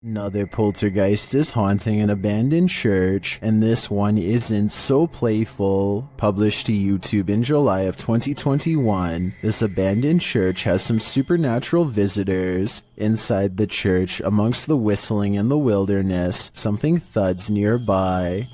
Another poltergeist is haunting an abandoned church, and this one isn't so playful. Published to YouTube in July of 2021, this abandoned church has some supernatural visitors. Inside the church, amongst the whistling in the wilderness, something thuds nearby.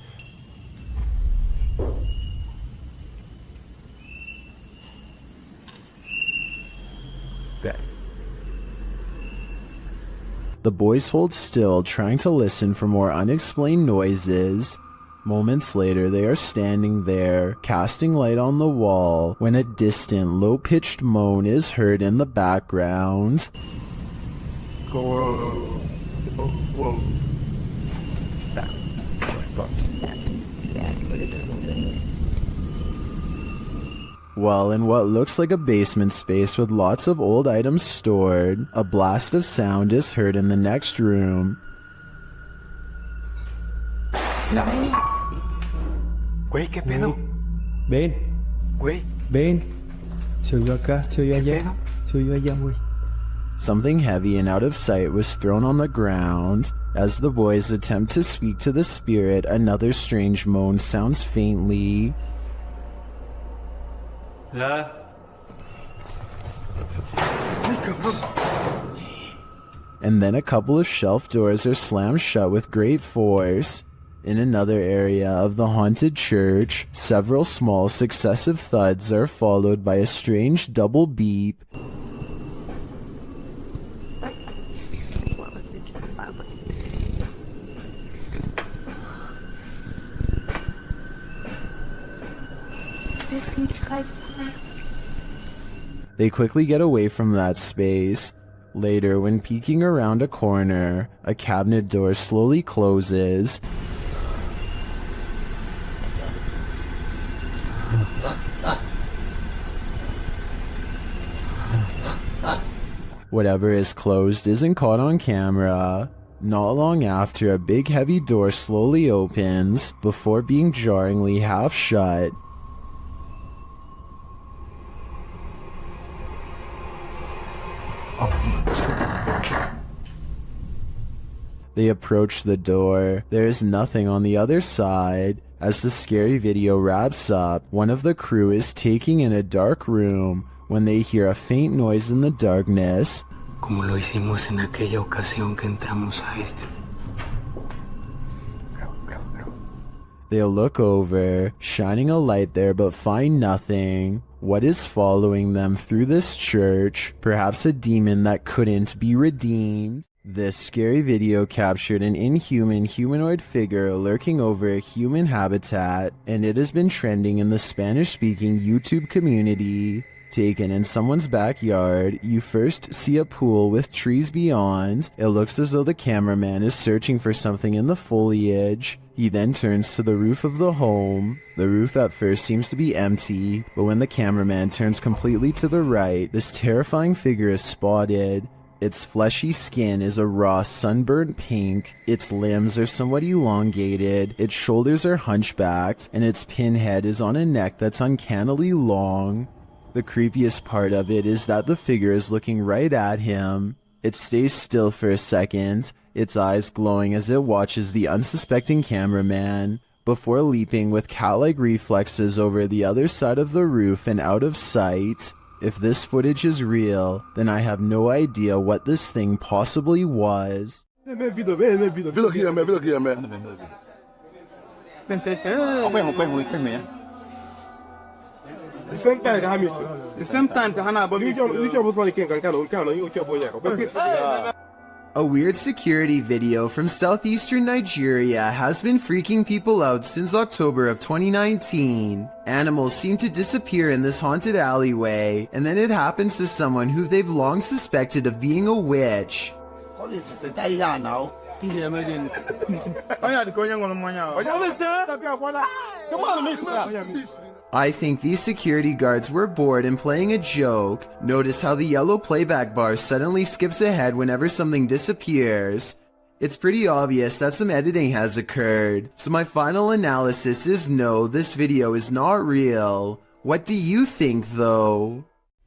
The boys hold still, trying to listen for more unexplained noises. Moments later, they are standing there, casting light on the wall, when a distant, low-pitched moan is heard in the background. Well, in what looks like a basement space with lots of old items stored, a blast of sound is heard in the next room. Güey, ¿qué pedo? Ven, Güey, ven. Se oyó acá, se oyó allá. Se oyó allá, güey. Something heavy and out of sight was thrown on the ground. As the boys attempt to speak to the spirit, another strange moan sounds faintly. And then a couple of shelf doors are slammed shut with great force. In another area of the haunted church, several small successive thuds are followed by a strange double beep. They quickly get away from that space. Later, when peeking around a corner, a cabinet door slowly closes. Whatever is closed isn't caught on camera. Not long after, a big heavy door slowly opens, before being jarringly half shut. They approach the door. There is nothing on the other side. As the scary video wraps up, one of the crew is taking in a dark room when they hear a faint noise in the darkness. como lo hicimos en aquella ocasión que entramos a este. They look over, shining a light there but find nothing. What is following them through this church? Perhaps a demon that couldn't be redeemed? This scary video captured an inhuman humanoid figure lurking over a human habitat, and it has been trending in the Spanish-speaking YouTube community. Taken in someone's backyard, you first see a pool with trees beyond. It looks as though the cameraman is searching for something in the foliage. He then turns to the roof of the home. The roof at first seems to be empty, but when the cameraman turns completely to the right, this terrifying figure is spotted. Its fleshy skin is a raw sunburnt pink, its limbs are somewhat elongated, its shoulders are hunchbacked, and its pinhead is on a neck that's uncannily long. The creepiest part of it is that the figure is looking right at him. It stays still for a second, its eyes glowing as it watches the unsuspecting cameraman, before leaping with cat-like reflexes over the other side of the roof and out of sight. If this footage is real, then I have no idea what this thing possibly was. A weird security video from southeastern Nigeria has been freaking people out since October of 2019. Animals seem to disappear in this haunted alleyway, and then it happens to someone who they've long suspected of being a witch. I think these security guards were bored and playing a joke. Notice how the yellow playback bar suddenly skips ahead whenever something disappears. It's pretty obvious that some editing has occurred, so my final analysis is no, this video is not real. What do you think though?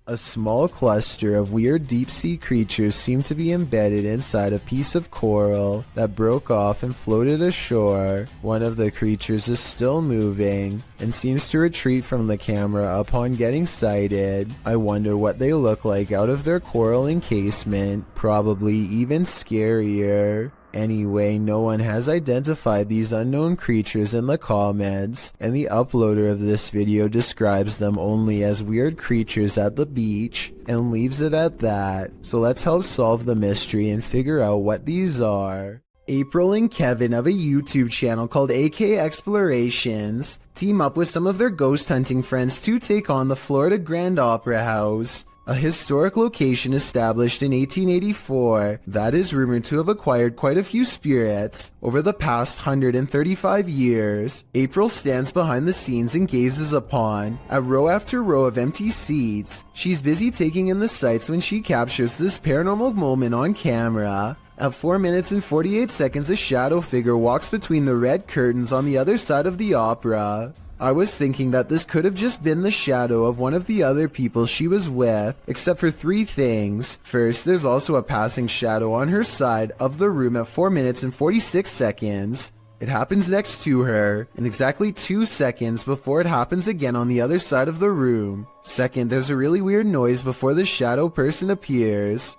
A small cluster of weird deep-sea creatures seem to be embedded inside a piece of coral that broke off and floated ashore. One of the creatures is still moving and seems to retreat from the camera upon getting sighted. I wonder what they look like out of their coral encasement, probably even scarier. Anyway, no one has identified these unknown creatures in the comments, and the uploader of this video describes them only as weird creatures at the beach, and leaves it at that. So let's help solve the mystery and figure out what these are. April and Kevin of a YouTube channel called AK Explorations team up with some of their ghost hunting friends to take on the Florida Grand Opera House, a historic location established in 1884 that is rumored to have acquired quite a few spirits over the past 135 years. April stands behind the scenes and gazes upon a row after row of empty seats. She's busy taking in the sights when she captures this paranormal moment on camera. At 4 minutes and 48 seconds, a shadow figure walks between the red curtains on the other side of the opera. I was thinking that this could have just been the shadow of one of the other people she was with, except for 3 things. First, there's also a passing shadow on her side of the room at 4 minutes and 46 seconds. It happens next to her, in exactly 2 seconds before it happens again on the other side of the room. Second, there's a really weird noise before the shadow person appears.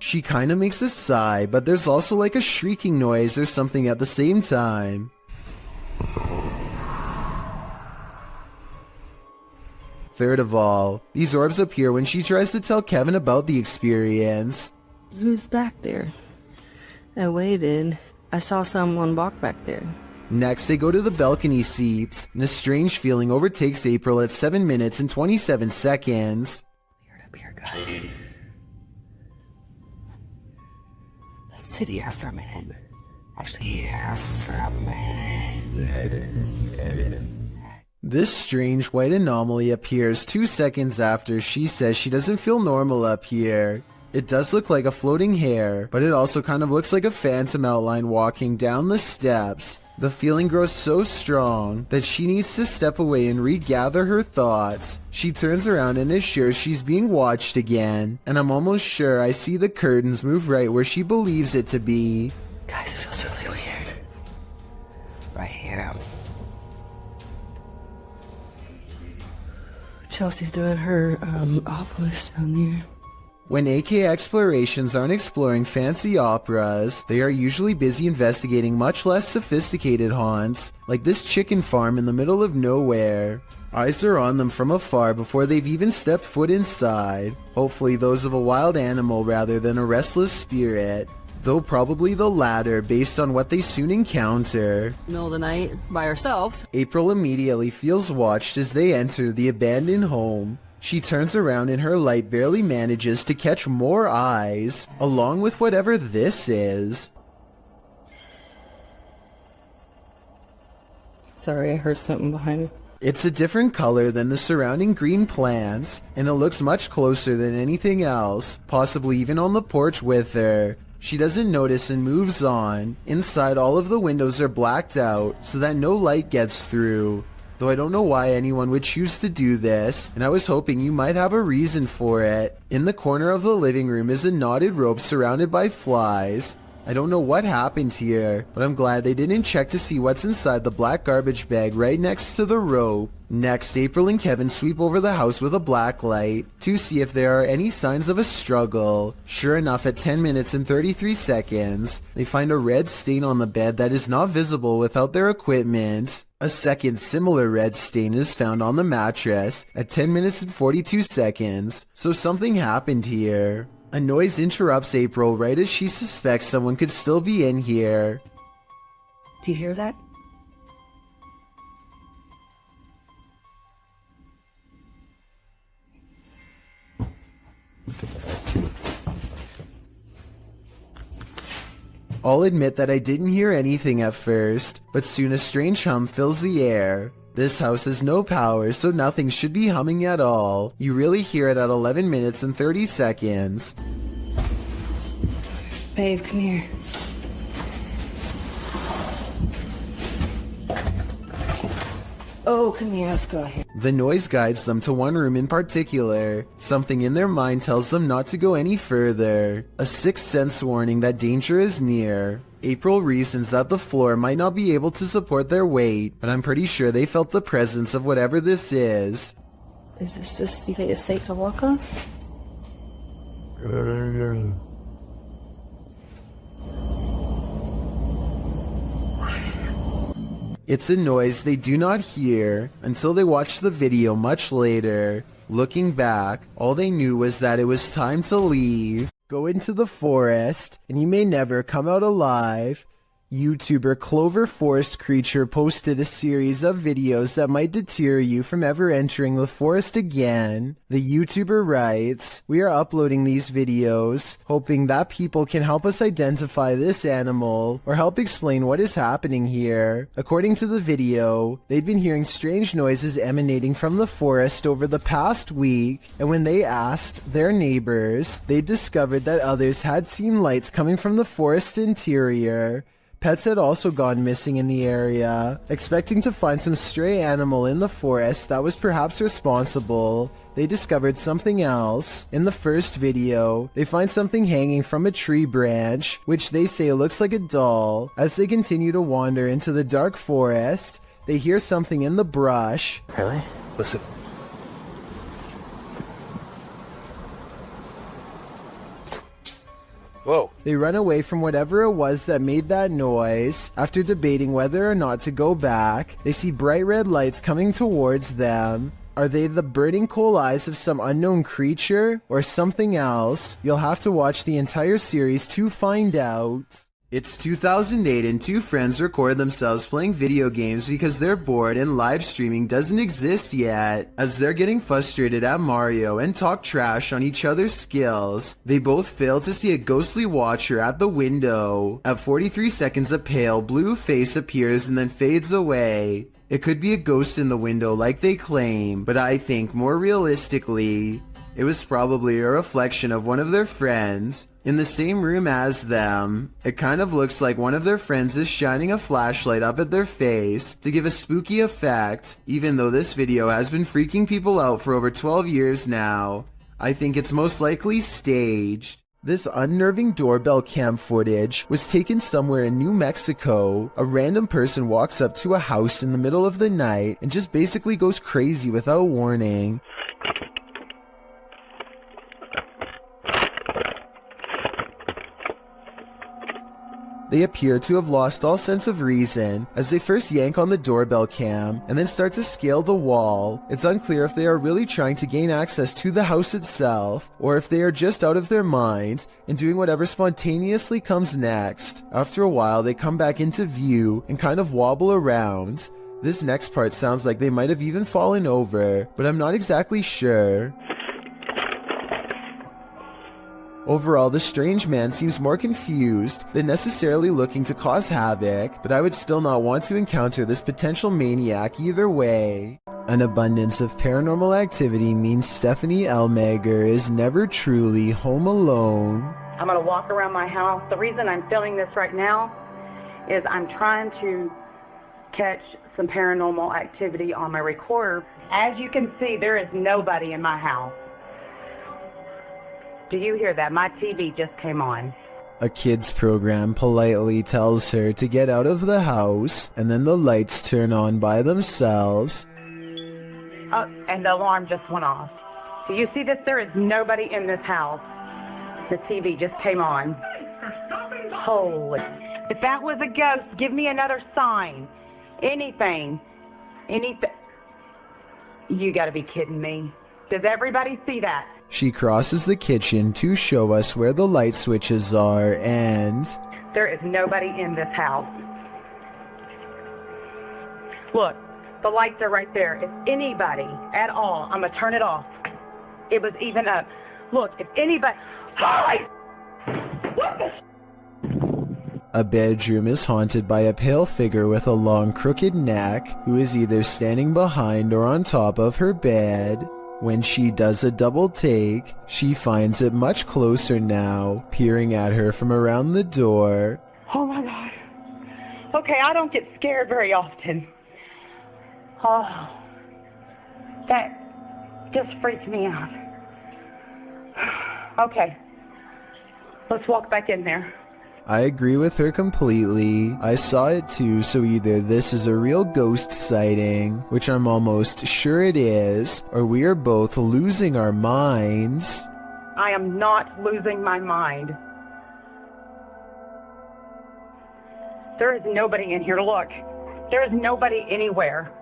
She kinda makes a sigh, but there's also like a shrieking noise or something at the same time. Third of all, these orbs appear when she tries to tell Kevin about the experience. Who's back there? I waited. I saw someone walk back there. Next, they go to the balcony seats, and a strange feeling overtakes April at 7 minutes and 27 seconds. Weird up here, guys. Let's sit here for a minute. Actually, here for a minute. This strange white anomaly appears 2 seconds after she says she doesn't feel normal up here. It does look like a floating hair, but it also kind of looks like a phantom outline walking down the steps. The feeling grows so strong that she needs to step away and regather her thoughts. She turns around and is sure she's being watched again, and I'm almost sure I see the curtains move right where she believes it to be. Guys, it feels really weird. Right here. Chelsea's doing her awfulest down there. When AK Explorations aren't exploring fancy operas, they are usually busy investigating much less sophisticated haunts, like this chicken farm in the middle of nowhere. Eyes are on them from afar before they've even stepped foot inside, hopefully those of a wild animal rather than a restless spirit, though probably the latter based on what they soon encounter. Middle of the night, by ourselves. April immediately feels watched as they enter the abandoned home. She turns around and her light barely manages to catch more eyes, along with whatever this is. Sorry, I heard something behind me. It's a different color than the surrounding green plants, and it looks much closer than anything else, possibly even on the porch with her. She doesn't notice and moves on. Inside, all of the windows are blacked out so that no light gets through. Though I don't know why anyone would choose to do this, and I was hoping you might have a reason for it. In the corner of the living room is a knotted rope surrounded by flies. I don't know what happened here, but I'm glad they didn't check to see what's inside the black garbage bag right next to the rope. Next, April and Kevin sweep over the house with a black light to see if there are any signs of a struggle. Sure enough, at 10 minutes and 33 seconds, they find a red stain on the bed that is not visible without their equipment. A second similar red stain is found on the mattress at 10 minutes and 42 seconds, so something happened here. A noise interrupts April right as she suspects someone could still be in here. Do you hear that? I'll admit that I didn't hear anything at first, but soon a strange hum fills the air. This house has no power, so nothing should be humming at all. You really hear it at 11 minutes and 30 seconds. Babe, come here. Oh, come here, let's go here. The noise guides them to one room in particular. Something in their mind tells them not to go any further. A sixth sense warning that danger is near. April reasons that the floor might not be able to support their weight, but I'm pretty sure they felt the presence of whatever this is. Is this just, you think it's safe to walk on? It's a noise they do not hear until they watch the video much later. Looking back, all they knew was that it was time to leave, go into the forest, and you may never come out alive. YouTuber Clover Forest Creature posted a series of videos that might deter you from ever entering the forest again. The YouTuber writes, "We are uploading these videos, hoping that people can help us identify this animal or help explain what is happening here." According to the video, they'd been hearing strange noises emanating from the forest over the past week, and when they asked their neighbors, they discovered that others had seen lights coming from the forest interior. Pets had also gone missing in the area. Expecting to find some stray animal in the forest that was perhaps responsible, they discovered something else. In the first video, they find something hanging from a tree branch, which they say looks like a doll. As they continue to wander into the dark forest, they hear something in the brush. Really? Listen. Whoa. They run away from whatever it was that made that noise. After debating whether or not to go back, they see bright red lights coming towards them. Are they the burning coal eyes of some unknown creature or something else? You'll have to watch the entire series to find out. It's 2008 and two friends record themselves playing video games because they're bored and live streaming doesn't exist yet. As they're getting frustrated at Mario and talk trash on each other's skills, they both fail to see a ghostly watcher at the window. At 43 seconds, a pale blue face appears and then fades away. It could be a ghost in the window like they claim, but I think more realistically, it was probably a reflection of one of their friends in the same room as them. It kind of looks like one of their friends is shining a flashlight up at their face to give a spooky effect, even though this video has been freaking people out for over 12 years now. I think it's most likely staged. This unnerving doorbell cam footage was taken somewhere in New Mexico. A random person walks up to a house in the middle of the night and just basically goes crazy without warning. They appear to have lost all sense of reason as they first yank on the doorbell cam and then start to scale the wall. It's unclear if they are really trying to gain access to the house itself or if they are just out of their minds and doing whatever spontaneously comes next. After a while, they come back into view and kind of wobble around. This next part sounds like they might have even fallen over, but I'm not exactly sure. Overall, the strange man seems more confused than necessarily looking to cause havoc, but I would still not want to encounter this potential maniac either way. An abundance of paranormal activity means Stephanie Elmager is never truly home alone. I'm going to walk around my house. The reason I'm filming this right now is I'm trying to catch some paranormal activity on my recorder. As you can see, there is nobody in my house. Do you hear that? My TV just came on. A kids program politely tells her to get out of the house, and then the lights turn on by themselves. Oh, and the alarm just went off. Do you see this? There is nobody in this house. The TV just came on. Holy. If that was a ghost, give me another sign. Anything. Anything. You gotta be kidding me. Does everybody see that? She crosses the kitchen to show us where the light switches are, and there is nobody in this house. Look, the lights are right there. If anybody at all, I'm gonna turn it off. It was even up. Look, if anybody... Holy! What the... A bedroom is haunted by a pale figure with a long crooked neck who is either standing behind or on top of her bed. When she does a double take, she finds it much closer now, peering at her from around the door. Oh my God. Okay, I don't get scared very often. Oh, that just freaked me out. Okay, let's walk back in there. I agree with her completely. I saw it too, so either this is a real ghost sighting, which I'm almost sure it is, or we are both losing our minds. I am not losing my mind. There is nobody in here. Look, there is nobody anywhere.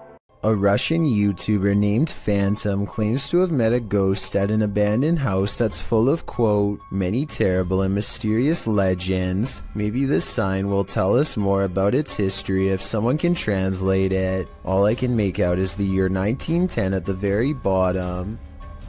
A Russian YouTuber named Phantom claims to have met a ghost at an abandoned house that's full of, quote, many terrible and mysterious legends. Maybe this sign will tell us more about its history if someone can translate it. All I can make out is the year 1910 at the very bottom.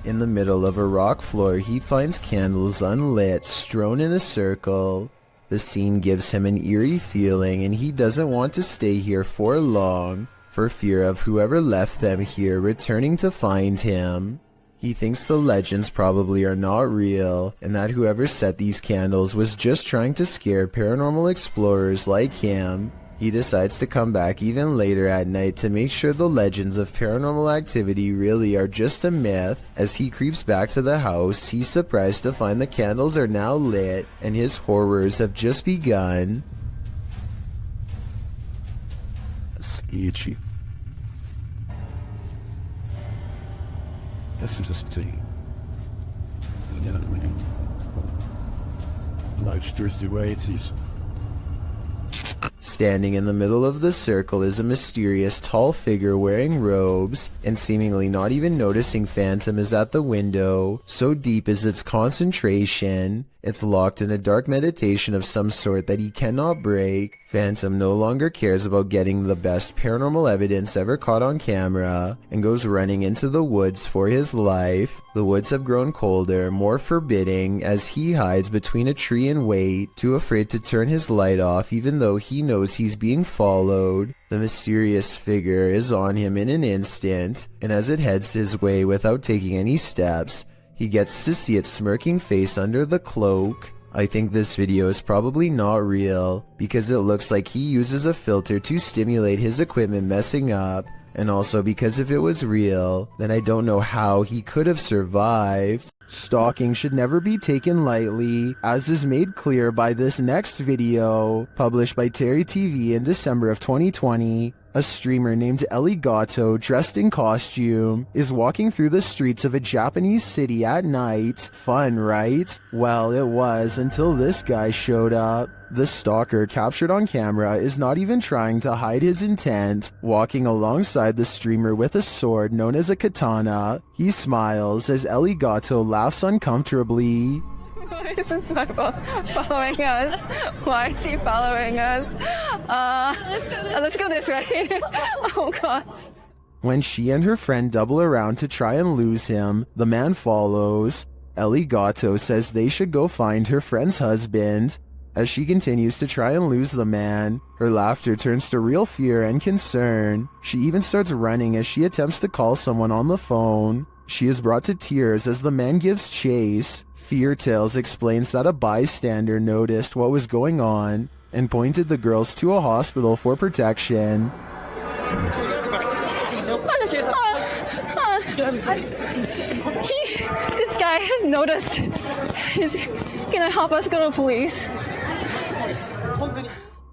In the middle of a rock floor, he finds candles unlit, strewn in a circle. The scene gives him an eerie feeling, and he doesn't want to stay here for long, for fear of whoever left them here returning to find him. He thinks the legends probably are not real, and that whoever set these candles was just trying to scare paranormal explorers like him. He decides to come back even later at night to make sure the legends of paranormal activity really are just a myth. As he creeps back to the house, he's surprised to find the candles are now lit, and his horrors have just begun. Sketchy. This is just tea. Life's just the way it is. Standing in the middle of the circle is a mysterious tall figure wearing robes, and seemingly not even noticing Phantom is at the window. So deep is its concentration, it's locked in a dark meditation of some sort that he cannot break. Phantom no longer cares about getting the best paranormal evidence ever caught on camera, and goes running into the woods for his life. The woods have grown colder, more forbidding, as he hides between a tree and wait, too afraid to turn his light off even though he knows he's being followed. The mysterious figure is on him in an instant, and as it heads his way without taking any steps, he gets to see its smirking face under the cloak. I think this video is probably not real, because it looks like he uses a filter to stimulate his equipment messing up, and also because if it was real, then I don't know how he could have survived. Stalking should never be taken lightly, as is made clear by this next video, published by Terry TV in December of 2020. A streamer named Ellie Gatto, dressed in costume, is walking through the streets of a Japanese city at night. Fun, right? Well, it was until this guy showed up. The stalker, captured on camera, is not even trying to hide his intent, walking alongside the streamer with a sword known as a katana. He smiles as Ellie Gatto laughs uncomfortably. Why is this guy following us? Why is he following us? Let's go this way. Oh god. When she and her friend double around to try and lose him, the man follows. Ellie Gatto says they should go find her friend's husband. As she continues to try and lose the man, her laughter turns to real fear and concern. She even starts running as she attempts to call someone on the phone. She is brought to tears as the man gives chase. Fear Tales explains that a bystander noticed what was going on and pointed the girls to a hospital for protection. This guy has noticed. He's gonna help us go to police.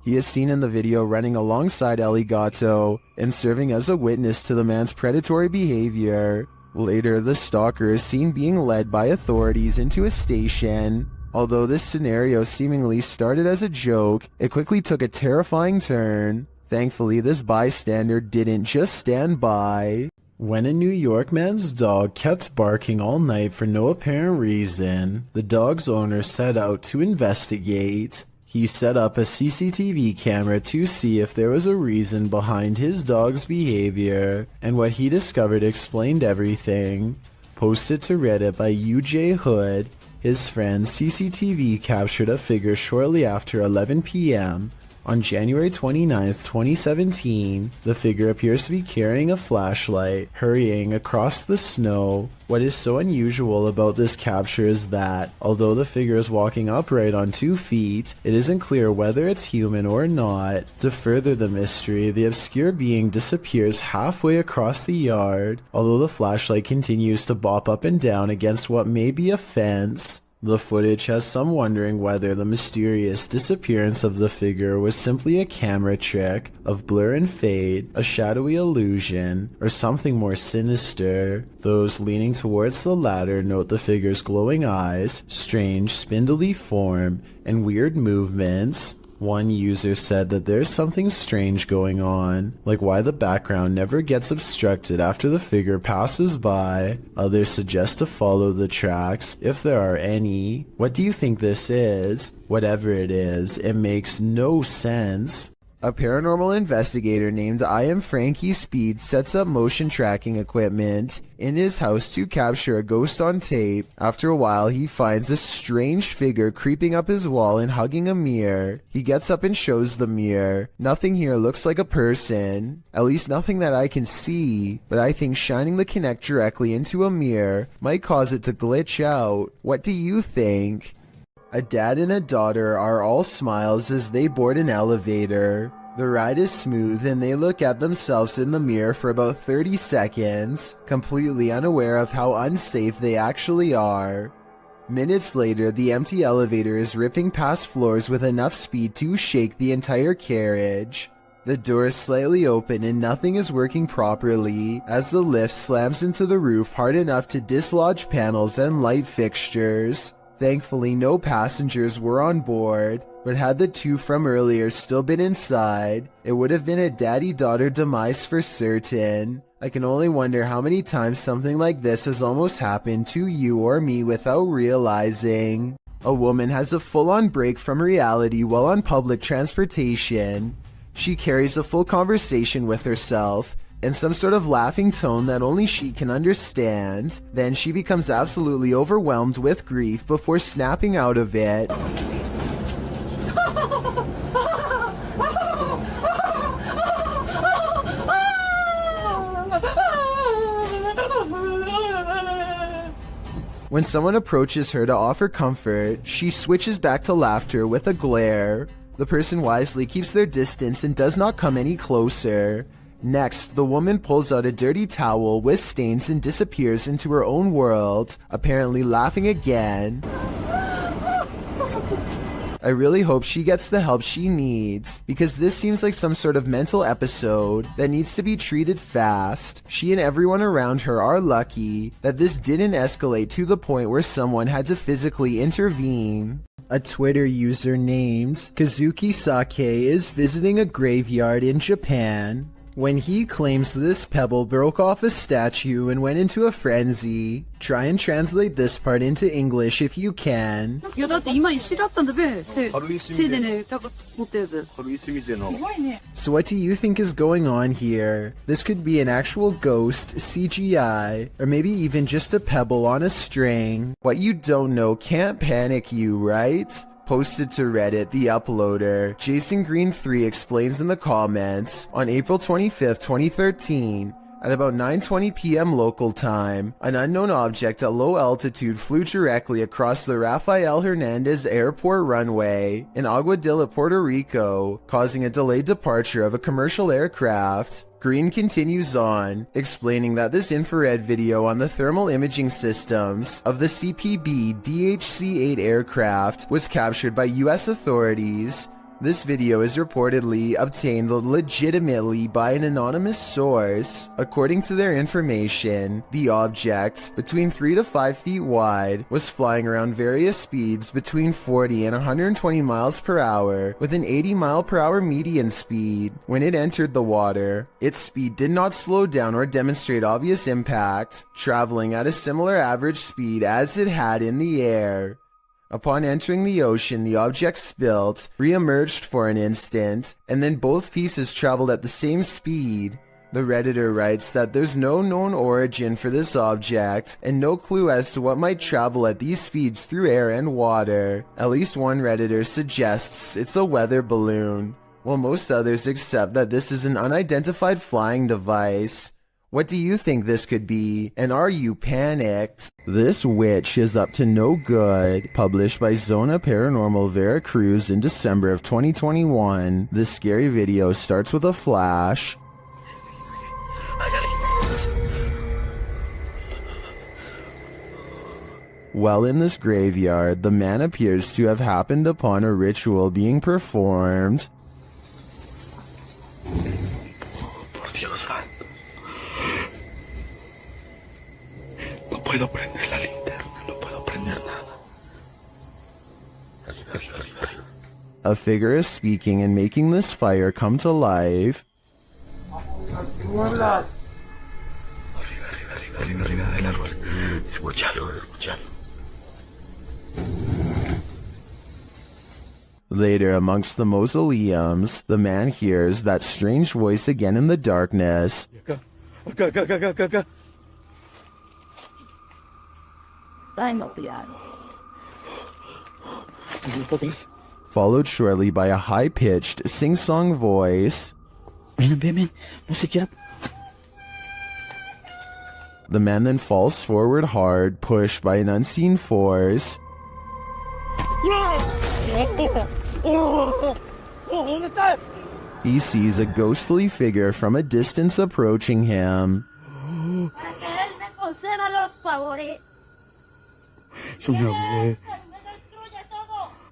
He is seen in the video running alongside Ellie Gatto and serving as a witness to the man's predatory behavior. Later, the stalker is seen being led by authorities into a station. Although this scenario seemingly started as a joke, it quickly took a terrifying turn. Thankfully, this bystander didn't just stand by. When a New York man's dog kept barking all night for no apparent reason, the dog's owner set out to investigate. He set up a CCTV camera to see if there was a reason behind his dog's behavior, and what he discovered explained everything. Posted to Reddit by UJ Hood, his friend's CCTV captured a figure shortly after 11 p.m. On January 29th, 2017, the figure appears to be carrying a flashlight, hurrying across the snow. What is so unusual about this capture is that, although the figure is walking upright on 2 feet, it isn't clear whether it's human or not. To further the mystery, the obscure being disappears halfway across the yard, although the flashlight continues to bop up and down against what may be a fence. The footage has some wondering whether the mysterious disappearance of the figure was simply a camera trick of blur and fade, a shadowy illusion, or something more sinister. Those leaning towards the latter note the figure's glowing eyes, strange spindly form, and weird movements. One user said that there's something strange going on, like why the background never gets obstructed after the figure passes by. Others suggest to follow the tracks, if there are any. What do you think this is? Whatever it is, it makes no sense. A paranormal investigator named I Am Frankie Speed sets up motion tracking equipment in his house to capture a ghost on tape. After a while, he finds a strange figure creeping up his wall and hugging a mirror. He gets up and shows the mirror. Nothing here looks like a person, at least nothing that I can see, but I think shining the Kinect directly into a mirror might cause it to glitch out. What do you think? A dad and a daughter are all smiles as they board an elevator. The ride is smooth and they look at themselves in the mirror for about 30 seconds, completely unaware of how unsafe they actually are. Minutes later, the empty elevator is ripping past floors with enough speed to shake the entire carriage. The door is slightly open and nothing is working properly as the lift slams into the roof hard enough to dislodge panels and light fixtures. Thankfully, no passengers were on board, but had the 2 from earlier still been inside, it would have been a daddy-daughter demise for certain. I can only wonder how many times something like this has almost happened to you or me without realizing. A woman has a full-on break from reality while on public transportation. She carries a full conversation with herself, in some sort of laughing tone that only she can understand. Then she becomes absolutely overwhelmed with grief before snapping out of it. When someone approaches her to offer comfort, she switches back to laughter with a glare. The person wisely keeps their distance and does not come any closer. Next, the woman pulls out a dirty towel with stains and disappears into her own world, apparently laughing again. I really hope she gets the help she needs, because this seems like some sort of mental episode that needs to be treated fast. She and everyone around her are lucky that this didn't escalate to the point where someone had to physically intervene. A Twitter user named Kazuki Sake is visiting a graveyard in Japan when he claims this pebble broke off a statue and went into a frenzy. Try and translate this part into English if you can. いやだって今石だったんだべ。せいでね、持ったやつ。 So what do you think is going on here? This could be an actual ghost, CGI, or maybe even just a pebble on a string. What you don't know can't panic you, right? Posted to Reddit, the uploader, Jason Green 3 explains in the comments, on April 25th, 2013, at about 9:20 p.m. local time, an unknown object at low altitude flew directly across the Rafael Hernandez Airport runway in Aguadilla, Puerto Rico, causing a delayed departure of a commercial aircraft. Green continues on, explaining that this infrared video on the thermal imaging systems of the CPB DHC-8 aircraft was captured by US authorities. This video is reportedly obtained legitimately by an anonymous source. According to their information, the object, between 3 to 5 feet wide, was flying around various speeds between 40 and 120 miles per hour with an 80 mile per hour median speed. When it entered the water, its speed did not slow down or demonstrate obvious impact, traveling at a similar average speed as it had in the air. Upon entering the ocean, the object spilt, re-emerged for an instant, and then both pieces traveled at the same speed. The Redditor writes that there's no known origin for this object, and no clue as to what might travel at these speeds through air and water. At least one Redditor suggests it's a weather balloon. while most others accept that this is an unidentified flying device. What do you think this could be, and are you panicked? This witch is up to no good. Published by Zona Paranormal Veracruz in December of 2021, this scary video starts with a flash. While in this graveyard, the man appears to have happened upon a ritual being performed. Por Dios santo. No puedo prender la linterna, no puedo prender nada. A figure is speaking and making this fire come to life. Arriba del árbol. Escuchalo. Later, amongst the mausoleums, the man hears that strange voice again in the darkness. Acá. Followed shortly by a high-pitched, sing-song voice. Ven, no se quiera. The man then falls forward hard, pushed by an unseen force. He sees a ghostly figure from a distance approaching him.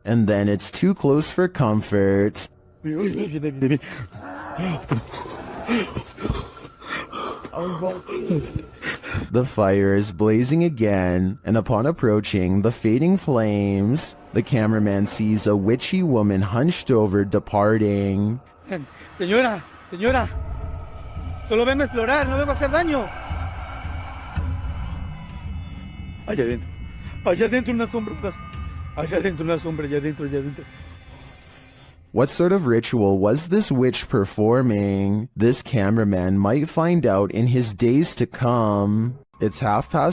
And then it's too close for comfort. The fire is blazing again, and upon approaching the fading flames, the cameraman sees a witchy woman hunched over, departing. Señora, solo vengo a explorar, no vengo a hacer daño. Allá adentro unas sombras. Allá adentro. What sort of ritual was this witch performing? This cameraman might find out in his days to come. It's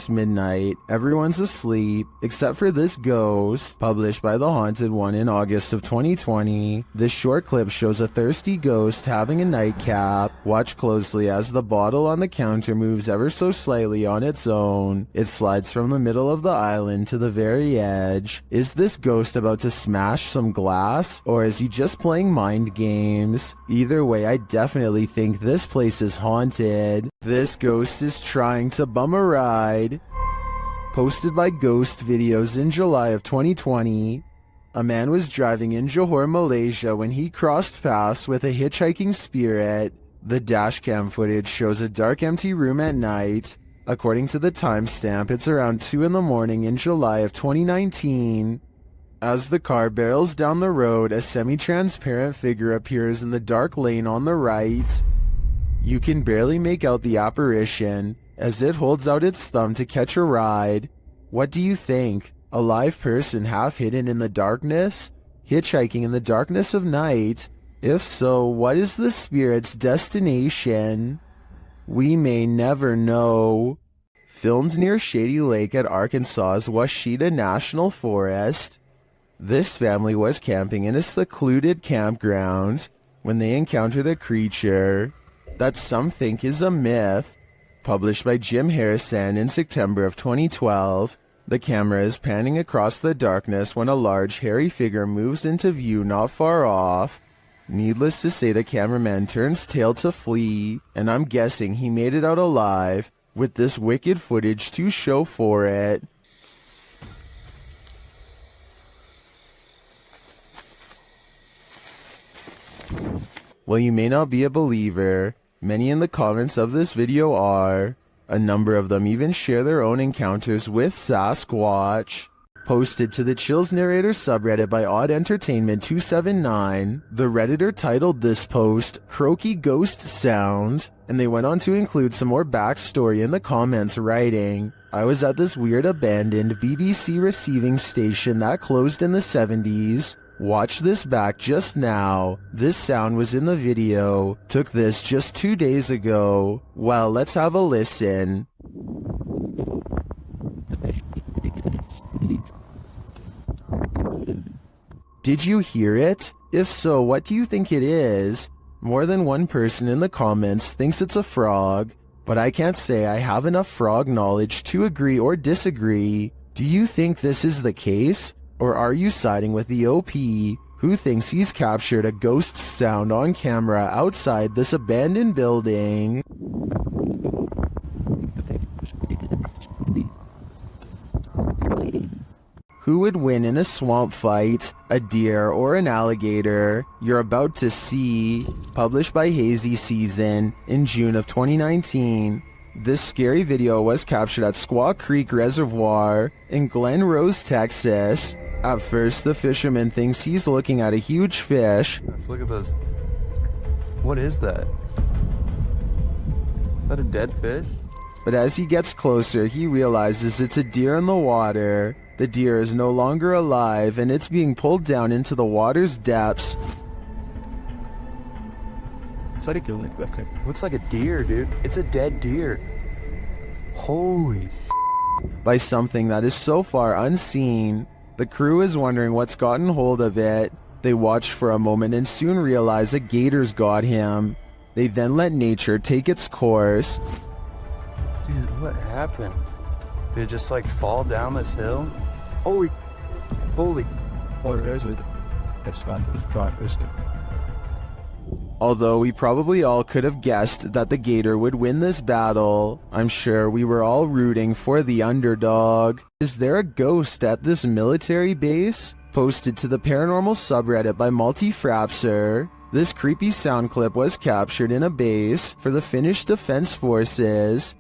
midnight, everyone's asleep, except for this ghost. Published by The Haunted One in August of 2020, this short clip shows a thirsty ghost having a nightcap. Watch closely as the bottle on the counter moves ever so slightly on its own. It slides from the middle of the island to the very edge. Is this ghost about to smash some glass, or is he just playing mind games? Either way, I definitely think this place is haunted. This ghost is trying to bum a ride. Posted by Ghost Videos in July of 2020, a man was driving in Johor, Malaysia when he crossed paths with a hitchhiking spirit. The dashcam footage shows a dark, empty room at night. According to the timestamp, it's around 2 in the morning in July of 2019. As the car barrels down the road, a semi-transparent figure appears in the dark lane on the right. You can barely make out the apparition as it holds out its thumb to catch a ride. What do you think? A live person half hidden in the darkness? Hitchhiking in the darkness of night? If so, what is the spirit's destination? We may never know. Filmed near Shady Lake at Arkansas's Washita National Forest, this family was camping in a secluded campground when they encountered a creature that some think is a myth. Published by Jim Harrison in September of 2012, the camera is panning across the darkness when a large hairy figure moves into view not far off. Needless to say, the cameraman turns tail to flee, and I'm guessing he made it out alive, with this wicked footage to show for it. While you may not be a believer, many in the comments of this video are. A number of them even share their own encounters with Sasquatch. Posted to the Chills Narrator subreddit by Odd Entertainment 279, the Redditor titled this post, "Croaky Ghost Sound," and they went on to include some more backstory in the comments, writing, "I was at this weird abandoned BBC receiving station that closed in the 70s. Watch this back just now. This sound was in the video. Took this just 2 days ago. Well, let's have a listen." Did you hear it? If so, what do you think it is? More than one person in the comments thinks it's a frog, but I can't say I have enough frog knowledge to agree or disagree. Do you think this is the case? Or are you siding with the OP, who thinks he's captured a ghost sound on camera outside this abandoned building? Who would win in a swamp fight, a deer or an alligator? You're about to see. Published by Hazy Season in June of 2019. This scary video was captured at Squaw Creek Reservoir in Glen Rose, Texas. At first, the fisherman thinks he's looking at a huge fish. Look at those. What is that? Is that a dead fish? But as he gets closer, he realizes it's a deer in the water. The deer is no longer alive, and it's being pulled down into the water's depths. Looks like a deer, dude. It's a dead deer. Holy By something that is so far unseen. The crew is wondering what's gotten hold of it. They watch for a moment and soon realize a gator's got him. They then let nature take its course. dude, what happened? Did it just like fall down this hill? Holy. Although we probably all could have guessed that the gator would win this battle, I'm sure we were all rooting for the underdog. Is there a ghost at this military base? Posted to the paranormal subreddit by Multi-Frapser. This creepy sound clip was captured in a base for the Finnish Defense Forces.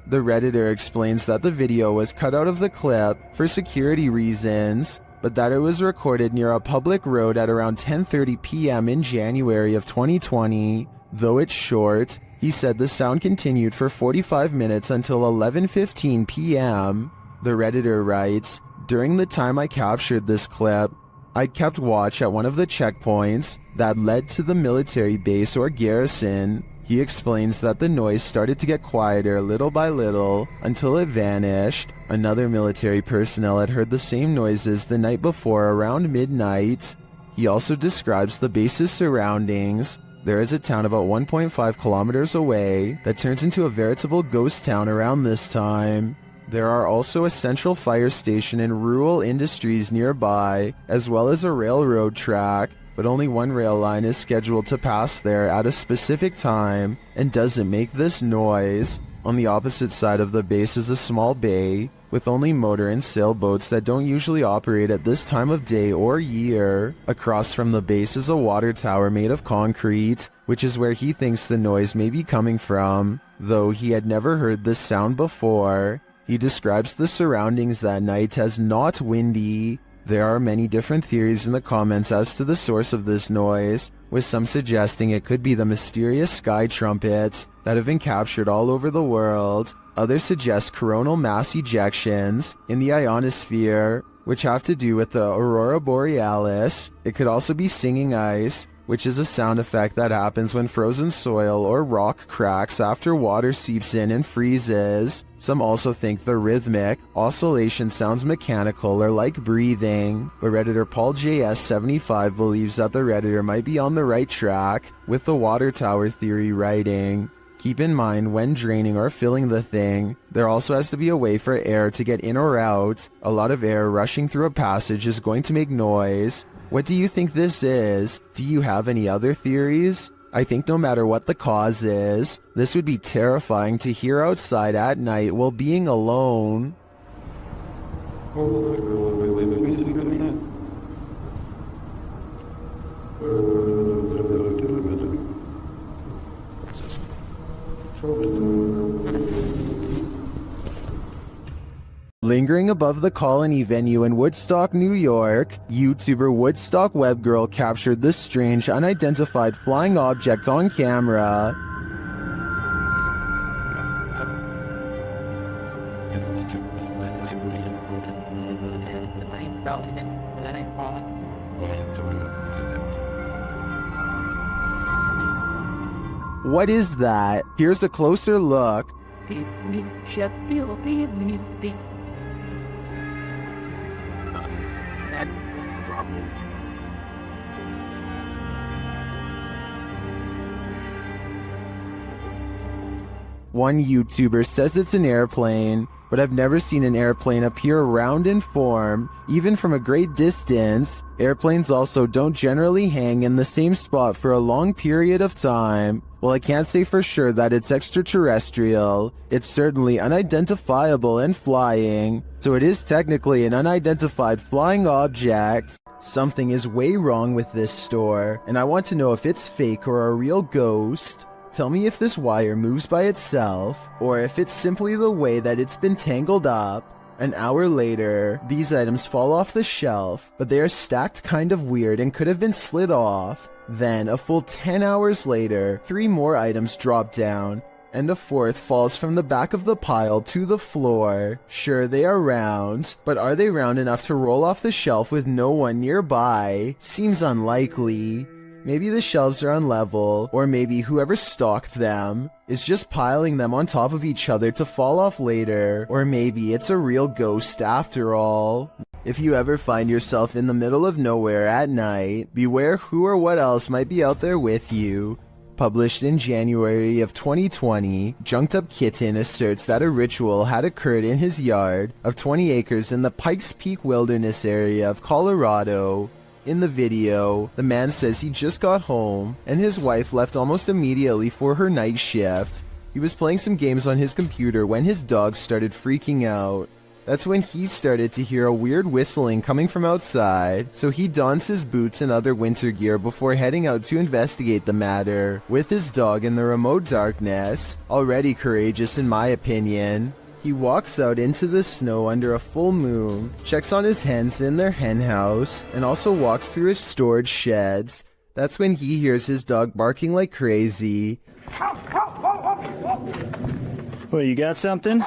The Redditor explains that the video was cut out of the clip for security reasons, but that it was recorded near a public road at around 10:30 p.m. in January of 2020. Though it's short, he said the sound continued for 45 minutes until 11:15 p.m. The Redditor writes, "During the time I captured this clip, I kept watch at one of the checkpoints that led to the military base or garrison." He explains that the noise started to get quieter little by little until it vanished. Another military personnel had heard the same noises the night before around midnight. He also describes the base's surroundings. There is a town about 1.5 kilometers away that turns into a veritable ghost town around this time. There are also a central fire station and rural industries nearby, as well as a railroad track, but only one rail line is scheduled to pass there at a specific time and doesn't make this noise. On the opposite side of the base is a small bay with only motor and sailboats that don't usually operate at this time of day or year. Across from the base is a water tower made of concrete, which is where he thinks the noise may be coming from, though he had never heard this sound before. He describes the surroundings that night as not windy. There are many different theories in the comments as to the source of this noise, with some suggesting it could be the mysterious sky trumpets that have been captured all over the world. Others suggest coronal mass ejections in the ionosphere, which have to do with the aurora borealis. It could also be singing ice, which is a sound effect that happens when frozen soil or rock cracks after water seeps in and freezes. Some also think the rhythmic oscillation sounds mechanical or like breathing, but Redditor Paul JS75 believes that the Redditor might be on the right track with the water tower theory writing. Keep in mind, when draining or filling the thing, there also has to be a way for air to get in or out. A lot of air rushing through a passage is going to make noise. What do you think this is? Do you have any other theories? I think no matter what the cause is, this would be terrifying to hear outside at night while being alone. Lingering above the Colony venue in Woodstock, New York, YouTuber Woodstock Webgirl captured this strange unidentified flying object on camera. What is that? Here's a closer look. One YouTuber says it's an airplane, but I've never seen an airplane appear round in form, even from a great distance. Airplanes also don't generally hang in the same spot for a long period of time. While I can't say for sure that it's extraterrestrial, it's certainly unidentifiable and flying, so it is technically an unidentified flying object. Something is way wrong with this store, and I want to know if it's fake or a real ghost. Tell me if this wire moves by itself, or if it's simply the way that it's been tangled up. An hour later, these items fall off the shelf, but they are stacked kind of weird and could have been slid off. Then, a full 10 hours later, 3 more items drop down, and a 4th falls from the back of the pile to the floor. Sure, they are round, but are they round enough to roll off the shelf with no one nearby? Seems unlikely. Maybe the shelves are unlevel, or maybe whoever stocked them is just piling them on top of each other to fall off later, or maybe it's a real ghost after all. If you ever find yourself in the middle of nowhere at night, beware who or what else might be out there with you. Published in January of 2020, Junked Up Kitten asserts that a ritual had occurred in his yard of 20 acres in the Pikes Peak Wilderness area of Colorado. In the video, the man says he just got home, and his wife left almost immediately for her night shift. He was playing some games on his computer when his dog started freaking out. That's when he started to hear a weird whistling coming from outside, so he dons his boots and other winter gear before heading out to investigate the matter, with his dog in the remote darkness. Already courageous in my opinion. He walks out into the snow under a full moon, checks on his hens in their hen house, and also walks through his storage sheds. That's when he hears his dog barking like crazy. Well, you got something?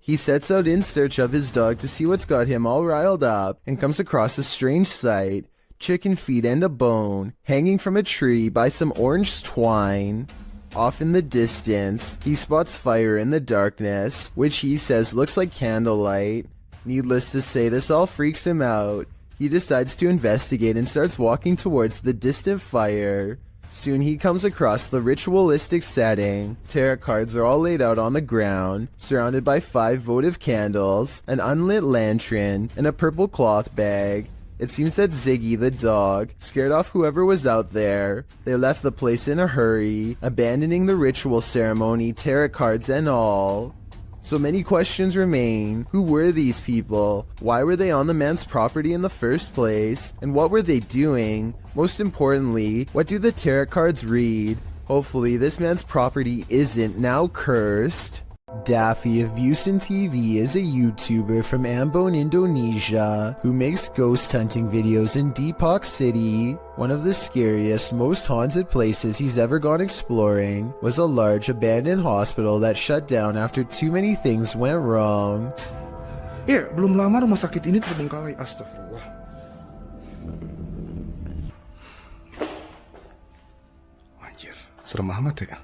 He sets out in search of his dog to see what's got him all riled up, and comes across a strange sight. Chicken feet and a bone, hanging from a tree by some orange twine. Off in the distance, he spots fire in the darkness, which he says looks like candlelight. Needless to say, this all freaks him out. He decides to investigate and starts walking towards the distant fire. Soon he comes across the ritualistic setting. Tarot cards are all laid out on the ground, surrounded by 5 votive candles, an unlit lantern, and a purple cloth bag. It seems that Ziggy the dog scared off whoever was out there. They left the place in a hurry, abandoning the ritual ceremony, tarot cards and all. So many questions remain. Who were these people? Why were they on the man's property in the first place? And what were they doing? Most importantly, what do the tarot cards read? Hopefully this man's property isn't now cursed. Daffy of Busan TV is a YouTuber from Ambon, Indonesia, who makes ghost hunting videos in Depok City. One of the scariest, most haunted places he's ever gone exploring was a large abandoned hospital that shut down after too many things went wrong. Ya, belum lama rumah sakit ini terbengkalai. Astagfirullah. Anjir, serem amat ya.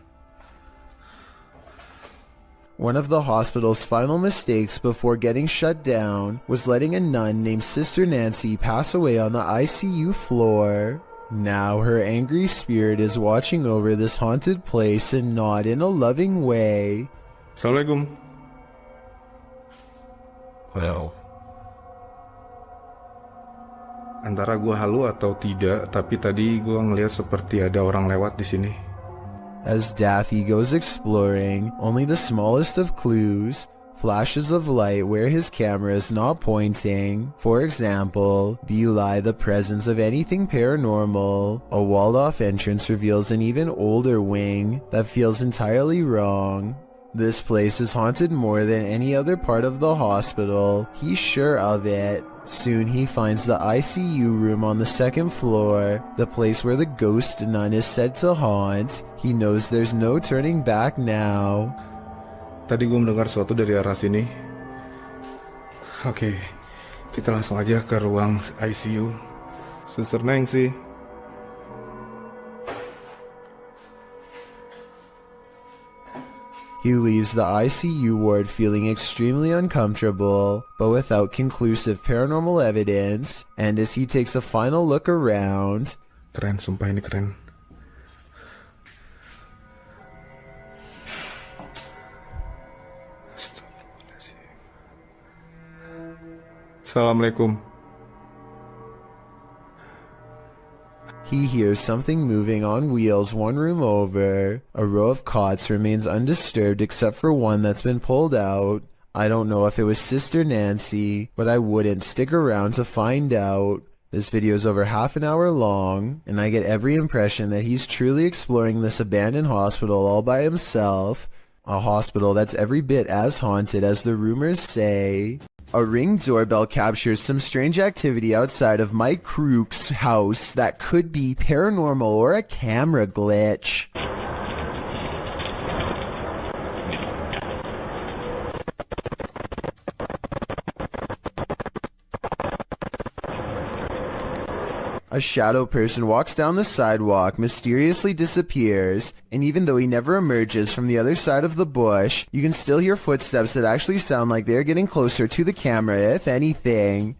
One of the hospital's final mistakes before getting shut down was letting a nun named Sister Nancy pass away on the ICU floor. Now her angry spirit is watching over this haunted place and not in a loving way. Assalamualaikum. Well, Antara gua halu atau tidak, tapi tadi gua ngeliat seperti ada orang lewat di sini. As Daffy goes exploring, only the smallest of clues, flashes of light where his camera is not pointing, for example, belie the presence of anything paranormal. A walled-off entrance reveals an even older wing that feels entirely wrong. This place is haunted more than any other part of the hospital, he's sure of it. Soon he finds the ICU room on the 2nd floor, the place where the ghost nun is said to haunt. He knows there's no turning back now. Tadi gue mendengar sesuatu dari arah sini. Oke, Kita langsung aja ke ruang ICU. Suster Neng sih. He leaves the ICU ward feeling extremely uncomfortable, but without conclusive paranormal evidence, and as he takes a final look around... Keren, sumpah ini keren. Assalamualaikum. He hears something moving on wheels one room over. A row of cots remains undisturbed except for one that's been pulled out. I don't know if it was Sister Nancy, but I wouldn't stick around to find out. This video is over half an hour long, and I get every impression that he's truly exploring this abandoned hospital all by himself. A hospital that's every bit as haunted as the rumors say. A Ring doorbell captures some strange activity outside of Mike Crook's house that could be paranormal or a camera glitch. A shadow person walks down the sidewalk, mysteriously disappears, and even though he never emerges from the other side of the bush, you can still hear footsteps that actually sound like they're getting closer to the camera, if anything.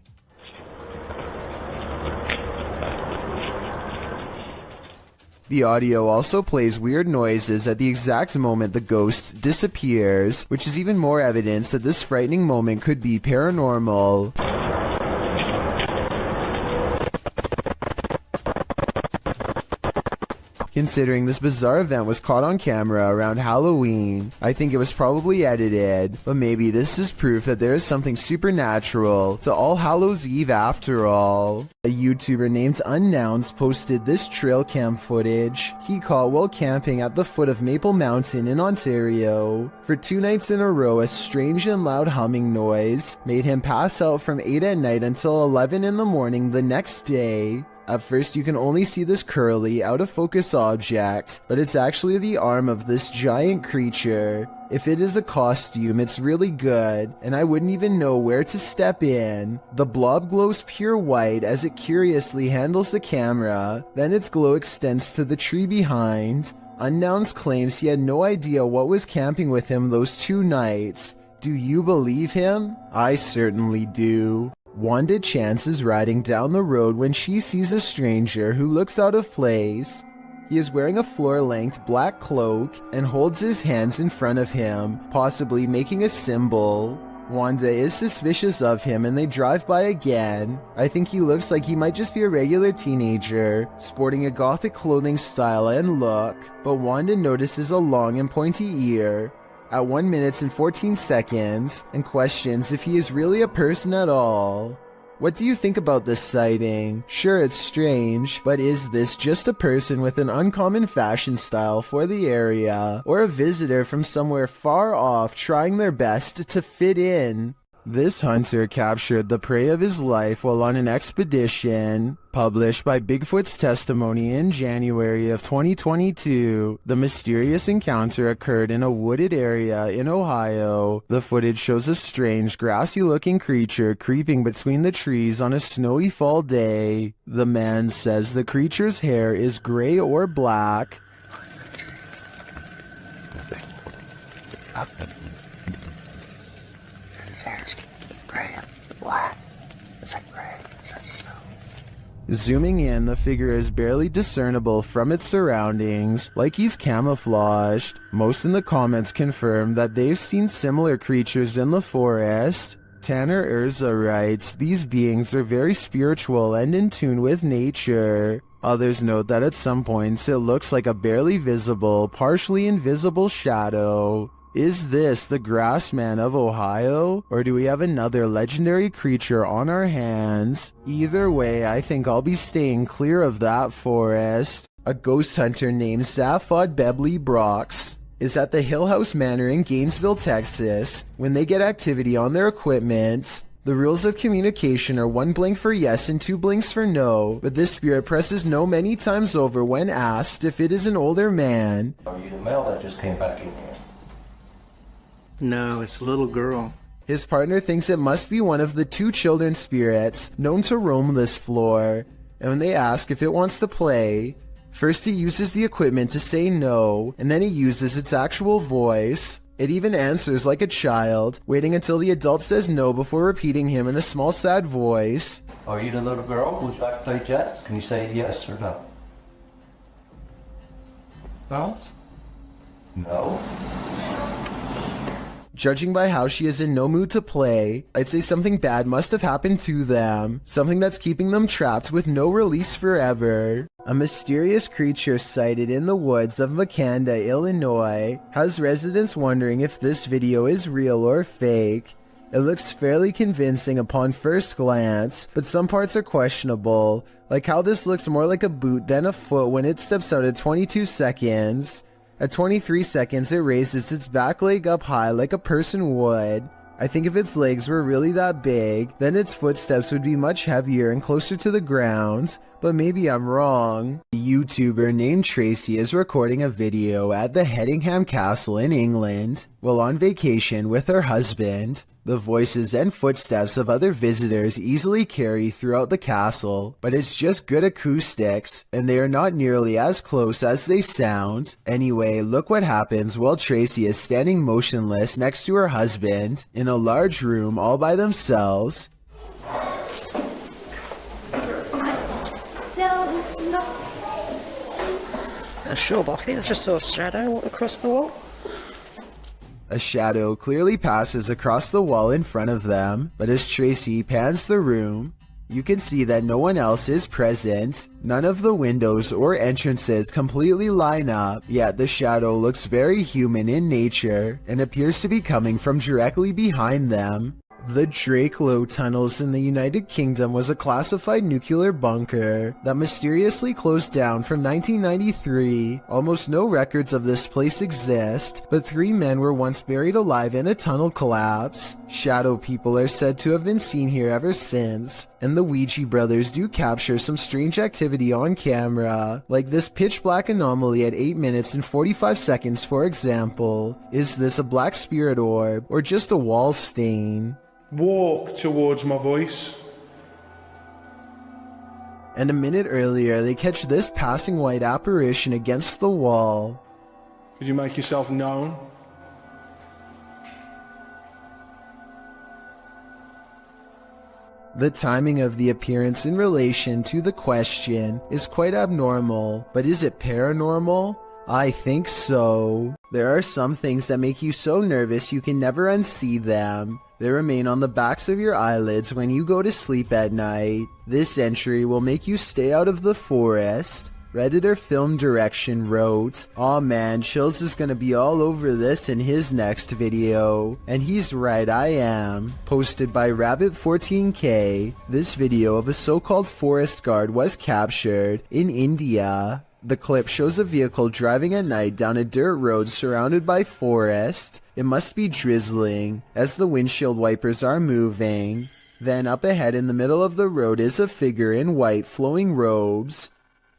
The audio also plays weird noises at the exact moment the ghost disappears, which is even more evidence that this frightening moment could be paranormal. Considering this bizarre event was caught on camera around Halloween, I think it was probably edited, but maybe this is proof that there is something supernatural to All Hallows Eve after all. A YouTuber named Unknowns posted this trail cam footage he caught while camping at the foot of Maple Mountain in Ontario. For 2 nights in a row, a strange and loud humming noise made him pass out from 8 at night until 11 in the morning the next day. At first you can only see this curly, out-of-focus object, but it's actually the arm of this giant creature. If it is a costume, it's really good, and I wouldn't even know where to step in. The blob glows pure white as it curiously handles the camera, then its glow extends to the tree behind. Unknowns claims he had no idea what was camping with him those 2 nights. Do you believe him? I certainly do. Wanda Chance is riding down the road when she sees a stranger who looks out of place. He is wearing a floor-length black cloak and holds his hands in front of him, possibly making a symbol. Wanda is suspicious of him and they drive by again. I think he looks like he might just be a regular teenager, sporting a gothic clothing style and look, but Wanda notices a long and pointy ear at 1 minute and 14 seconds and questions if he is really a person at all. What do you think about this sighting? Sure, it's strange, but is this just a person with an uncommon fashion style for the area, or a visitor from somewhere far off trying their best to fit in? This hunter captured the prey of his life while on an expedition. Published by Bigfoot's Testimony in January of 2022, the mysterious encounter occurred in a wooded area in Ohio. The footage shows a strange, grassy-looking creature creeping between the trees on a snowy fall day. The man says the creature's hair is gray or black. His hair's gray and black. It's like gray. That's snow. Zooming in, the figure is barely discernible from its surroundings, like he's camouflaged. Most in the comments confirm that they've seen similar creatures in the forest. Tanner Urza writes, "These beings are very spiritual and in tune with nature." Others note that at some points it looks like a barely visible, partially invisible shadow. Is this the Grassman of Ohio, or do we have another legendary creature on our hands? Either way, I think I'll be staying clear of that forest. A ghost hunter named Zaphod Bebley Brox is at the Hill House Manor in Gainesville, Texas. When they get activity on their equipment, the rules of communication are 1 blink for yes and 2 blinks for no, but this spirit presses no many times over when asked if it is an older man. Are you the male that just came back in here? No, it's a little girl. His partner thinks it must be one of the 2 children spirits known to roam this floor, and when they ask if it wants to play, first he uses the equipment to say no, and then he uses its actual voice. It even answers like a child, waiting until the adult says no before repeating him in a small sad voice. Are you the little girl? Would you like to play jets? Can you say yes or no? Dolls? No. Judging by how she is in no mood to play, I'd say something bad must have happened to them, something that's keeping them trapped with no release forever. A mysterious creature sighted in the woods of Macleod, Illinois, has residents wondering if this video is real or fake. It looks fairly convincing upon first glance, but some parts are questionable, like how this looks more like a boot than a foot when it steps out at 22 seconds. At 23 seconds, it raises its back leg up high like a person would. I think if its legs were really that big, then its footsteps would be much heavier and closer to the ground, but maybe I'm wrong. A YouTuber named Tracy is recording a video at the Hedingham Castle in England while on vacation with her husband. The voices and footsteps of other visitors easily carry throughout the castle, but it's just good acoustics, and they are not nearly as close as they sound. Anyway, look what happens while Tracy is standing motionless next to her husband in a large room all by themselves. Sure, but I think I just saw a shadow across the wall. A shadow clearly passes across the wall in front of them, but as Tracy pans the room, you can see that no one else is present. None of the windows or entrances completely line up, yet the shadow looks very human in nature and appears to be coming from directly behind them. The Drakelow tunnels in the United Kingdom was a classified nuclear bunker that mysteriously closed down from 1993. Almost no records of this place exist, but 3 men were once buried alive in a tunnel collapse. Shadow people are said to have been seen here ever since, and the Ouija brothers do capture some strange activity on camera, like this pitch black anomaly at 8 minutes and 45 seconds for example. Is this a black spirit orb, or just a wall stain? Walk towards my voice. And a minute earlier, they catch this passing white apparition against the wall. Could you make yourself known? The timing of the appearance in relation to the question is quite abnormal, but is it paranormal? I think so. There are some things that make you so nervous you can never unsee them. They remain on the backs of your eyelids when you go to sleep at night. This entry will make you stay out of the forest. Redditor Film Direction wrote, "Aw man, Chills is gonna be all over this in his next video." And he's right, I am. Posted by Rabbit14K, this video of a so-called forest guard was captured in India. The clip shows a vehicle driving at night down a dirt road surrounded by forest. It must be drizzling, as the windshield wipers are moving. Then up ahead in the middle of the road is a figure in white flowing robes.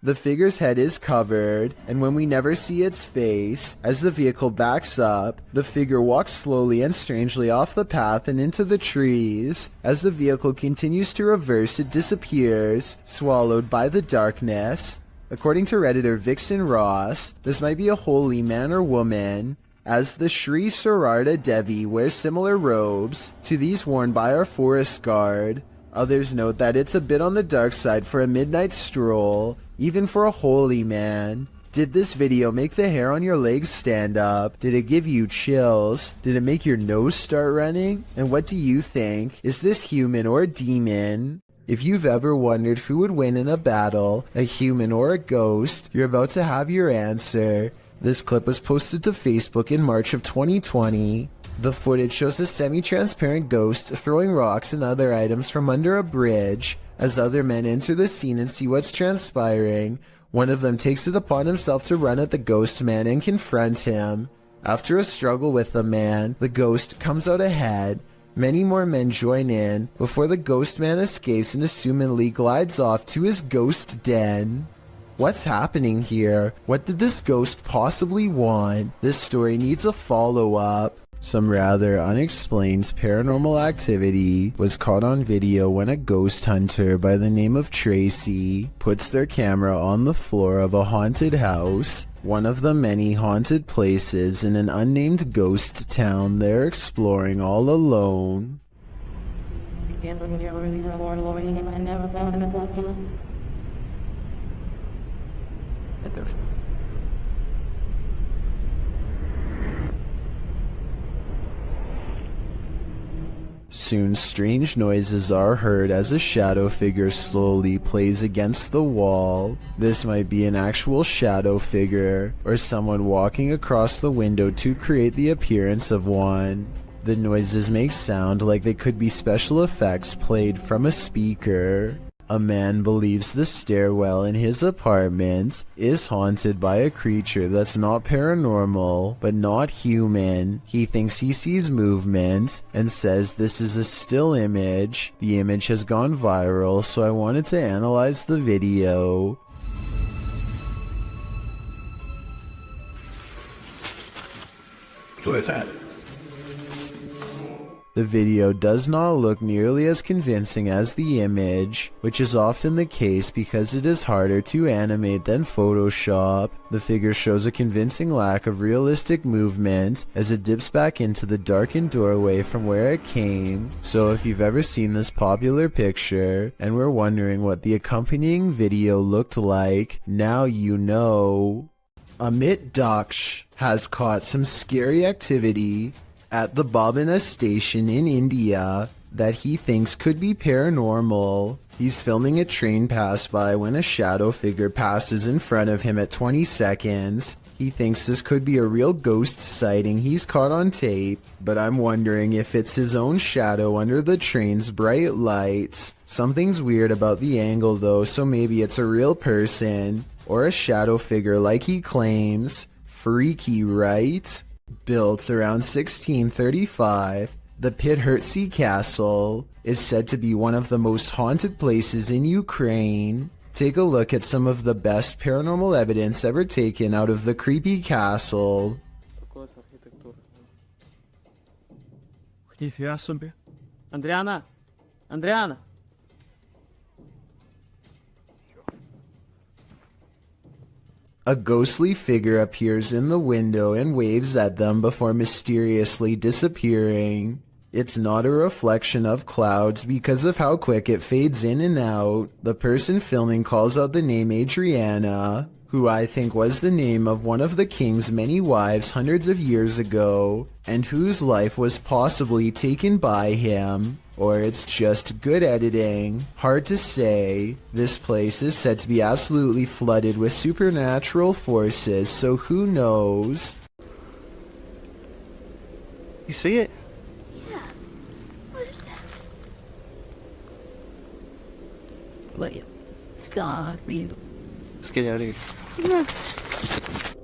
The figure's head is covered, and when we never see its face, as the vehicle backs up, the figure walks slowly and strangely off the path and into the trees. As the vehicle continues to reverse, it disappears, swallowed by the darkness. According to Redditor Vixen Ross, this might be a holy man or woman, as the Sri Sarada Devi wears similar robes to these worn by our forest guard. Others note that it's a bit on the dark side for a midnight stroll, even for a holy man. Did this video make the hair on your legs stand up? Did it give you chills? Did it make your nose start running? And what do you think? Is this human or a demon? If you've ever wondered who would win in a battle, a human or a ghost, you're about to have your answer. This clip was posted to Facebook in March of 2020. The footage shows a semi-transparent ghost throwing rocks and other items from under a bridge. As other men enter the scene and see what's transpiring, one of them takes it upon himself to run at the ghost man and confront him. After a struggle with the man, the ghost comes out ahead. Many more men join in before the ghost man escapes and assumedly glides off to his ghost den. What's happening here? What did this ghost possibly want? This story needs a follow-up. Some rather unexplained paranormal activity was caught on video when a ghost hunter by the name of Tracy puts their camera on the floor of a haunted house, one of the many haunted places in an unnamed ghost town they're exploring all alone. Soon strange noises are heard as a shadow figure slowly plays against the wall. This might be an actual shadow figure, or someone walking across the window to create the appearance of one. The noises make sound like they could be special effects played from a speaker. A man believes the stairwell in his apartment is haunted by a creature that's not paranormal, but not human. He thinks he sees movement and says this is a still image. The image has gone viral, so I wanted to analyze the video. What is that? The video does not look nearly as convincing as the image, which is often the case because it is harder to animate than Photoshop. The figure shows a convincing lack of realistic movement as it dips back into the darkened doorway from where it came. So if you've ever seen this popular picture and were wondering what the accompanying video looked like, now you know. Amit Daksh has caught some scary activity at the Babina station in India that he thinks could be paranormal. He's filming a train pass by when a shadow figure passes in front of him at 20 seconds. He thinks this could be a real ghost sighting he's caught on tape, but I'm wondering if it's his own shadow under the train's bright lights. Something's weird about the angle though, so maybe it's a real person or a shadow figure like he claims. Freaky, right? Built around 1635, the Pidhertsi Castle is said to be one of the most haunted places in Ukraine. Take a look at some of the best paranormal evidence ever taken out of the creepy castle. Andriana! Andriana! A ghostly figure appears in the window and waves at them before mysteriously disappearing. It's not a reflection of clouds because of how quick it fades in and out. The person filming calls out the name Adriana, who I think was the name of one of the king's many wives hundreds of years ago, and whose life was possibly taken by him. Or it's just good editing. Hard to say. This place is said to be absolutely flooded with supernatural forces, so who knows? You see it? Yeah. What is that? Wait, stop me. Let's get out of here.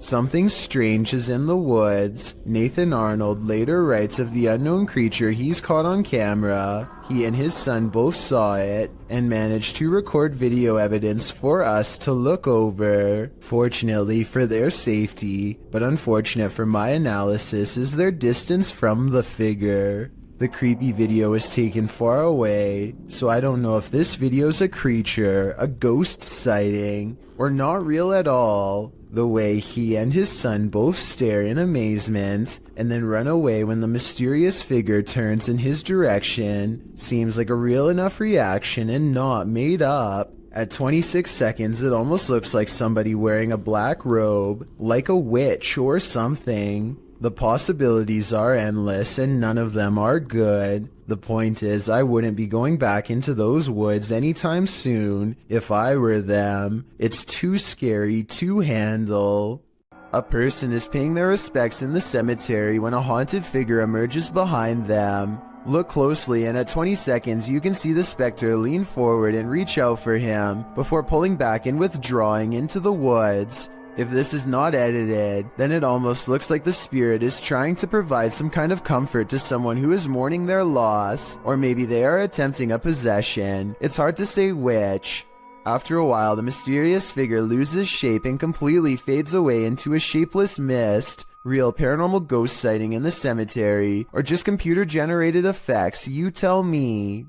Something strange is in the woods. Nathan Arnold later writes of the unknown creature he's caught on camera. He and his son both saw it and managed to record video evidence for us to look over. Fortunately for their safety, but unfortunate for my analysis, is their distance from the figure. The creepy video is taken far away, so I don't know if this video's a creature, a ghost sighting, or not real at all. The way he and his son both stare in amazement and then run away when the mysterious figure turns in his direction seems like a real enough reaction and not made up. At 26 seconds, it almost looks like somebody wearing a black robe, like a witch or something. The possibilities are endless and none of them are good. The point is, I wouldn't be going back into those woods anytime soon if I were them. It's too scary to handle. A person is paying their respects in the cemetery when a haunted figure emerges behind them. Look closely and at 20 seconds you can see the specter lean forward and reach out for him before pulling back and withdrawing into the woods. If this is not edited, then it almost looks like the spirit is trying to provide some kind of comfort to someone who is mourning their loss, or maybe they are attempting a possession. It's hard to say which. After a while, the mysterious figure loses shape and completely fades away into a shapeless mist. real paranormal ghost sighting in the cemetery, or just computer-generated effects? You tell me.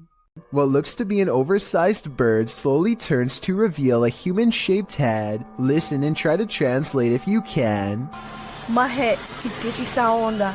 What looks to be an oversized bird slowly turns to reveal a human-shaped head. Listen and try to translate if you can. Maje, ¿qué onda?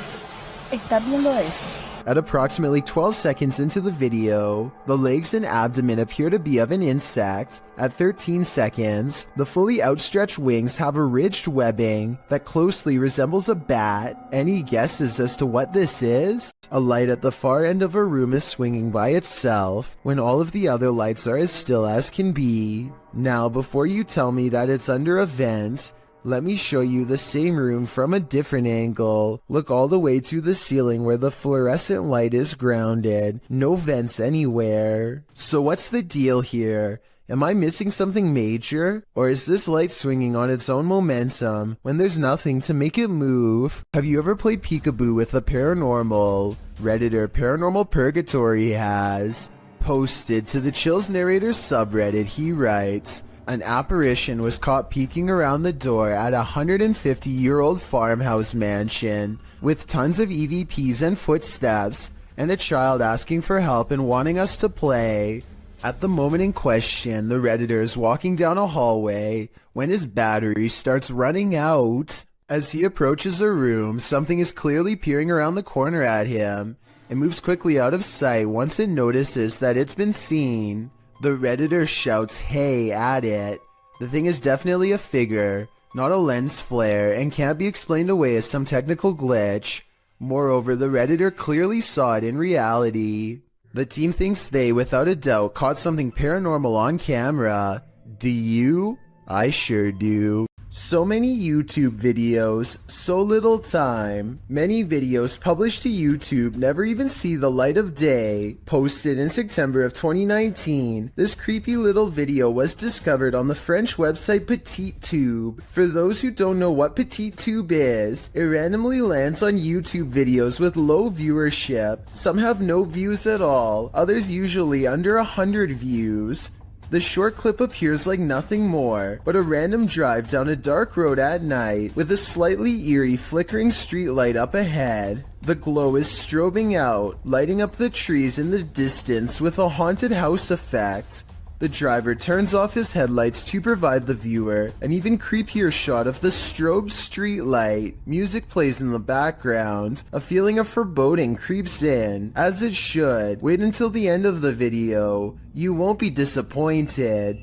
¿Estás viendo eso? At approximately 12 seconds into the video, the legs and abdomen appear to be of an insect. At 13 seconds, the fully outstretched wings have a ridged webbing that closely resembles a bat. Any guesses as to what this is? A light at the far end of a room is swinging by itself when all of the other lights are as still as can be. Now, before you tell me that it's under a vent, let me show you the same room from a different angle. Look all the way to the ceiling where the fluorescent light is grounded. No vents anywhere. So what's the deal here? Am I missing something major? Or is this light swinging on its own momentum when there's nothing to make it move? Have you ever played peekaboo with the paranormal? Redditor Paranormal Purgatory has. Posted to the Chills Narrators subreddit, he writes, an apparition was caught peeking around the door at a 150-year-old farmhouse mansion with tons of EVPs and footsteps, and a child asking for help and wanting us to play. At the moment in question, the Redditor is walking down a hallway when his battery starts running out. As he approaches a room, something is clearly peering around the corner at him. It moves quickly out of sight once it notices that it's been seen. The Redditor shouts "hey" at it. The thing is definitely a figure, not a lens flare, and can't be explained away as some technical glitch. Moreover, the Redditor clearly saw it in reality. The team thinks they, without a doubt, caught something paranormal on camera. Do you? I sure do. So many YouTube videos, so little time. Many videos published to YouTube never even see the light of day. Posted in September of 2019, this creepy little video was discovered on the French website PetitTube. For those who don't know what PetitTube is, it randomly lands on YouTube videos with low viewership. Some have no views at all, others usually under 100 views. The short clip appears like nothing more but a random drive down a dark road at night with a slightly eerie flickering streetlight up ahead. The glow is strobing out, lighting up the trees in the distance with a haunted house effect. The driver turns off his headlights to provide the viewer an even creepier shot of the strobe streetlight. Music plays in the background. A feeling of foreboding creeps in, as it should. Wait until the end of the video. You won't be disappointed.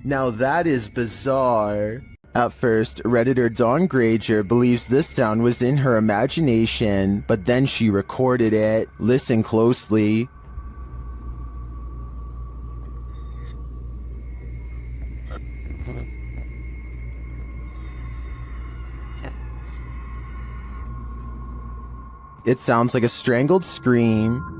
Now that is bizarre. At first, Redditor Dawn Granger believes this sound was in her imagination, but then she recorded it. Listen closely. It sounds like a strangled scream.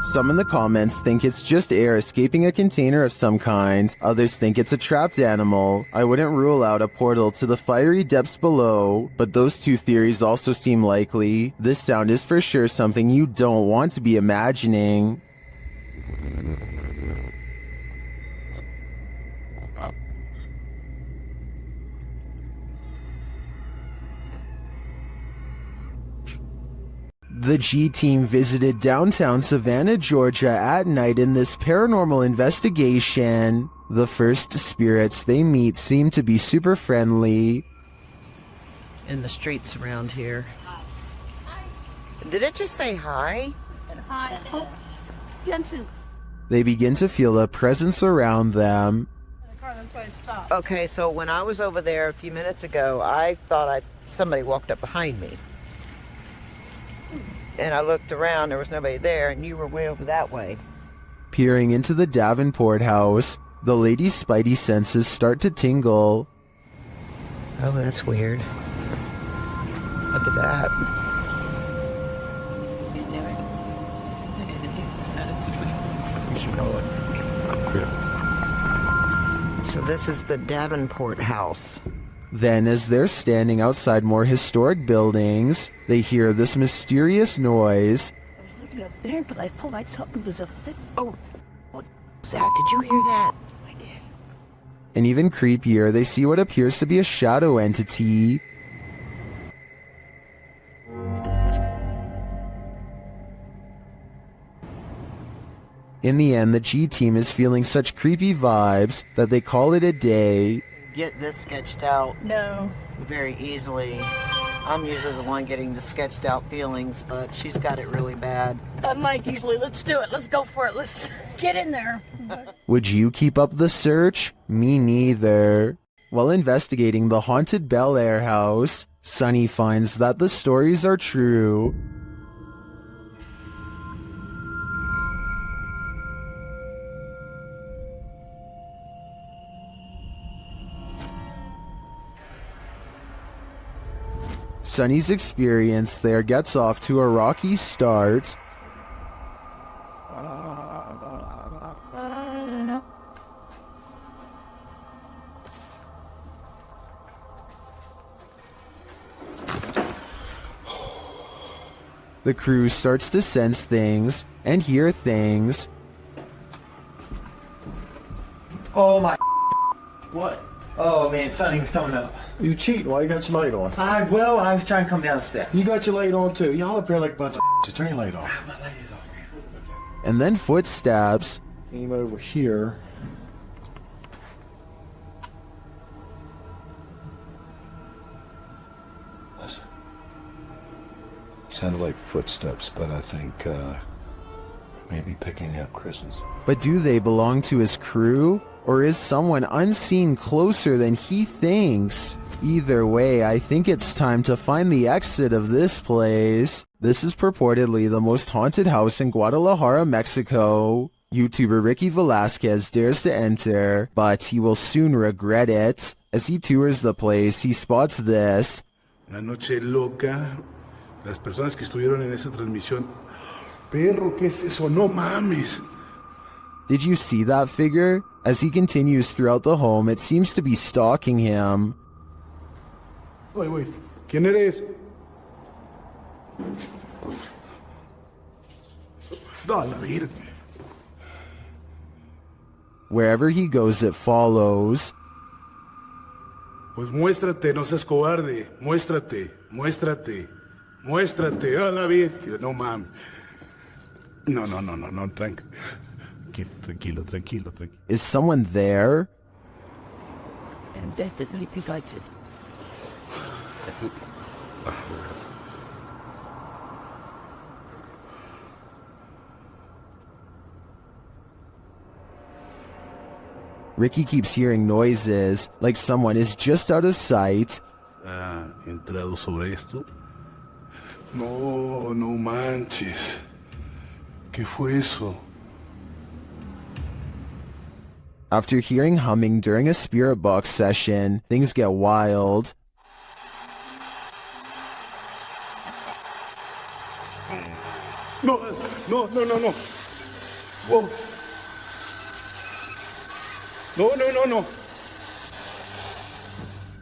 Some in the comments think it's just air escaping a container of some kind. Others think it's a trapped animal. I wouldn't rule out a portal to the fiery depths below, but those two theories also seem likely. This sound is for sure something you don't want to be imagining. The G-Team visited downtown Savannah, Georgia at night in this paranormal investigation. The first spirits they meet seem to be super friendly. In the streets around here. Did it just say hi? Hi. They begin to feel a presence around them. Okay, so when I was over there a few minutes ago, I thought somebody walked up behind me. And I looked around, there was nobody there, and you were way over that way. Peering into the Davenport house, the lady's spidey senses start to tingle. Oh, that's weird. Look at that. So this is the Davenport house. Then, as they're standing outside more historic buildings, they hear this mysterious noise. I was looking up there, but I thought like something was up there. Oh, what was that? Did you hear that? I did. And even creepier, they see what appears to be a shadow entity. In the end, the G team is feeling such creepy vibes that they call it a day. Get this sketched out No. very easily. I'm usually the one getting the sketched out feelings, but she's got it really bad. I'm like, usually, let's do it. Let's go for it. Let's get in there. Would you keep up the search? Me neither. While investigating the haunted Bel Air house, Sunny finds that the stories are true. Sunny's experience there gets off to a rocky start. The crew starts to sense things and hear things. Oh my. What? Oh man, Sonny was coming up. You cheating? Why you got your light on? I was trying to come down the steps. You got your light on too. Y'all up here like a bunch of just turn your light off. My light is off, man. And then footsteps. Came over here. Listen. Sounded like footsteps, but I think maybe picking up Kristen's. But do they belong to his crew? Or is someone unseen closer than he thinks? Either way, I think it's time to find the exit of this place. This is purportedly the most haunted house in Guadalajara, Mexico. YouTuber Ricky Velasquez dares to enter, but he will soon regret it. As he tours the place, he spots this. Una noche loca. Las personas que estuvieron en esa transmisión. Perro, ¿qué es eso? No mames. Did you see that figure? As he continues throughout the home, it seems to be stalking him. Wait. ¿Quién eres? Da la vida. Wherever he goes, it follows. Pues muéstrate, no seas cobarde. Muéstrate. A la vida. No mames. No. Tranquilo. Is someone there? And that doesn't think I did. Ricky keeps hearing noises, like someone is just out of sight. ¿Ha entrado sobre esto? No manches. ¿Qué fue eso? After hearing humming during a spirit box session, things get wild. No. Whoa. No.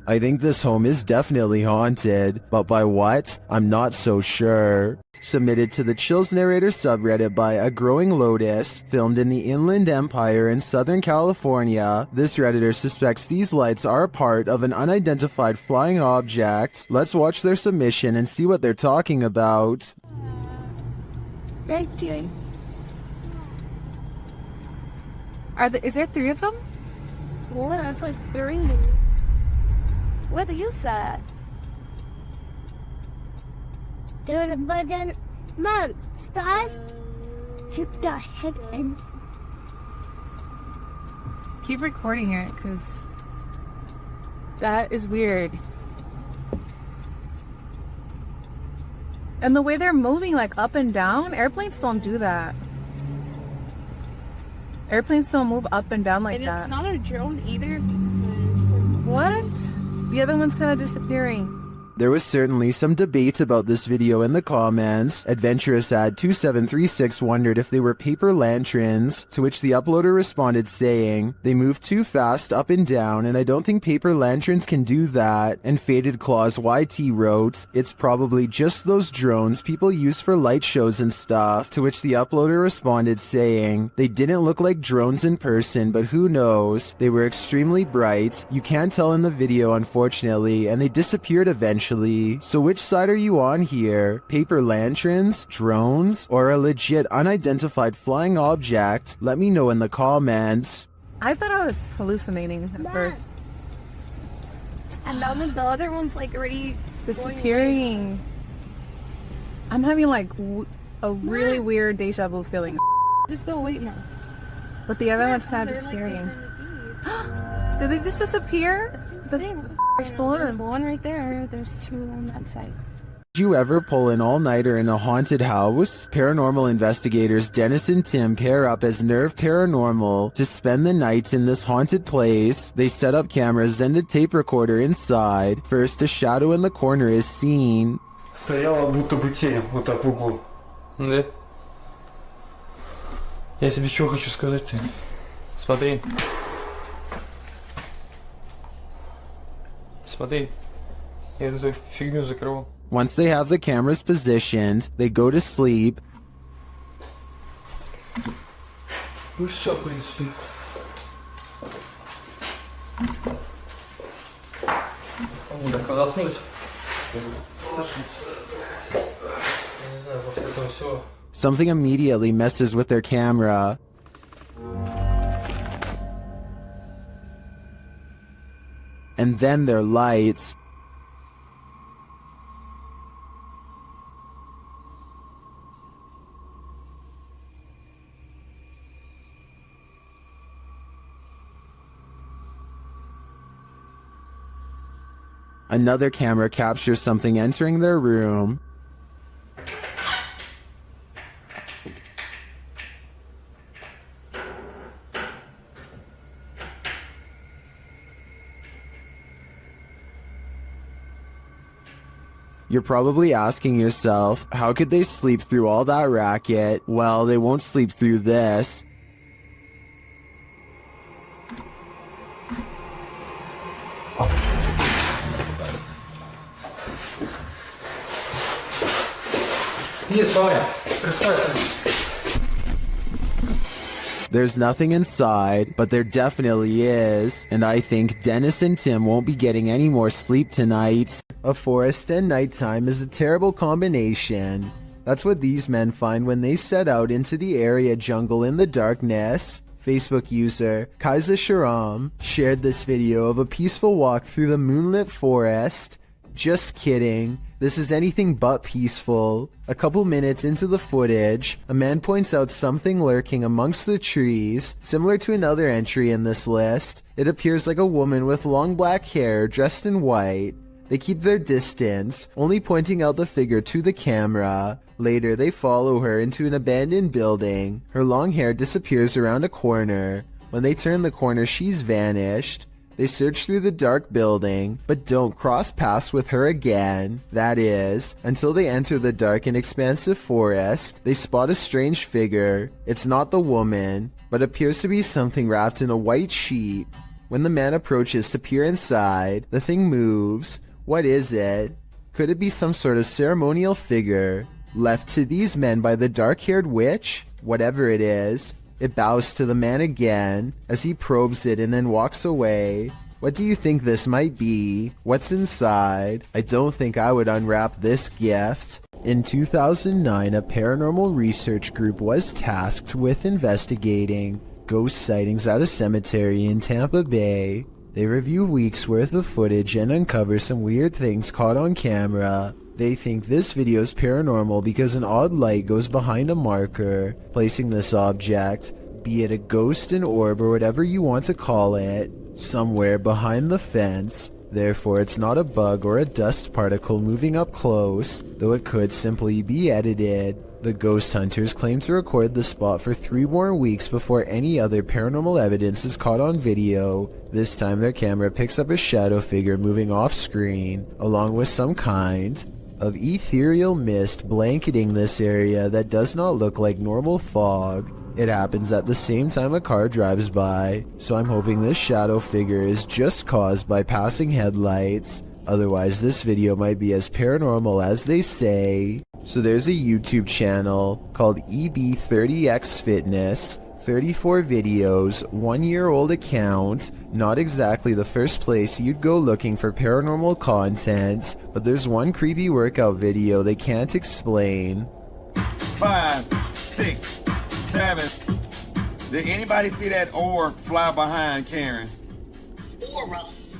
I think this home is definitely haunted, but by what? I'm not so sure. Submitted to the Chills Narrator subreddit by A Growing Lotus, filmed in the Inland Empire in Southern California, this redditor suspects these lights are a part of an unidentified flying object. Let's watch their submission and see what they're talking about. Right, doing. Is there 3 of them? Well, that's like 3. What are you said? Dude, but then, Mom, stars keep the headphones. Keep recording it, because that is weird. And the way they're moving, like, up and down, airplanes don't do that. Airplanes don't move up and down like that. It's not a drone either. What? The other one's kind of disappearing. There was certainly some debate about this video in the comments. Adventurous ad 2736 wondered if they were paper lanterns, to which the uploader responded saying, "They move too fast up and down, and I don't think paper lanterns can do that." And Faded Claws YT wrote, "It's probably just those drones people use for light shows and stuff," to which the uploader responded saying, "They didn't look like drones in person, but who knows? They were extremely bright. You can't tell in the video, unfortunately, and they disappeared eventually. So which side are you on here? Paper lanterns, drones, or a legit unidentified flying object? Let me know in the comments." I thought I was hallucinating at first. And then the other one's like already Disappearing. I'm having like a really weird deja vu feeling. Just go wait now. But the other one's kind of disappearing. Did they just disappear? There's the one right there. There's two on that side. Did you ever pull an all-nighter in a haunted house? Paranormal investigators Dennis and Tim pair up as Nerve Paranormal to spend the night in this haunted place. They set up cameras and a tape recorder inside. First, a shadow in the corner is seen. Стояла будто бы тень вот так в углу. Да? Я тебе что хочу сказать-то? Смотри. Смотри. Я эту фигню закрыл. Once they have the cameras positioned, they go to sleep. Ну все, в принципе. Так, заснуть. Не знаю, после этого всего. Something immediately messes with their camera. And then their lights. Another camera captures something entering their room. You're probably asking yourself, how could they sleep through all that racket? Well, they won't sleep through this. There's nothing inside, but there definitely is, and I think Dennis and Tim won't be getting any more sleep tonight. A forest and nighttime is a terrible combination. That's what these men find when they set out into the area jungle in the darkness. Facebook user Kaiser Sharam shared this video of a peaceful walk through the moonlit forest. Just kidding. This is anything but peaceful. A couple minutes into the footage, a man points out something lurking amongst the trees, similar to another entry in this list. It appears like a woman with long black hair dressed in white. They keep their distance, only pointing out the figure to the camera. Later, they follow her into an abandoned building. Her long hair disappears around a corner. When they turn the corner, she's vanished. They search through the dark building, but don't cross paths with her again. That is, until they enter the dark and expansive forest. They spot a strange figure. It's not the woman, but appears to be something wrapped in a white sheet. When the man approaches to peer inside, the thing moves. What is it? Could it be some sort of ceremonial figure? Left to these men by the dark-haired witch? Whatever it is. It bows to the man again as he probes it and then walks away. What do you think this might be? What's inside? I don't think I would unwrap this gift. In 2009, a paranormal research group was tasked with investigating ghost sightings at a cemetery in Tampa Bay. They review weeks worth of footage and uncover some weird things caught on camera. They think this video is paranormal because an odd light goes behind a marker, placing this object, be it a ghost, an orb, or whatever you want to call it, somewhere behind the fence. Therefore, it's not a bug or a dust particle moving up close, though it could simply be edited. The ghost hunters claim to record the spot for 3 more weeks before any other paranormal evidence is caught on video. This time their camera picks up a shadow figure moving off screen, along with some kind of ethereal mist blanketing this area that does not look like normal fog. It happens at the same time a car drives by, so I'm hoping this shadow figure is just caused by passing headlights. Otherwise, this video might be as paranormal as they say. So there's a YouTube channel called EB30X Fitness, 34 videos, 1-year-old account. Not exactly the first place you'd go looking for paranormal content, but there's one creepy workout video they can't explain. 5, 6, 7. Did anybody see that orb fly behind Karen?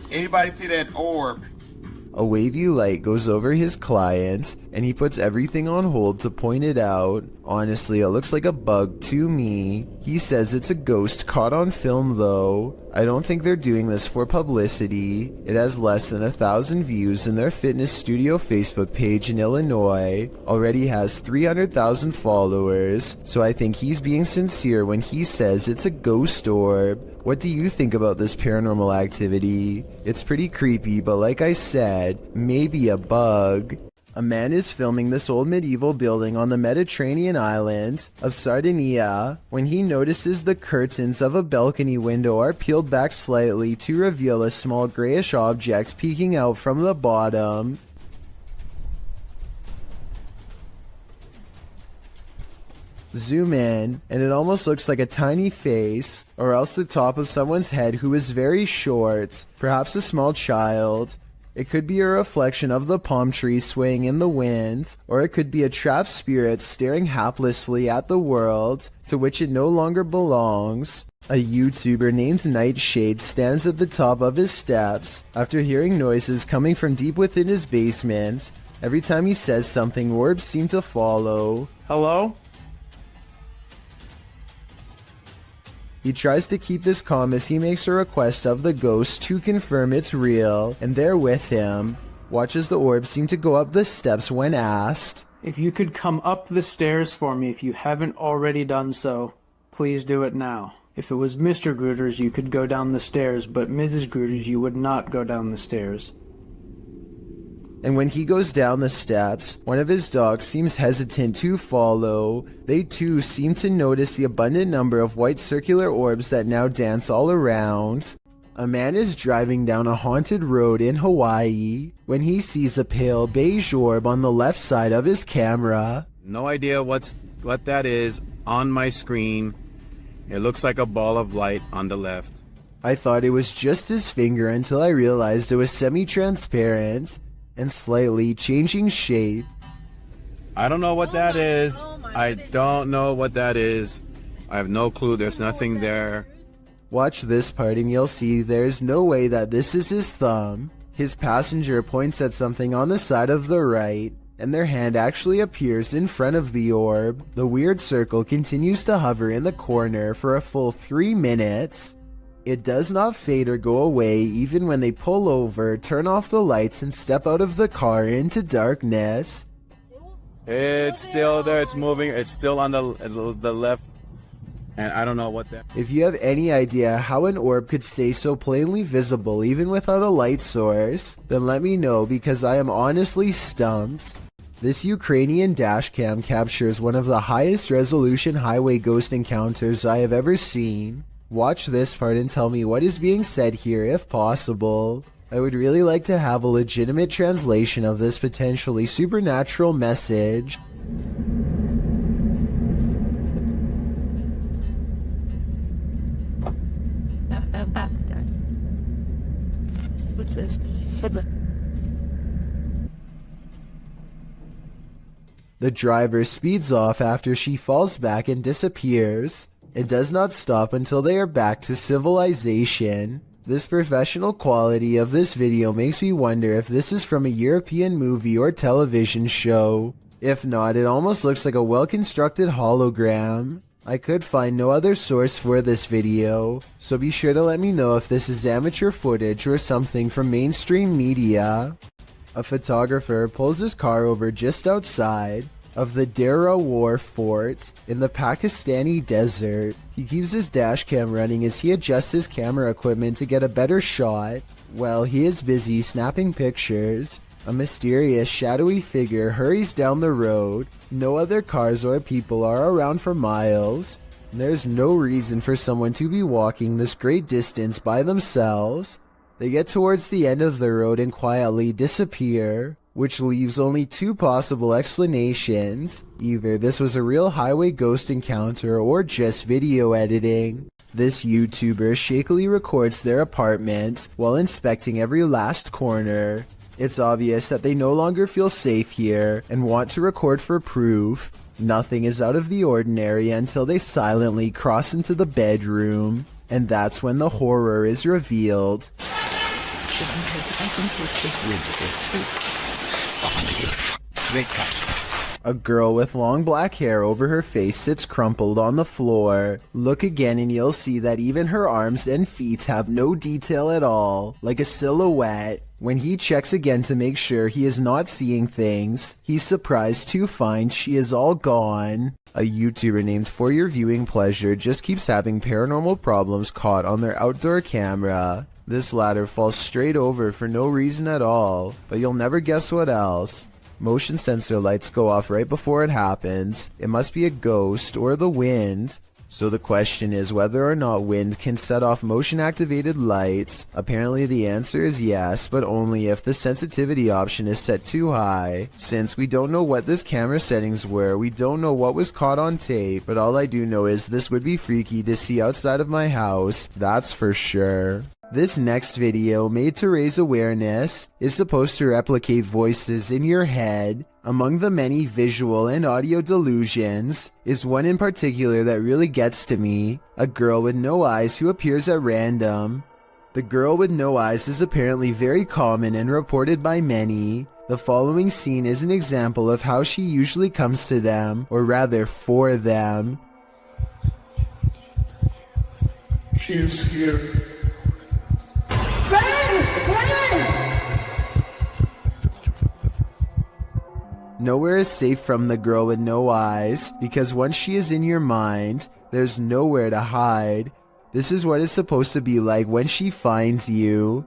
Anybody see that orb? A wavy light goes over his client, and he puts everything on hold to point it out. Honestly, it looks like a bug to me. He says it's a ghost caught on film though. I don't think they're doing this for publicity. It has less than 1,000 views, and their fitness studio Facebook page in Illinois already has 300,000 followers, so I think he's being sincere when he says it's a ghost orb. What do you think about this paranormal activity? It's pretty creepy, but like I said, maybe a bug. A man is filming this old medieval building on the Mediterranean island of Sardinia when he notices the curtains of a balcony window are peeled back slightly to reveal a small grayish object peeking out from the bottom. Zoom in, and it almost looks like a tiny face, or else the top of someone's head who is very short, perhaps a small child. It could be a reflection of the palm tree swaying in the wind, or it could be a trapped spirit staring haplessly at the world to which it no longer belongs. A YouTuber named Nightshade stands at the top of his steps after hearing noises coming from deep within his basement. Every time he says something, orbs seem to follow. Hello? He tries to keep this calm as he makes a request of the ghost to confirm it's real, and they're with him. Watch as the orbs seem to go up the steps when asked. If you could come up the stairs for me if you haven't already done so, please do it now. If it was Mr. Grooters, you could go down the stairs, but Mrs. Grooters, you would not go down the stairs. And when he goes down the steps, one of his dogs seems hesitant to follow. They too seem to notice the abundant number of white circular orbs that now dance all around. A man is driving down a haunted road in Hawaii when he sees a pale beige orb on the left side of his camera. No idea what that is on my screen. It looks like a ball of light on the left. I thought it was just his finger until I realized it was semi-transparent and slightly changing shape. I don't know what that is. I don't know what that is. I have no clue. There's nothing there. Watch this part and you'll see there's no way that this is his thumb. His passenger points at something on the side of the right, and their hand actually appears in front of the orb. The weird circle continues to hover in the corner for a full 3 minutes. It does not fade or go away even when they pull over, turn off the lights, and step out of the car into darkness. It's still there. It's moving. It's still on the left. And I don't know what that... If you have any idea how an orb could stay so plainly visible even without a light source, then let me know because I am honestly stumped. This Ukrainian dashcam captures one of the highest resolution highway ghost encounters I have ever seen. Watch this part and tell me what is being said here if possible. I would really like to have a legitimate translation of this potentially supernatural message. The driver speeds off after she falls back and disappears. It does not stop until they are back to civilization. This professional quality of this video makes me wonder if this is from a European movie or television show. If not, it almost looks like a well-constructed hologram. I could find no other source for this video, so be sure to let me know if this is amateur footage or something from mainstream media. A photographer pulls his car over just outside, of the Dera War fort in the Pakistani desert. He keeps his dash cam running as he adjusts his camera equipment to get a better shot. While he is busy snapping pictures, a mysterious shadowy figure hurries down the road. No other cars or people are around for miles. There's no reason for someone to be walking this great distance by themselves. They get towards the end of the road and quietly disappear, which leaves only two possible explanations. Either this was a real highway ghost encounter or just video editing. This YouTuber shakily records their apartment while inspecting every last corner. It's obvious that they no longer feel safe here and want to record for proof. Nothing is out of the ordinary until they silently cross into the bedroom, and that's when the horror is revealed. A girl with long black hair over her face sits crumpled on the floor. Look again and you'll see that even her arms and feet have no detail at all, like a silhouette. When he checks again to make sure he is not seeing things, he's surprised to find she is all gone. A YouTuber named For Your Viewing Pleasure just keeps having paranormal problems caught on their outdoor camera. This ladder falls straight over for no reason at all, but you'll never guess what else. Motion sensor lights go off right before it happens. It must be a ghost or the wind. So the question is whether or not wind can set off motion-activated lights. Apparently the answer is yes, but only if the sensitivity option is set too high. Since we don't know what this camera settings were, we don't know what was caught on tape, but all I do know is this would be freaky to see outside of my house, that's for sure. This next video, made to raise awareness, is supposed to replicate voices in your head. Among the many visual and audio delusions is one in particular that really gets to me, a girl with no eyes who appears at random. The girl with no eyes is apparently very common and reported by many. The following scene is an example of how she usually comes to them, or rather for them. She is here. Nowhere is safe from the girl with no eyes, because once she is in your mind, there's nowhere to hide. This is what it's supposed to be like when she finds you.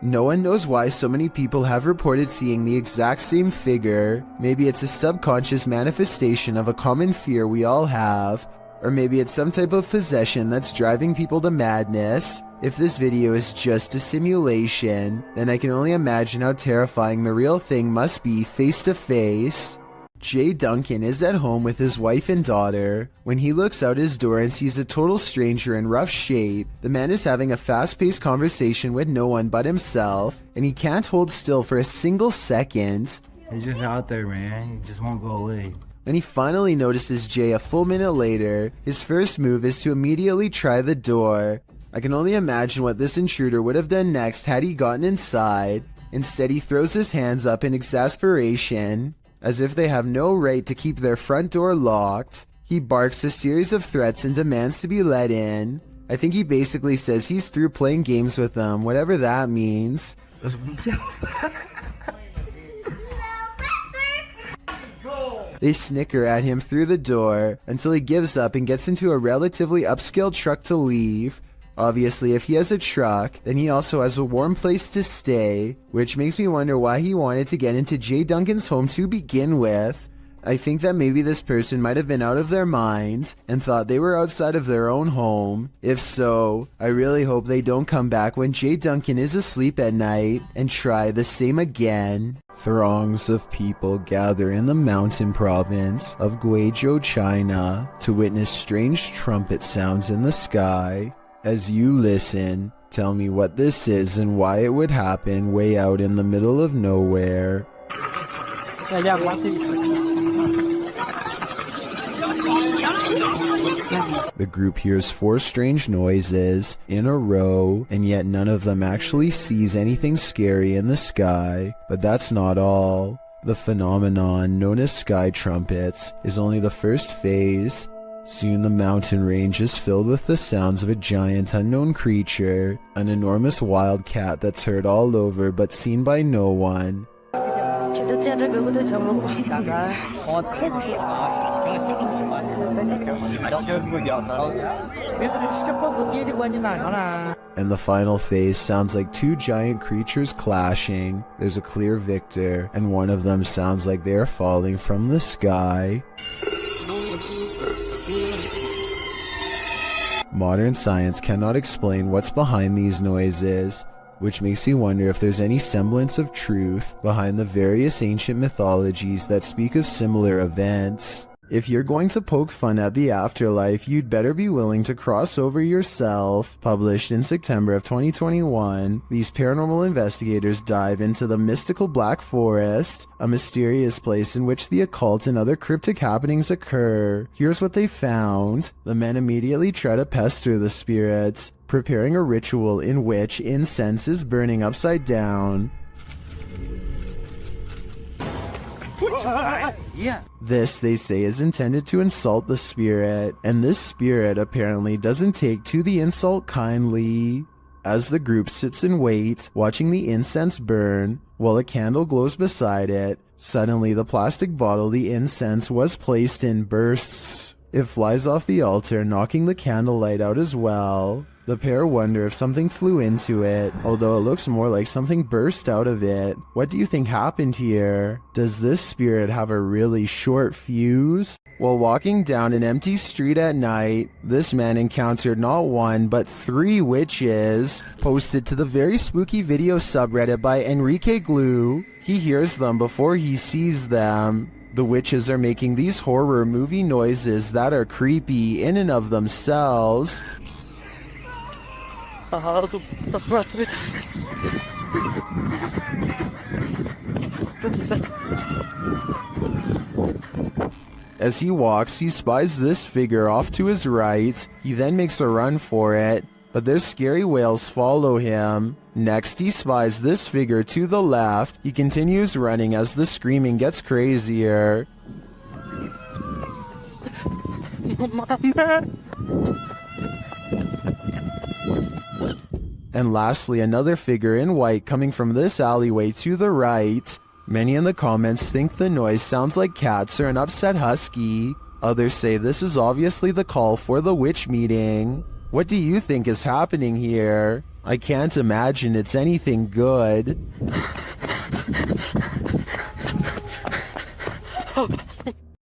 No one knows why so many people have reported seeing the exact same figure. Maybe it's a subconscious manifestation of a common fear we all have. Or maybe it's some type of possession that's driving people to madness. If this video is just a simulation, then I can only imagine how terrifying the real thing must be face to face. Jay Duncan is at home with his wife and daughter. When he looks out his door and sees a total stranger in rough shape, the man is having a fast-paced conversation with no one but himself, and he can't hold still for a single second. He's just out there, man. He just won't go away. When he finally notices Jay a full minute later, his first move is to immediately try the door. I can only imagine what this intruder would have done next had he gotten inside. Instead, he throws his hands up in exasperation, as if they have no right to keep their front door locked. He barks a series of threats and demands to be let in. I think he basically says he's through playing games with them, whatever that means. They snicker at him through the door until he gives up and gets into a relatively upscale truck to leave. Obviously, if he has a truck, then he also has a warm place to stay, which makes me wonder why he wanted to get into Jay Duncan's home to begin with. I think that maybe this person might have been out of their mind and thought they were outside of their own home. If so, I really hope they don't come back when Jay Duncan is asleep at night and try the same again. Throngs of people gather in the mountain province of Guizhou, China, to witness strange trumpet sounds in the sky. As you listen, tell me what this is and why it would happen way out in the middle of nowhere. The group hears 4 strange noises in a row, and yet none of them actually sees anything scary in the sky. But that's not all. The phenomenon known as sky trumpets is only the first phase. Soon the mountain range is filled with the sounds of a giant unknown creature, an enormous wild cat that's heard all over but seen by no one. And the final phase sounds like two giant creatures clashing. There's a clear victor, and one of them sounds like they are falling from the sky. Modern science cannot explain what's behind these noises, which makes you wonder if there's any semblance of truth behind the various ancient mythologies that speak of similar events. If you're going to poke fun at the afterlife, you'd better be willing to cross over yourself. Published in September of 2021, these paranormal investigators dive into the mystical Black Forest, a mysterious place in which the occult and other cryptic happenings occur. Here's what they found. The men immediately try to pester the spirits, preparing a ritual in which incense is burning upside down. This, they say, is intended to insult the spirit, and this spirit apparently doesn't take to the insult kindly. As the group sits and waits, watching the incense burn, while a candle glows beside it, suddenly the plastic bottle the incense was placed in bursts. It flies off the altar, knocking the candlelight out as well. The pair wonder if something flew into it, although it looks more like something burst out of it. What do you think happened here? Does this spirit have a really short fuse? While walking down an empty street at night, this man encountered not one but 3 witches. Posted to the very spooky video subreddit by Enrique Glue, he hears them before he sees them. The witches are making these horror movie noises that are creepy in and of themselves. As he walks, he spies this figure off to his right. He then makes a run for it, but their scary wails follow him. Next, he spies this figure to the left. He continues running as the screaming gets crazier. And lastly, another figure in white coming from this alleyway to the right. Many in the comments think the noise sounds like cats or an upset husky. Others say this is obviously the call for the witch meeting. What do you think is happening here? I can't imagine it's anything good.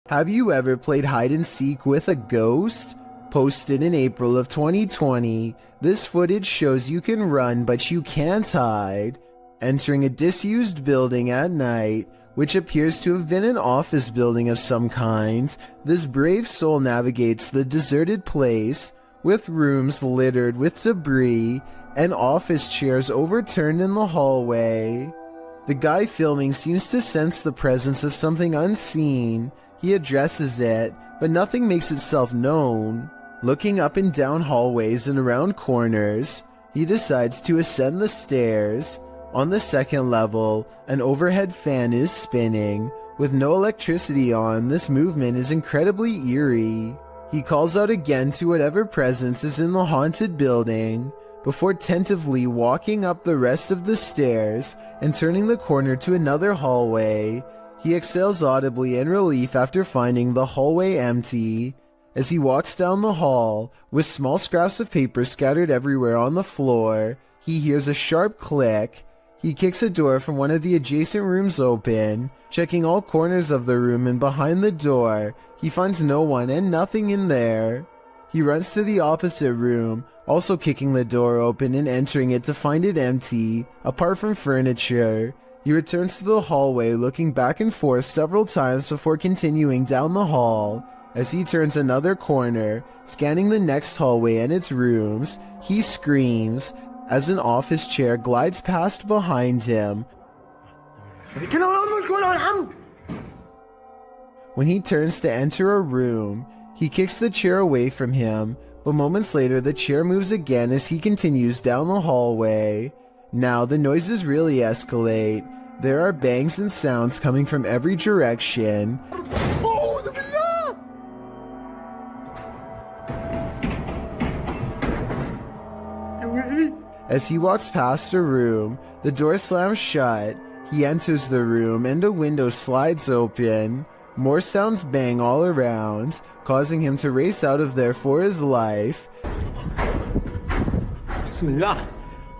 Have you ever played hide and seek with a ghost? Posted in April of 2020, this footage shows you can run but you can't hide. Entering a disused building at night, which appears to have been an office building of some kind, this brave soul navigates the deserted place, with rooms littered with debris and office chairs overturned in the hallway. The guy filming seems to sense the presence of something unseen. He addresses it, but nothing makes itself known. Looking up and down hallways and around corners, he decides to ascend the stairs. On the second level, an overhead fan is spinning. With no electricity on, this movement is incredibly eerie. He calls out again to whatever presence is in the haunted building, before tentatively walking up the rest of the stairs and turning the corner to another hallway. He exhales audibly in relief after finding the hallway empty. As he walks down the hall, with small scraps of paper scattered everywhere on the floor, he hears a sharp click. He kicks a door from one of the adjacent rooms open. Checking all corners of the room and behind the door, he finds no one and nothing in there. He runs to the opposite room, also kicking the door open and entering it to find it empty, apart from furniture. He returns to the hallway, looking back and forth several times before continuing down the hall. As he turns another corner, scanning the next hallway and its rooms, he screams as an office chair glides past behind him. When he turns to enter a room, he kicks the chair away from him, but moments later the chair moves again as he continues down the hallway. Now the noises really escalate. There are bangs and sounds coming from every direction. As he walks past a room, the door slams shut. He enters the room and a window slides open. More sounds bang all around, causing him to race out of there for his life. Bismillah.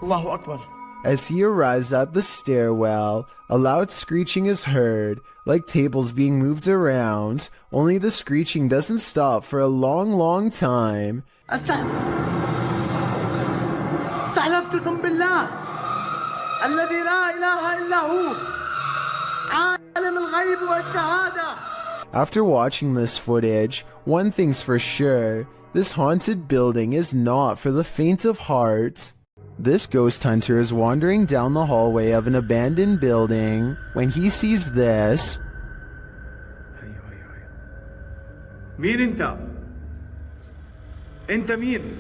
Allahu Akbar. As he arrives at the stairwell, a loud screeching is heard, like tables being moved around, only the screeching doesn't stop for a long time. استحلفتكم بالله الذي لا إله إلا هو عالم الغيب والشهادة. After watching this footage, one thing's for sure, this haunted building is not for the faint of heart. This ghost hunter is wandering down the hallway of an abandoned building when he sees this. مين أنت؟ أنت مين؟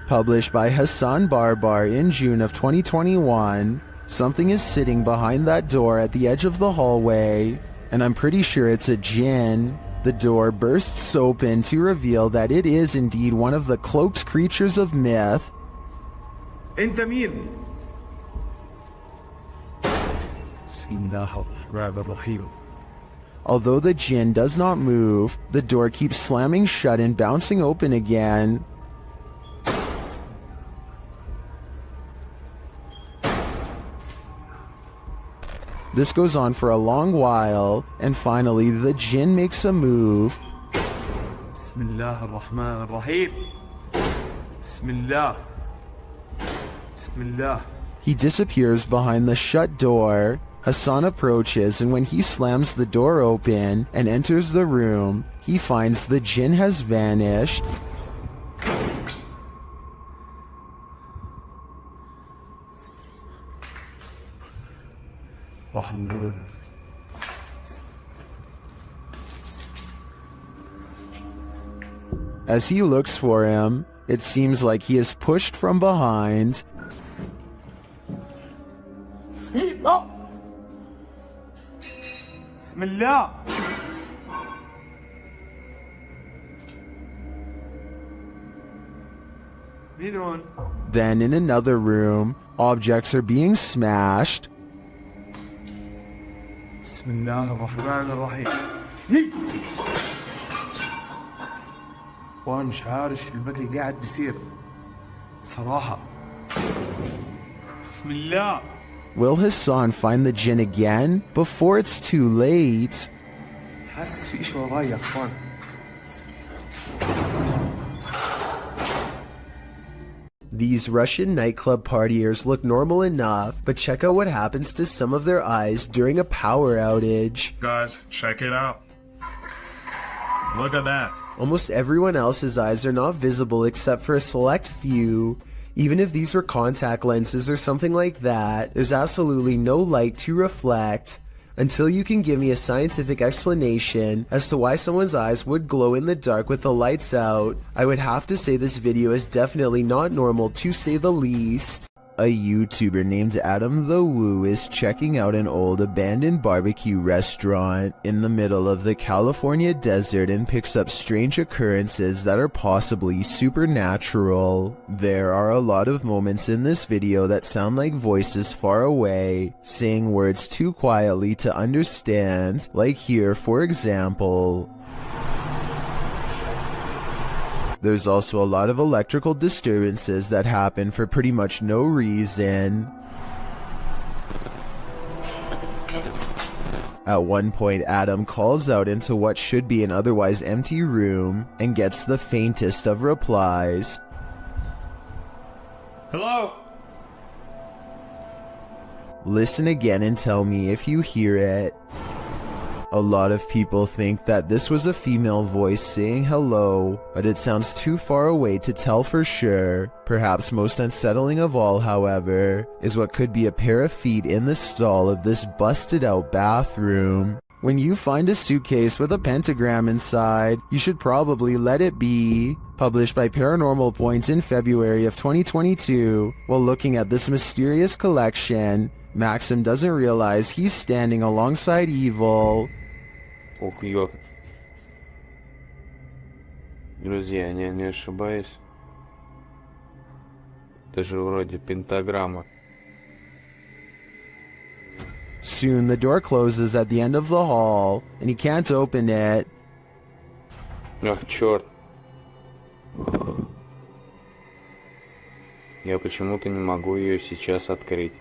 Published by Hassan Barbar in June of 2021, something is sitting behind that door at the edge of the hallway, and I'm pretty sure it's a jinn. The door bursts open to reveal that it is indeed one of the cloaked creatures of myth. أنت مين؟ Although the jinn does not move, the door keeps slamming shut and bouncing open again. This goes on for a long while, and finally the jinn makes a move. Bismillah ar-Rahman ar-Rahim. Bismillah. Bismillah. He disappears behind the shut door. Hassan approaches, and when he slams the door open and enters the room, he finds the jinn has vanished. As he looks for him, it seems like he is pushed from behind. Bismillah. Then in another room, objects are being smashed. Bismillah ar-Rahman ar-Rahim. وانا مش عارف شو البكي قاعد بيصير صراحة. بسم الله. Will Hassan find the jinn again before it's too late? حاسس في شيء وراي يا اخوان. These Russian nightclub partiers look normal enough, but check out what happens to some of their eyes during a power outage. Guys, check it out. Look at that. Almost everyone else's eyes are not visible except for a select few. Even if these were contact lenses or something like that, there's absolutely no light to reflect. Until you can give me a scientific explanation as to why someone's eyes would glow in the dark with the lights out, I would have to say this video is definitely not normal, to say the least. A YouTuber named Adam the Woo is checking out an old abandoned barbecue restaurant in the middle of the California desert and picks up strange occurrences that are possibly supernatural. There are a lot of moments in this video that sound like voices far away, saying words too quietly to understand, like here for example. There's also a lot of electrical disturbances that happen for pretty much no reason. At one point, Adam calls out into what should be an otherwise empty room and gets the faintest of replies. Hello? Listen again and tell me if you hear it. A lot of people think that this was a female voice saying hello, but it sounds too far away to tell for sure. Perhaps most unsettling of all, however, is what could be a pair of feet in the stall of this busted out bathroom. When you find a suitcase with a pentagram inside, you should probably let it be. Published by Paranormal Point in February of 2022, while looking at this mysterious collection, Maxim doesn't realize he's standing alongside evil. Друзья, не ошибаюсь. Это же вроде пентаграмма. Soon the door closes at the end of the hall, and he can't open it. Ах, черт. Я почему-то не могу ее сейчас открыть.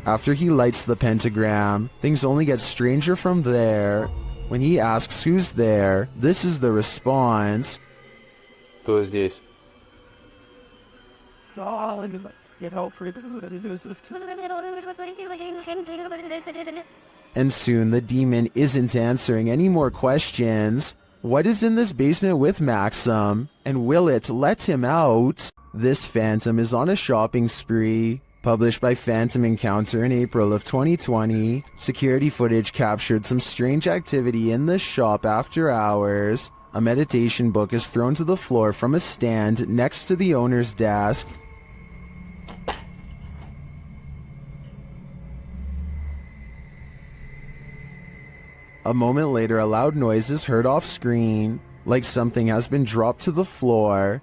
After he lights the pentagram, things only get stranger from there. When he asks who's there, this is the response. Кто здесь? And soon the demon isn't answering any more questions. What is in this basement with Maxim? And will it let him out? This phantom is on a shopping spree. Published by Phantom Encounter in April of 2020, security footage captured some strange activity in the shop after hours. A meditation book is thrown to the floor from a stand next to the owner's desk. A moment later, a loud noise is heard off screen, like something has been dropped to the floor.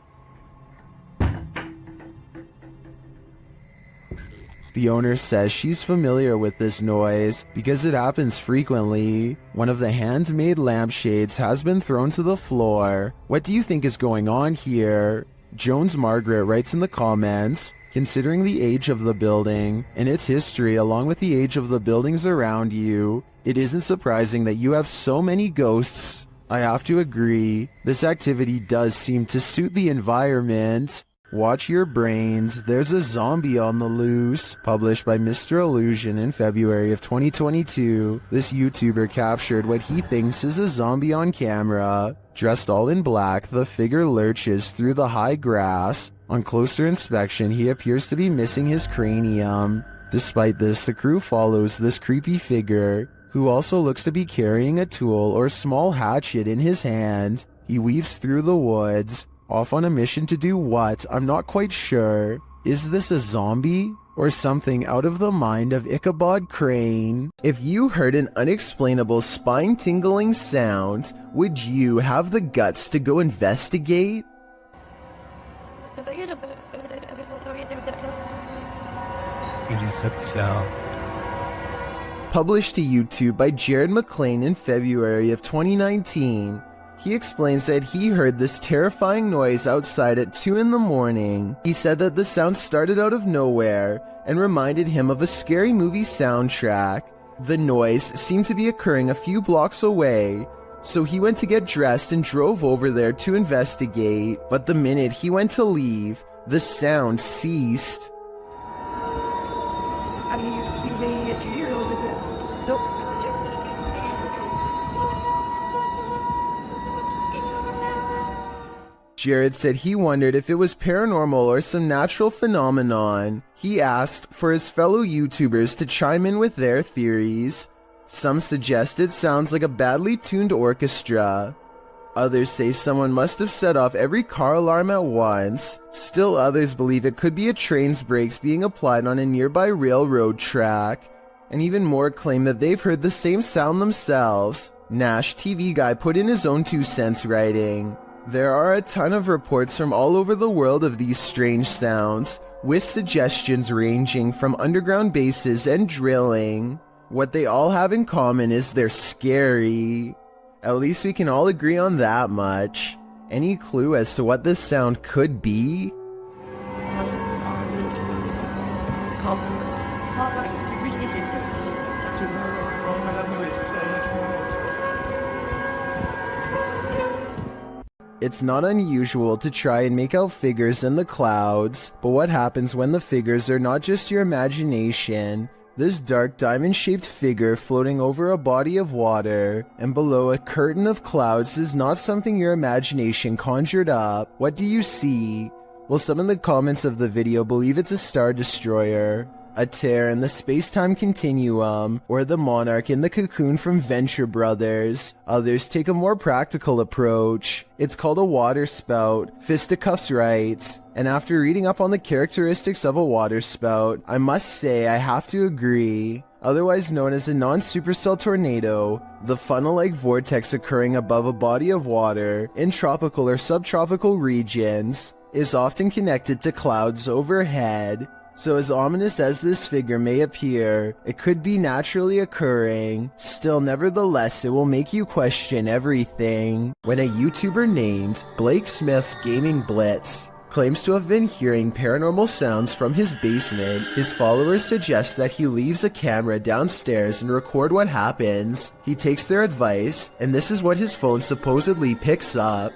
The owner says she's familiar with this noise because it happens frequently. One of the handmade lampshades has been thrown to the floor. What do you think is going on here? Jones Margaret writes in the comments, considering the age of the building and its history along with the age of the buildings around you, it isn't surprising that you have so many ghosts. I have to agree, this activity does seem to suit the environment. Watch your brains, there's a zombie on the loose. Published by Mr. Illusion in February of 2022, this YouTuber captured what he thinks is a zombie on camera. Dressed all in black, the figure lurches through the high grass. On closer inspection, he appears to be missing his cranium. Despite this, the crew follows this creepy figure, who also looks to be carrying a tool or small hatchet in his hand. He weaves through the woods, off on a mission to do what? I'm not quite sure. Is this a zombie? Or something out of the mind of Ichabod Crane? If you heard an unexplainable spine-tingling sound, would you have the guts to go investigate? It is that sound. Published to YouTube by Jared McLean in February of 2019, he explains that he heard this terrifying noise outside at 2 in the morning. He said that the sound started out of nowhere and reminded him of a scary movie soundtrack. The noise seemed to be occurring a few blocks away, so he went to get dressed and drove over there to investigate. But the minute he went to leave, the sound ceased. Jared said he wondered if it was paranormal or some natural phenomenon. He asked for his fellow YouTubers to chime in with their theories. Some suggest it sounds like a badly tuned orchestra. Others say someone must have set off every car alarm at once. Still others believe it could be a train's brakes being applied on a nearby railroad track. And even more claim that they've heard the same sound themselves. Nash TV Guy put in his own 2 cents writing, "There are a ton of reports from all over the world of these strange sounds, with suggestions ranging from underground bases and drilling. What they all have in common is they're scary. At least we can all agree on that much. Any clue as to what this sound could be?" It's not unusual to try and make out figures in the clouds, but what happens when the figures are not just your imagination? This dark diamond-shaped figure floating over a body of water and below a curtain of clouds is not something your imagination conjured up. What do you see? Well, some in the comments of the video believe it's a star destroyer, a tear in the space-time continuum, or the monarch in the cocoon from Venture Brothers. Others take a more practical approach. It's called a water spout, Fisticuffs writes. And after reading up on the characteristics of a water spout, I must say I have to agree. Otherwise known as a non-supercell tornado, The funnel-like vortex occurring above a body of water in tropical or subtropical regions is often connected to clouds overhead. So as ominous as this figure may appear, it could be naturally occurring. Still, nevertheless, it will make you question everything. When a YouTuber named Blake Smith's Gaming Blitz claims to have been hearing paranormal sounds from his basement, his followers suggest that he leaves a camera downstairs and record what happens. He takes their advice, and this is what his phone supposedly picks up.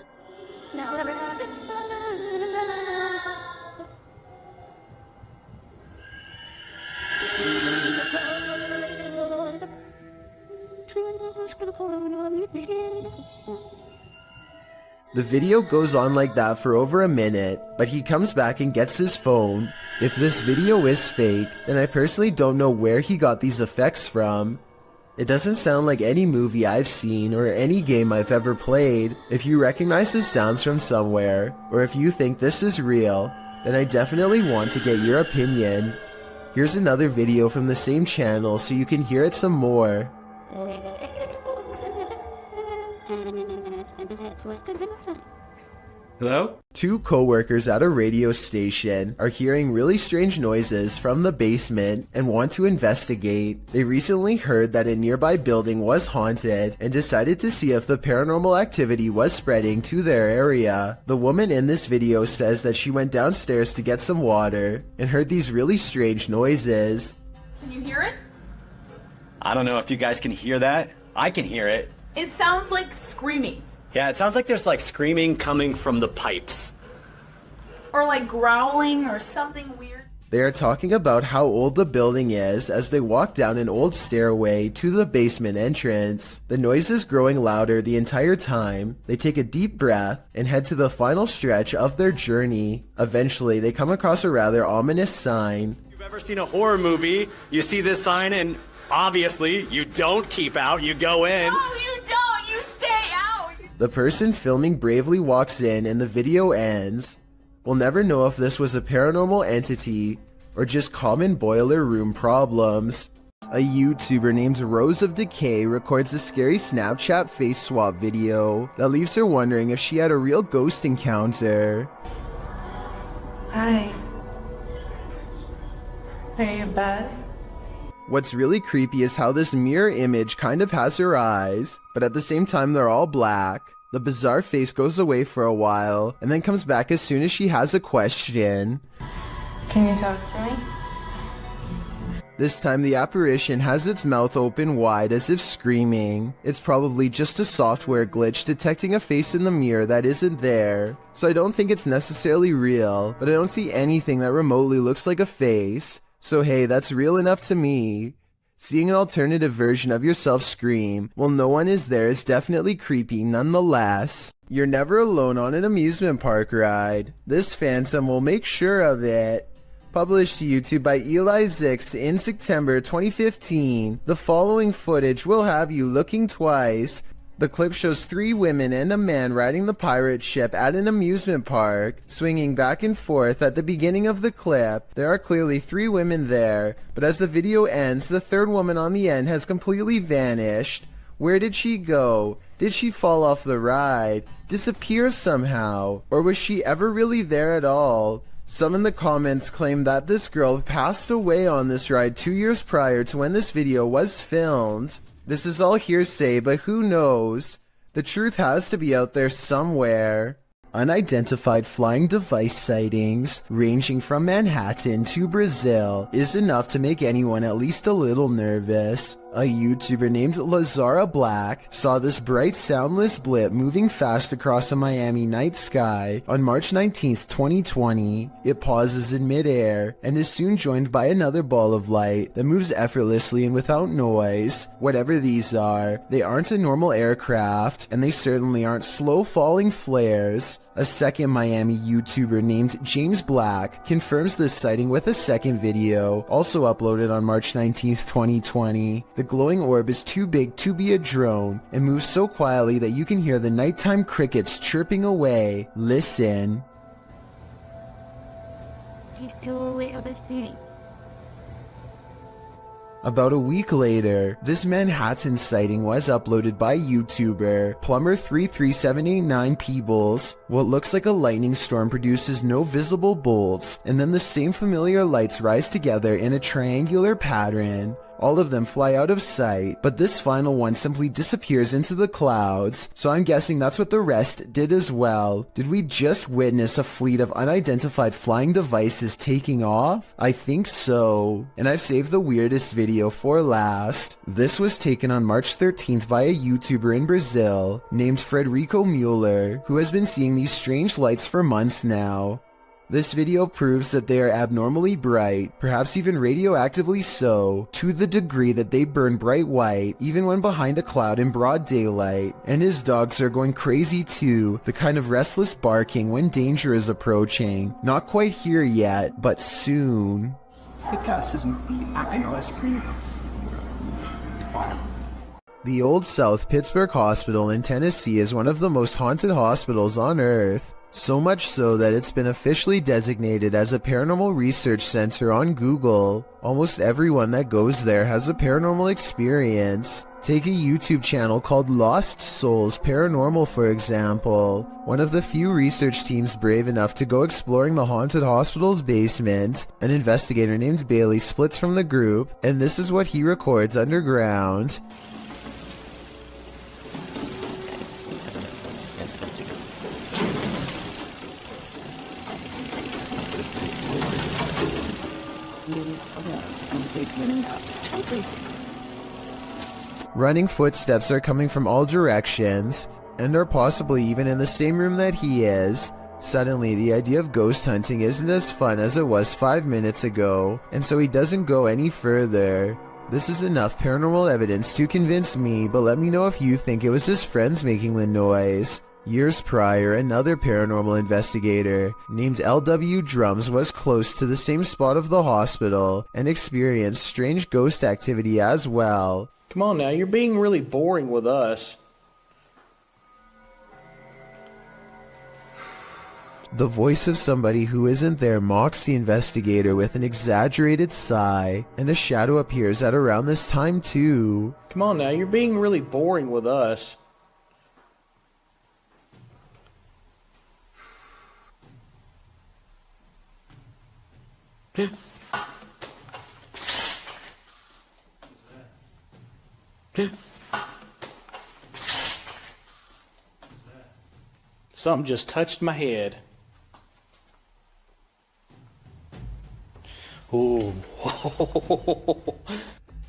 The video goes on like that for over a minute, but he comes back and gets his phone. If this video is fake, then I personally don't know where he got these effects from. It doesn't sound like any movie I've seen or any game I've ever played. If you recognize his sounds from somewhere, or if you think this is real, then I definitely want to get your opinion. Here's another video from the same channel so you can hear it some more. Hello? Two co-workers at a radio station are hearing really strange noises from the basement and want to investigate. They recently heard that a nearby building was haunted and decided to see if the paranormal activity was spreading to their area. The woman in this video says that she went downstairs to get some water and heard these really strange noises. Can you hear it? I don't know if you guys can hear that. I can hear it. It sounds like screaming. Yeah, it sounds like there's like screaming coming from the pipes. Or like growling or something weird. They are talking about how old the building is as they walk down an old stairway to the basement entrance. The noise is growing louder the entire time. They take a deep breath and head to the final stretch of their journey. Eventually, they come across a rather ominous sign. If you've ever seen a horror movie, you see this sign and obviously you don't keep out, you go in. No, you don't! You stay out! The person filming bravely walks in and the video ends. We'll never know if this was a paranormal entity or just common boiler room problems. A YouTuber named Rose of Decay records a scary Snapchat face swap video that leaves her wondering if she had a real ghost encounter. Hi. Are you in bed? What's really creepy is how this mirror image kind of has her eyes, but at the same time they're all black. The bizarre face goes away for a while, and then comes back as soon as she has a question. Can you talk to me? This time the apparition has its mouth open wide as if screaming. It's probably just a software glitch detecting a face in the mirror that isn't there. So I don't think it's necessarily real, but I don't see anything that remotely looks like a face. So hey, that's real enough to me. Seeing an alternative version of yourself scream while no one is there is definitely creepy nonetheless. You're never alone on an amusement park ride. This phantom will make sure of it. Published to YouTube by Eli Zix in September 2015, the following footage will have you looking twice. The clip shows 3 women and a man riding the pirate ship at an amusement park, swinging back and forth. At the beginning of the clip, there are clearly 3 women there, but as the video ends, the 3rd woman on the end has completely vanished. Where did she go? Did she fall off the ride? Disappear somehow? Or was she ever really there at all? Some in the comments claim that this girl passed away on this ride 2 years prior to when this video was filmed. This is all hearsay, but who knows? The truth has to be out there somewhere. Unidentified flying device sightings, ranging from Manhattan to Brazil, is enough to make anyone at least a little nervous. A YouTuber named Lazara Black saw this bright soundless blip moving fast across a Miami night sky on March 19th, 2020. It pauses in midair and is soon joined by another ball of light that moves effortlessly and without noise. Whatever these are, they aren't a normal aircraft, and they certainly aren't slow falling flares. A second Miami YouTuber named James Black confirms this sighting with a second video, also uploaded on March 19th, 2020. The glowing orb is too big to be a drone and moves so quietly that you can hear the nighttime crickets chirping away. Listen. About a week later, this Manhattan sighting was uploaded by YouTuber Plumber33789 Peebles. What looks like a lightning storm produces no visible bolts, and then the same familiar lights rise together in a triangular pattern. All of them fly out of sight, but this final one simply disappears into the clouds, so I'm guessing that's what the rest did as well. Did we just witness a fleet of unidentified flying devices taking off? I think so. And I've saved the weirdest video for last. This was taken on March 13th by a YouTuber in Brazil named Frederico Mueller, who has been seeing these strange lights for months now. This video proves that they are abnormally bright, perhaps even radioactively so, to the degree that they burn bright white even when behind a cloud in broad daylight. And his dogs are going crazy too, the kind of restless barking when danger is approaching. Not quite here yet, but soon. The Old South Pittsburgh Hospital in Tennessee is one of the most haunted hospitals on Earth. So much so that it's been officially designated as a paranormal research center on Google. Almost everyone that goes there has a paranormal experience. Take a YouTube channel called Lost Souls Paranormal for example. One of the few research teams brave enough to go exploring the haunted hospital's basement. An investigator named Bailey splits from the group, and this is what he records underground. Running footsteps are coming from all directions, and are possibly even in the same room that he is. Suddenly, the idea of ghost hunting isn't as fun as it was 5 minutes ago, and so he doesn't go any further. This is enough paranormal evidence to convince me, but let me know if you think it was his friends making the noise. Years prior, another paranormal investigator named LW Drums was close to the same spot of the hospital and experienced strange ghost activity as well. Come on now, you're being really boring with us. The voice of somebody who isn't there mocks the investigator with an exaggerated sigh, and a shadow appears at around this time too. Come on now, you're being really boring with us. Something just touched my head. Ooh.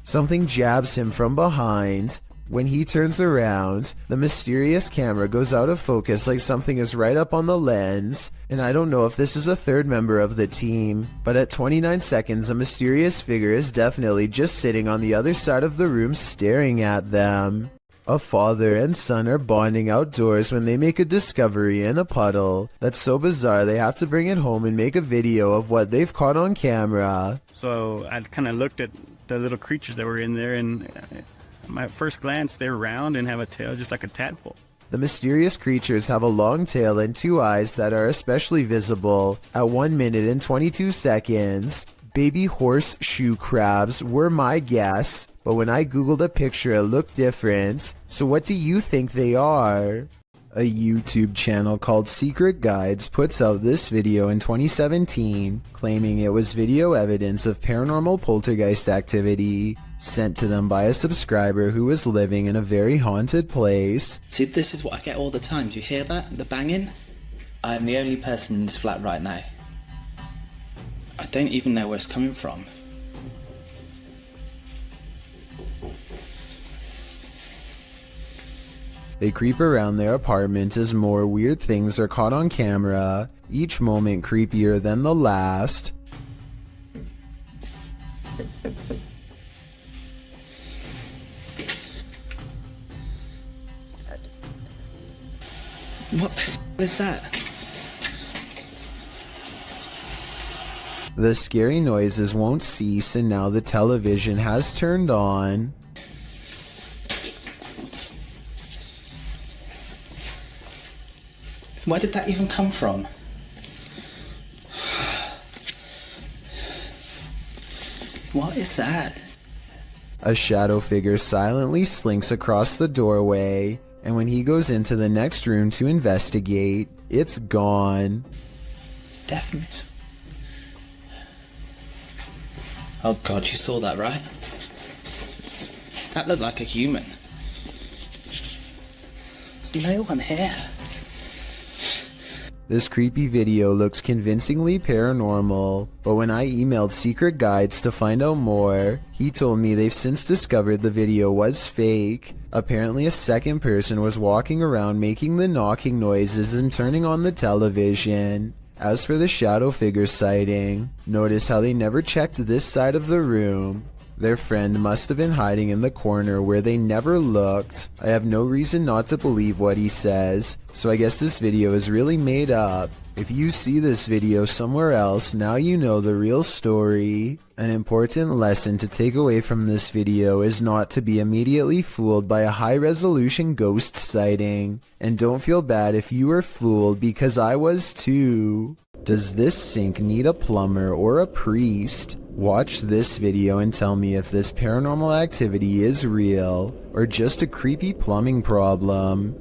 Something jabs him from behind. When he turns around, the mysterious camera goes out of focus like something is right up on the lens, and I don't know if this is a third member of the team, but at 29 seconds a mysterious figure is definitely just sitting on the other side of the room staring at them. A father and son are bonding outdoors when they make a discovery in a puddle that's so bizarre they have to bring it home and make a video of what they've caught on camera. So I kind of looked at the little creatures that were in there, and my first glance, they're round and have a tail just like a tadpole. The mysterious creatures have a long tail and two eyes that are especially visible at 1 minute and 22 seconds. Baby horseshoe crabs were my guess, but when I googled a picture it looked different. So what do you think they are? A YouTube channel called Secret Guides puts out this video in 2017, claiming it was video evidence of paranormal poltergeist activity sent to them by a subscriber who was living in a very haunted place. See, this is what I get all the time. Do you hear that? The banging? I'm the only person in this flat right now. I don't even know where it's coming from. They creep around their apartment as more weird things are caught on camera, each moment creepier than the last. What is that? The scary noises won't cease, and now the television has turned on. Where did that even come from? What is that? A shadow figure silently slinks across the doorway, and when he goes into the next room to investigate, it's gone. It's definite. Oh God, you saw that, right? That looked like a human. There's no one here. This creepy video looks convincingly paranormal, but when I emailed Secret Guides to find out more, he told me they've since discovered the video was fake. Apparently a second person was walking around making the knocking noises and turning on the television. As for the shadow figure sighting, notice how they never checked this side of the room. Their friend must have been hiding in the corner where they never looked. I have no reason not to believe what he says, so I guess this video is really made up. If you see this video somewhere else, now you know the real story. An important lesson to take away from this video is not to be immediately fooled by a high-resolution ghost sighting. And don't feel bad if you were fooled, because I was too. Does this sink need a plumber or a priest? Watch this video and tell me if this paranormal activity is real or just a creepy plumbing problem.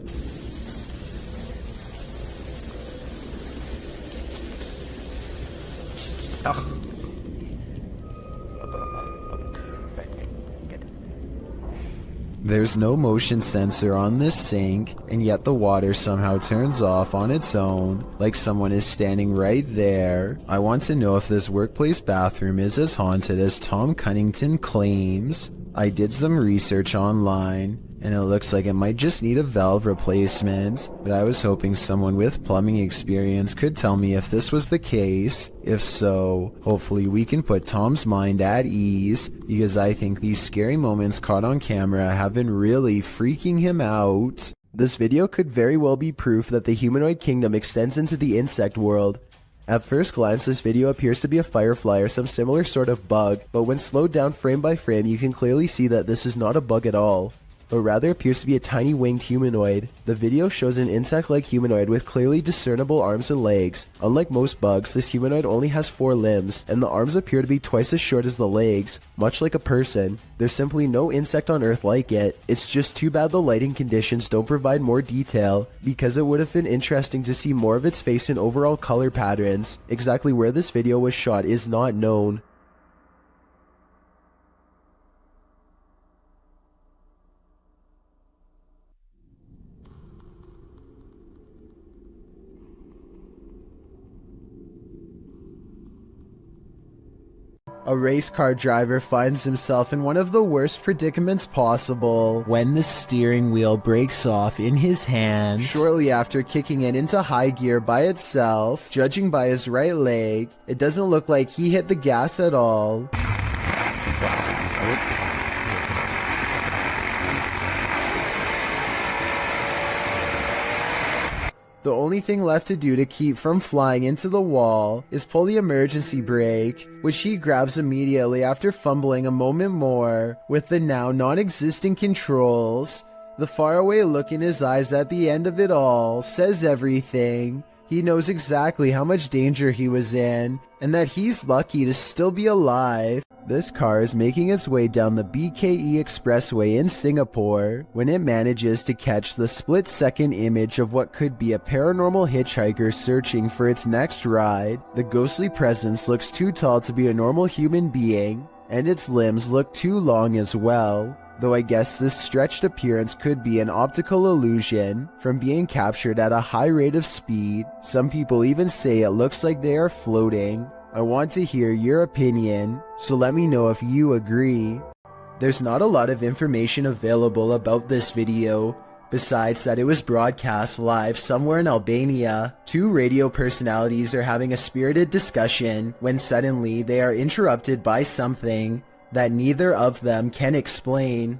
There's no motion sensor on this sink, and yet the water somehow turns off on its own, like someone is standing right there. I want to know if this workplace bathroom is as haunted as Tom Cunnington claims. I did some research online, and it looks like it might just need a valve replacement, but I was hoping someone with plumbing experience could tell me if this was the case. If so, hopefully we can put Tom's mind at ease, because I think these scary moments caught on camera have been really freaking him out. This video could very well be proof that the humanoid kingdom extends into the insect world. At first glance, this video appears to be a firefly or some similar sort of bug, but when slowed down frame by frame, you can clearly see that this is not a bug at all, but rather appears to be a tiny winged humanoid. The video shows an insect-like humanoid with clearly discernible arms and legs. Unlike most bugs, this humanoid only has 4 limbs, and the arms appear to be twice as short as the legs, much like a person. There's simply no insect on Earth like it. It's just too bad the lighting conditions don't provide more detail, because it would have been interesting to see more of its face and overall color patterns. Exactly where this video was shot is not known. A race car driver finds himself in one of the worst predicaments possible when the steering wheel breaks off in his hands shortly after kicking it into high gear by itself. Judging by his right leg, it doesn't look like he hit the gas at all. The only thing left to do to keep from flying into the wall is pull the emergency brake, which he grabs immediately after fumbling a moment more with the now non-existent controls. The faraway look in his eyes at the end of it all says everything. He knows exactly how much danger he was in, and that he's lucky to still be alive. This car is making its way down the BKE Expressway in Singapore when it manages to catch the split-second image of what could be a paranormal hitchhiker searching for its next ride. The ghostly presence looks too tall to be a normal human being, and its limbs look too long as well. Though I guess this stretched appearance could be an optical illusion from being captured at a high rate of speed. Some people even say it looks like they are floating. I want to hear your opinion, so let me know if you agree. There's not a lot of information available about this video, besides that it was broadcast live somewhere in Albania. 2 radio personalities are having a spirited discussion when suddenly they are interrupted by something that neither of them can explain.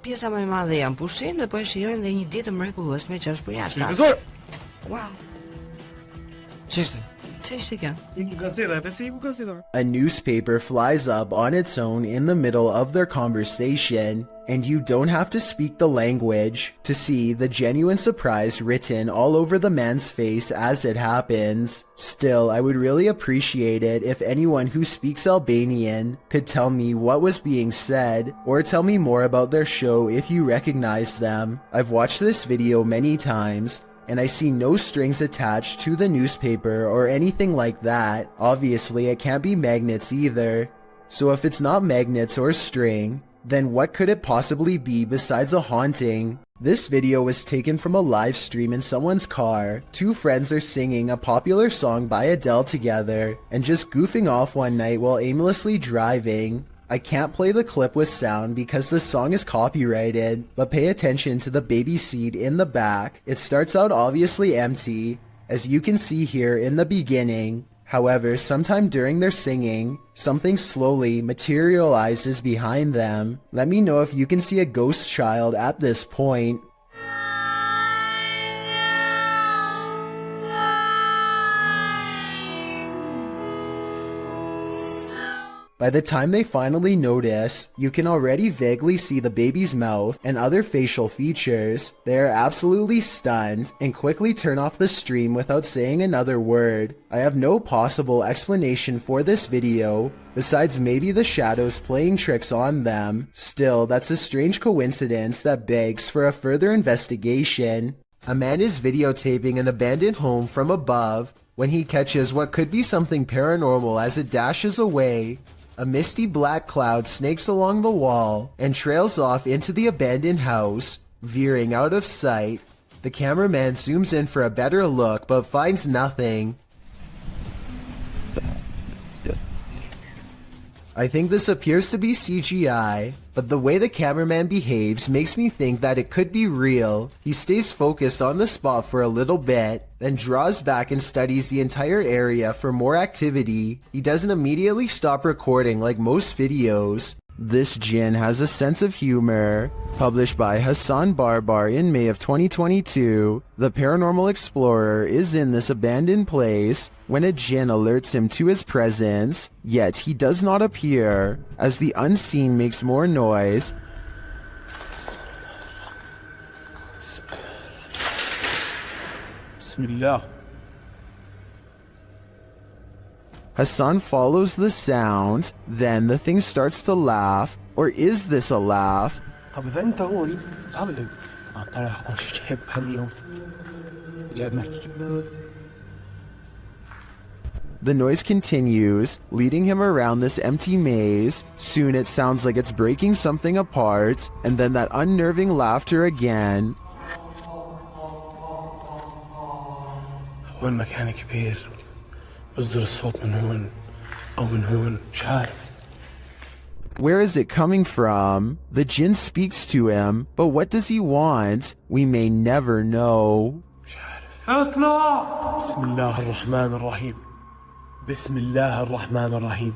Pjesa më e madhe janë pushim dhe po e shijojnë dhe një ditë mrekullueshme që është për jashtë. Profesor! Wow. Ç'është? Cześć, A newspaper flies up on its own in the middle of their conversation, and you don't have to speak the language to see the genuine surprise written all over the man's face as it happens. Still, I would really appreciate it if anyone who speaks Albanian could tell me what was being said, or tell me more about their show if you recognize them. I've watched this video many times, and I see no strings attached to the newspaper or anything like that. Obviously, it can't be magnets either. So if it's not magnets or string, then what could it possibly be besides a haunting? This video was taken from a live stream in someone's car. Two friends are singing a popular song by Adele together and just goofing off one night while aimlessly driving. I can't play the clip with sound because the song is copyrighted, but pay attention to the baby seat in the back. It starts out obviously empty, as you can see here in the beginning. However, sometime during their singing, something slowly materializes behind them. Let me know if you can see a ghost child at this point. By the time they finally notice, you can already vaguely see the baby's mouth and other facial features. They are absolutely stunned and quickly turn off the stream without saying another word. I have no possible explanation for this video, besides maybe the shadows playing tricks on them. Still, that's a strange coincidence that begs for a further investigation. A man is videotaping an abandoned home from above when he catches what could be something paranormal as it dashes away. A misty black cloud snakes along the wall and trails off into the abandoned house, veering out of sight. The cameraman zooms in for a better look but finds nothing. I think this appears to be CGI, but the way the cameraman behaves makes me think that it could be real. He stays focused on the spot for a little bit, then draws back and studies the entire area for more activity. He doesn't immediately stop recording like most videos. This Jinn has a sense of humor. Published by Hassan Barbar in May of 2022, the paranormal explorer is in this abandoned place when a Jinn alerts him to his presence, yet he does not appear. As the unseen makes more noise, Bismillah. Hassan follows the sound, then the thing starts to laugh. Or is this a laugh? The noise continues, leading him around this empty maze. Soon it sounds like it's breaking something apart, and then that unnerving laughter again. وين مكان كبير بصدر الصوت من هون أو من هون مش عارف. Where is it coming from? The Jinn speaks to him, but what does he want? We may never know. اطلع. بسم الله الرحمن الرحيم. بسم الله الرحمن الرحيم.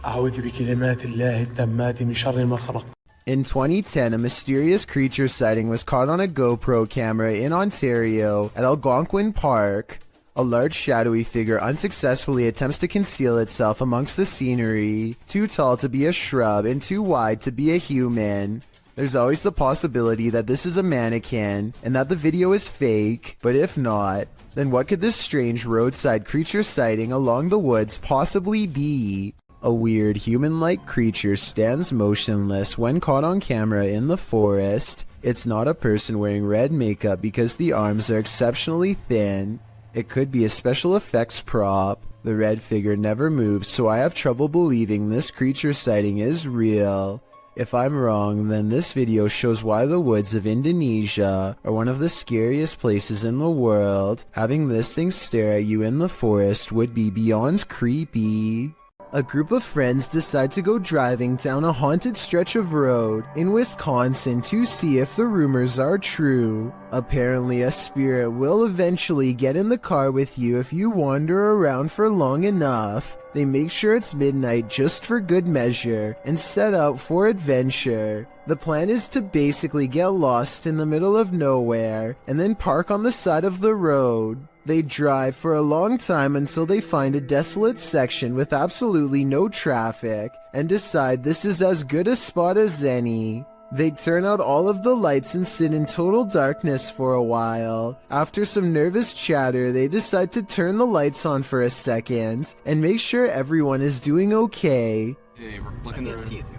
أعوذ بكلمات الله التامات من شر ما خلق. In 2010, a mysterious creature sighting was caught on a GoPro camera in Ontario at Algonquin Park. A large shadowy figure unsuccessfully attempts to conceal itself amongst the scenery, too tall to be a shrub and too wide to be a human. There's always the possibility that this is a mannequin and that the video is fake, but if not, then what could this strange roadside creature sighting along the woods possibly be? A weird human-like creature stands motionless when caught on camera in the forest. It's not a person wearing red makeup because the arms are exceptionally thin. It could be a special effects prop. The red figure never moves, so I have trouble believing this creature sighting is real. If I'm wrong, then this video shows why the woods of Indonesia are one of the scariest places in the world. Having this thing stare at you in the forest would be beyond creepy. A group of friends decide to go driving down a haunted stretch of road in Wisconsin to see if the rumors are true. Apparently, a spirit will eventually get in the car with you if you wander around for long enough. They make sure it's midnight just for good measure and set out for adventure. The plan is to basically get lost in the middle of nowhere and then park on the side of the road. They drive for a long time until they find a desolate section with absolutely no traffic and decide this is as good a spot as any. They turn out all of the lights and sit in total darkness for a while. After some nervous chatter, they decide to turn the lights on for a second and make sure everyone is doing okay. Hey, we're looking to see anything.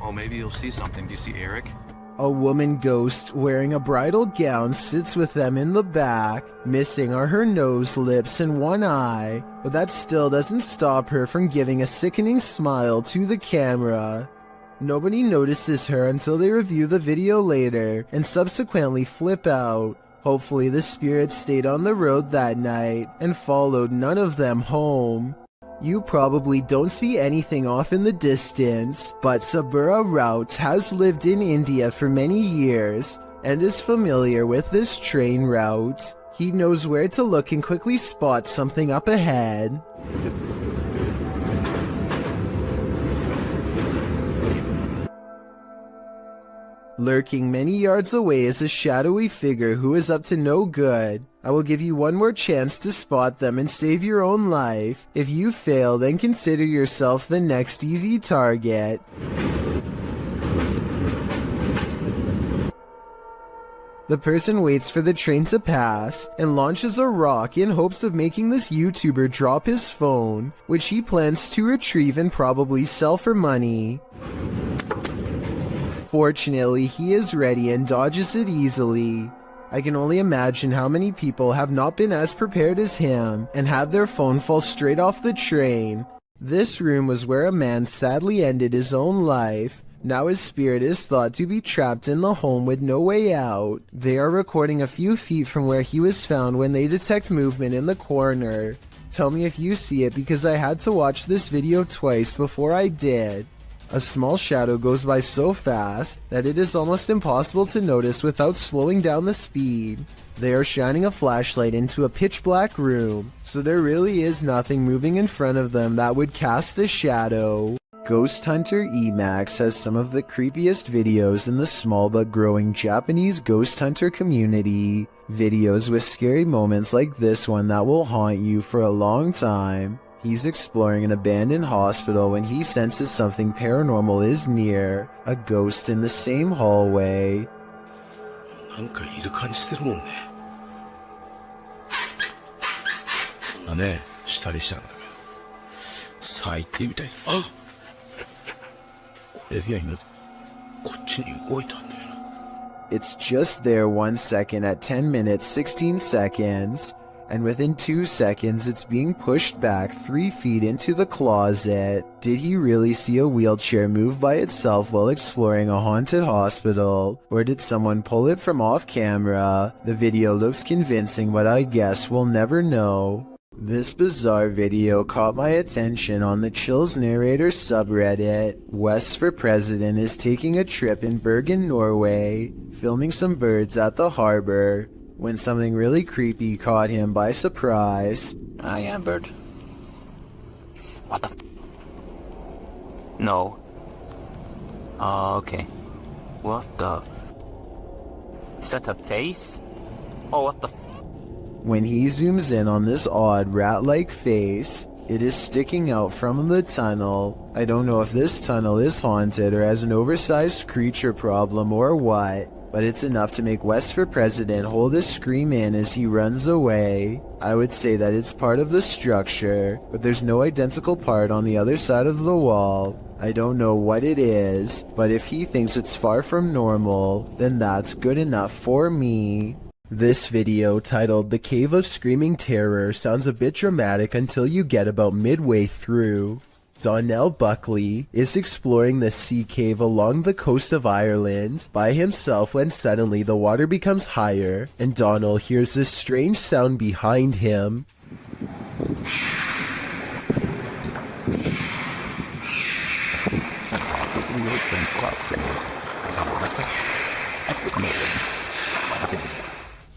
Oh, maybe you'll see something. Do you see Eric? A woman ghost wearing a bridal gown sits with them in the back. Missing are her nose, lips, and one eye, but that still doesn't stop her from giving a sickening smile to the camera. Nobody notices her until they review the video later and subsequently flip out. Hopefully the spirit stayed on the road that night and followed none of them home. You probably don't see anything off in the distance, but Sabura Rout has lived in India for many years and is familiar with this train route. He knows where to look and quickly spots something up ahead. Lurking many yards away is a shadowy figure who is up to no good. I will give you one more chance to spot them and save your own life. If you fail, then consider yourself the next easy target. The person waits for the train to pass and launches a rock in hopes of making this YouTuber drop his phone, which he plans to retrieve and probably sell for money. Fortunately, he is ready and dodges it easily. I can only imagine how many people have not been as prepared as him and had their phone fall straight off the train. This room was where a man sadly ended his own life. Now his spirit is thought to be trapped in the home with no way out. They are recording a few feet from where he was found when they detect movement in the corner. Tell me if you see it because I had to watch this video twice before I did. A small shadow goes by so fast that it is almost impossible to notice without slowing down the speed. They are shining a flashlight into a pitch black room, so there really is nothing moving in front of them that would cast a shadow. Ghost Hunter Emax has some of the creepiest videos in the small but growing Japanese ghost hunter community. Videos with scary moments like this one that will haunt you for a long time. He's exploring an abandoned hospital when he senses something paranormal is near, a ghost in the same hallway. なんかいる感じしてるもんね。こんなね、したりしたんだけど。最低みたい。あ！これで今こっちに動いたんだよな。 It's just there 1 second at 10 minutes 16 seconds. And within 2 seconds it's being pushed back 3 feet into the closet. Did he really see a wheelchair move by itself while exploring a haunted hospital? Or did someone pull it from off camera? The video looks convincing, but I guess we'll never know. This bizarre video caught my attention on the Chills Narrator subreddit. West for President is taking a trip in Bergen, Norway, filming some birds at the harbor, when something really creepy caught him by surprise. Yeah, bird. What the No. Okay. What the Is that a face? Oh, what the When he zooms in on this odd rat-like face, it is sticking out from the tunnel. I don't know if this tunnel is haunted or has an oversized creature problem or what, but it's enough to make West for President hold his scream in as he runs away. I would say that it's part of the structure, but there's no identical part on the other side of the wall. I don't know what it is, but if he thinks it's far from normal, then that's good enough for me. This video, titled The Cave of Screaming Terror, sounds a bit dramatic until you get about midway through. Donnell Buckley is exploring the sea cave along the coast of Ireland by himself when suddenly the water becomes higher and Donnell hears this strange sound behind him.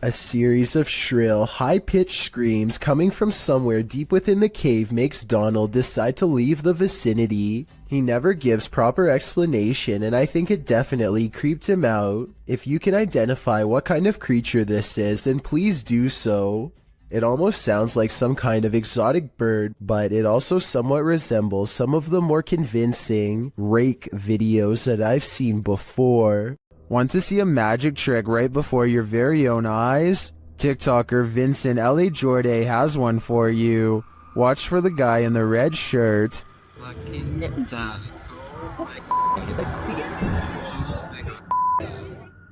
A series of shrill, high-pitched screams coming from somewhere deep within the cave makes Donald decide to leave the vicinity. He never gives proper explanation, and I think it definitely creeped him out. If you can identify what kind of creature this is, then please do so. It almost sounds like some kind of exotic bird, but it also somewhat resembles some of the more convincing rake videos that I've seen before. Want to see a magic trick right before your very own eyes? TikToker Vincent L.A. Jordan has one for you. Watch for the guy in the red shirt.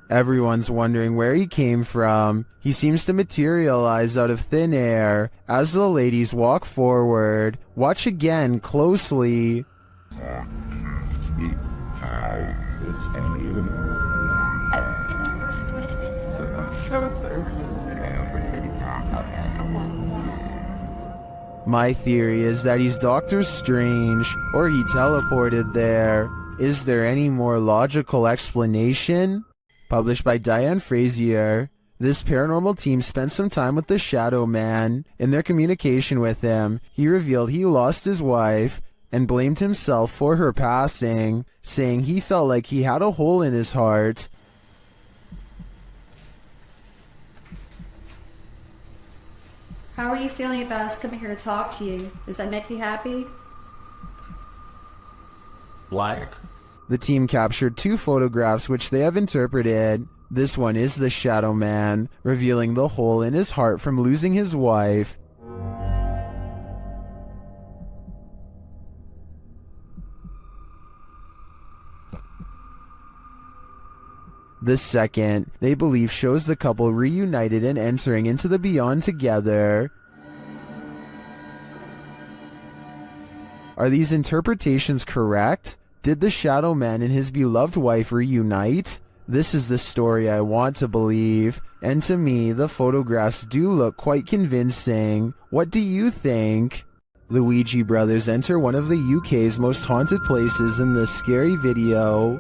Everyone's wondering where he came from. He seems to materialize out of thin air. As the ladies walk forward, watch again closely. My theory is that he's Doctor Strange, or he teleported there. Is there any more logical explanation? Published by Diane Frazier, this paranormal team spent some time with the Shadow Man. In their communication with him, he revealed he lost his wife and blamed himself for her passing, saying he felt like he had a hole in his heart. How are you feeling about us coming here to talk to you? Does that make you happy? Black. The team captured 2 photographs which they have interpreted. This one is the Shadow Man, revealing the hole in his heart from losing his wife. The second, they believe, shows the couple reunited and entering into the beyond together. Are these interpretations correct? Did the Shadow Man and his beloved wife reunite? This is the story I want to believe, and to me, the photographs do look quite convincing. What do you think? Luigi brothers enter one of the UK's most haunted places in this scary video.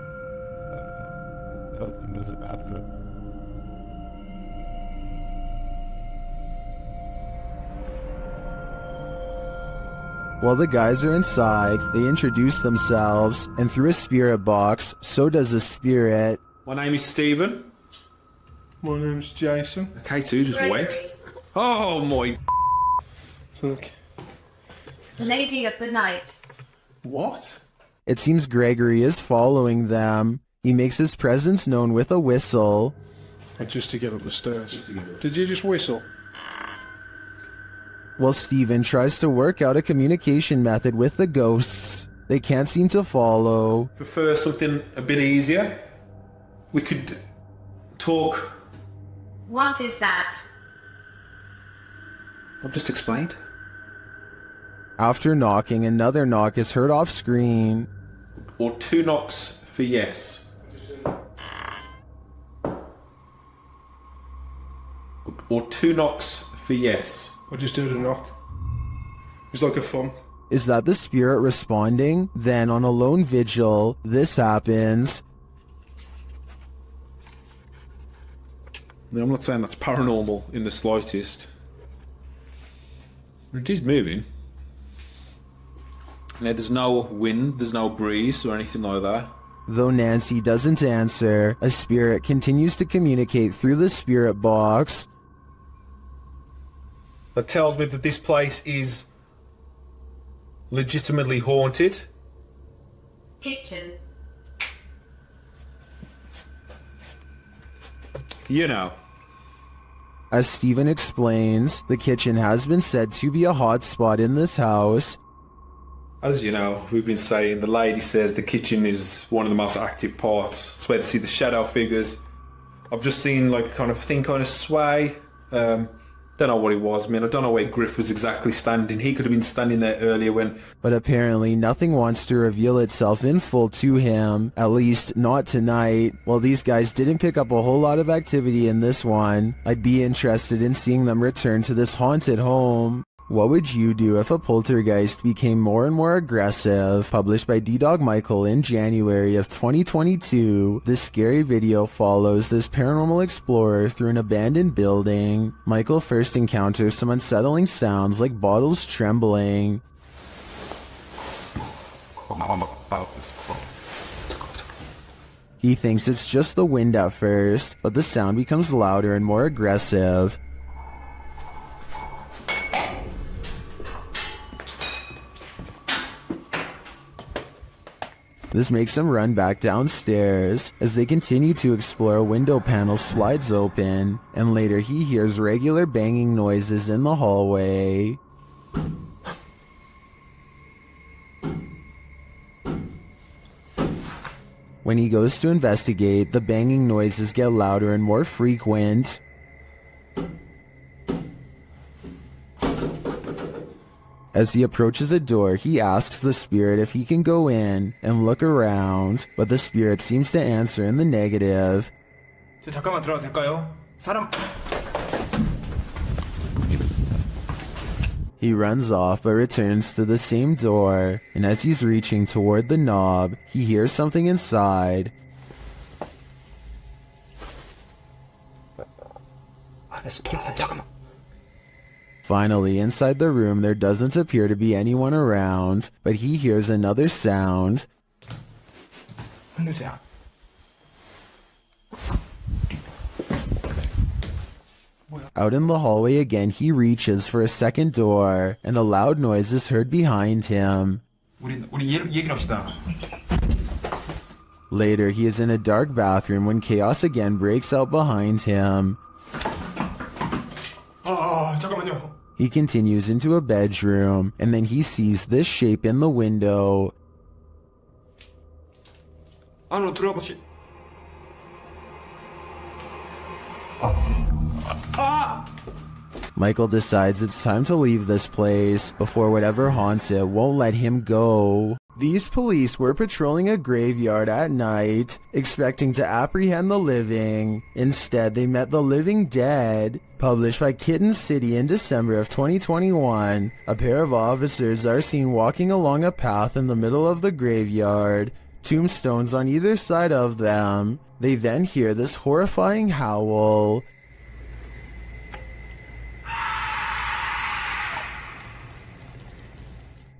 While the guys are inside, they introduce themselves, and through a spirit box, so does a spirit. My name is Stephen. My name's Jason. K2, just wait. Oh my. Look. The lady of the night. What? It seems Gregory is following them. He makes his presence known with a whistle. Just to get up the stairs. Did you just whistle? While Stephen tries to work out a communication method with the ghosts, they can't seem to follow. Prefer something a bit easier? We could talk. What is that? I've just explained. After knocking, another knock is heard off screen. Or 2 knocks for yes. Or 2 knocks for yes. I just heard a knock. It's like a thump. Is that the spirit responding? Then on a lone vigil, this happens. No, I'm not saying that's paranormal in the slightest. It is moving. Now, there's no wind, there's no breeze or anything like that. Though Nancy doesn't answer, a spirit continues to communicate through the spirit box. That tells me that this place is legitimately haunted. Kitchen. You know. As Stephen explains, the kitchen has been said to be a hot spot in this house. As you know, we've been saying, the lady says the kitchen is one of the most active parts. It's where to see the shadow figures. I've just seen like a kind of thing kind of sway. Don't know what it was, man. I don't know where Griff was exactly standing. He could have been standing there earlier when... But apparently nothing wants to reveal itself in full to him. At least, not tonight. While these guys didn't pick up a whole lot of activity in this one, I'd be interested in seeing them return to this haunted home. What would you do if a poltergeist became more and more aggressive? Published by D-Dog Michael in January of 2022, this scary video follows this paranormal explorer through an abandoned building. Michael first encounters some unsettling sounds like bottles trembling. He thinks it's just the wind at first, but the sound becomes louder and more aggressive. This makes him run back downstairs. As they continue to explore, a window panel slides open, and later he hears regular banging noises in the hallway. When he goes to investigate, the banging noises get louder and more frequent. As he approaches a door, he asks the spirit if he can go in and look around, but the spirit seems to answer in the negative. 잠깐만 들어가도 될까요? 사람. He runs off but returns to the same door, and as he's reaching toward the knob, he hears something inside. Finally, inside the room, there doesn't appear to be anyone around, but he hears another sound. Out in the hallway again, he reaches for a second door, and a loud noise is heard behind him. Later, he is in a dark bathroom when chaos again breaks out behind him. 잠깐만요. He continues into a bedroom, and then he sees this shape in the window. 안으로 들어가 보시. Michael decides it's time to leave this place before whatever haunts it won't let him go. These police were patrolling a graveyard at night, expecting to apprehend the living. Instead, they met the living dead. Published by Kitten City in December of 2021, a pair of officers are seen walking along a path in the middle of the graveyard, tombstones on either side of them. They then hear this horrifying howl.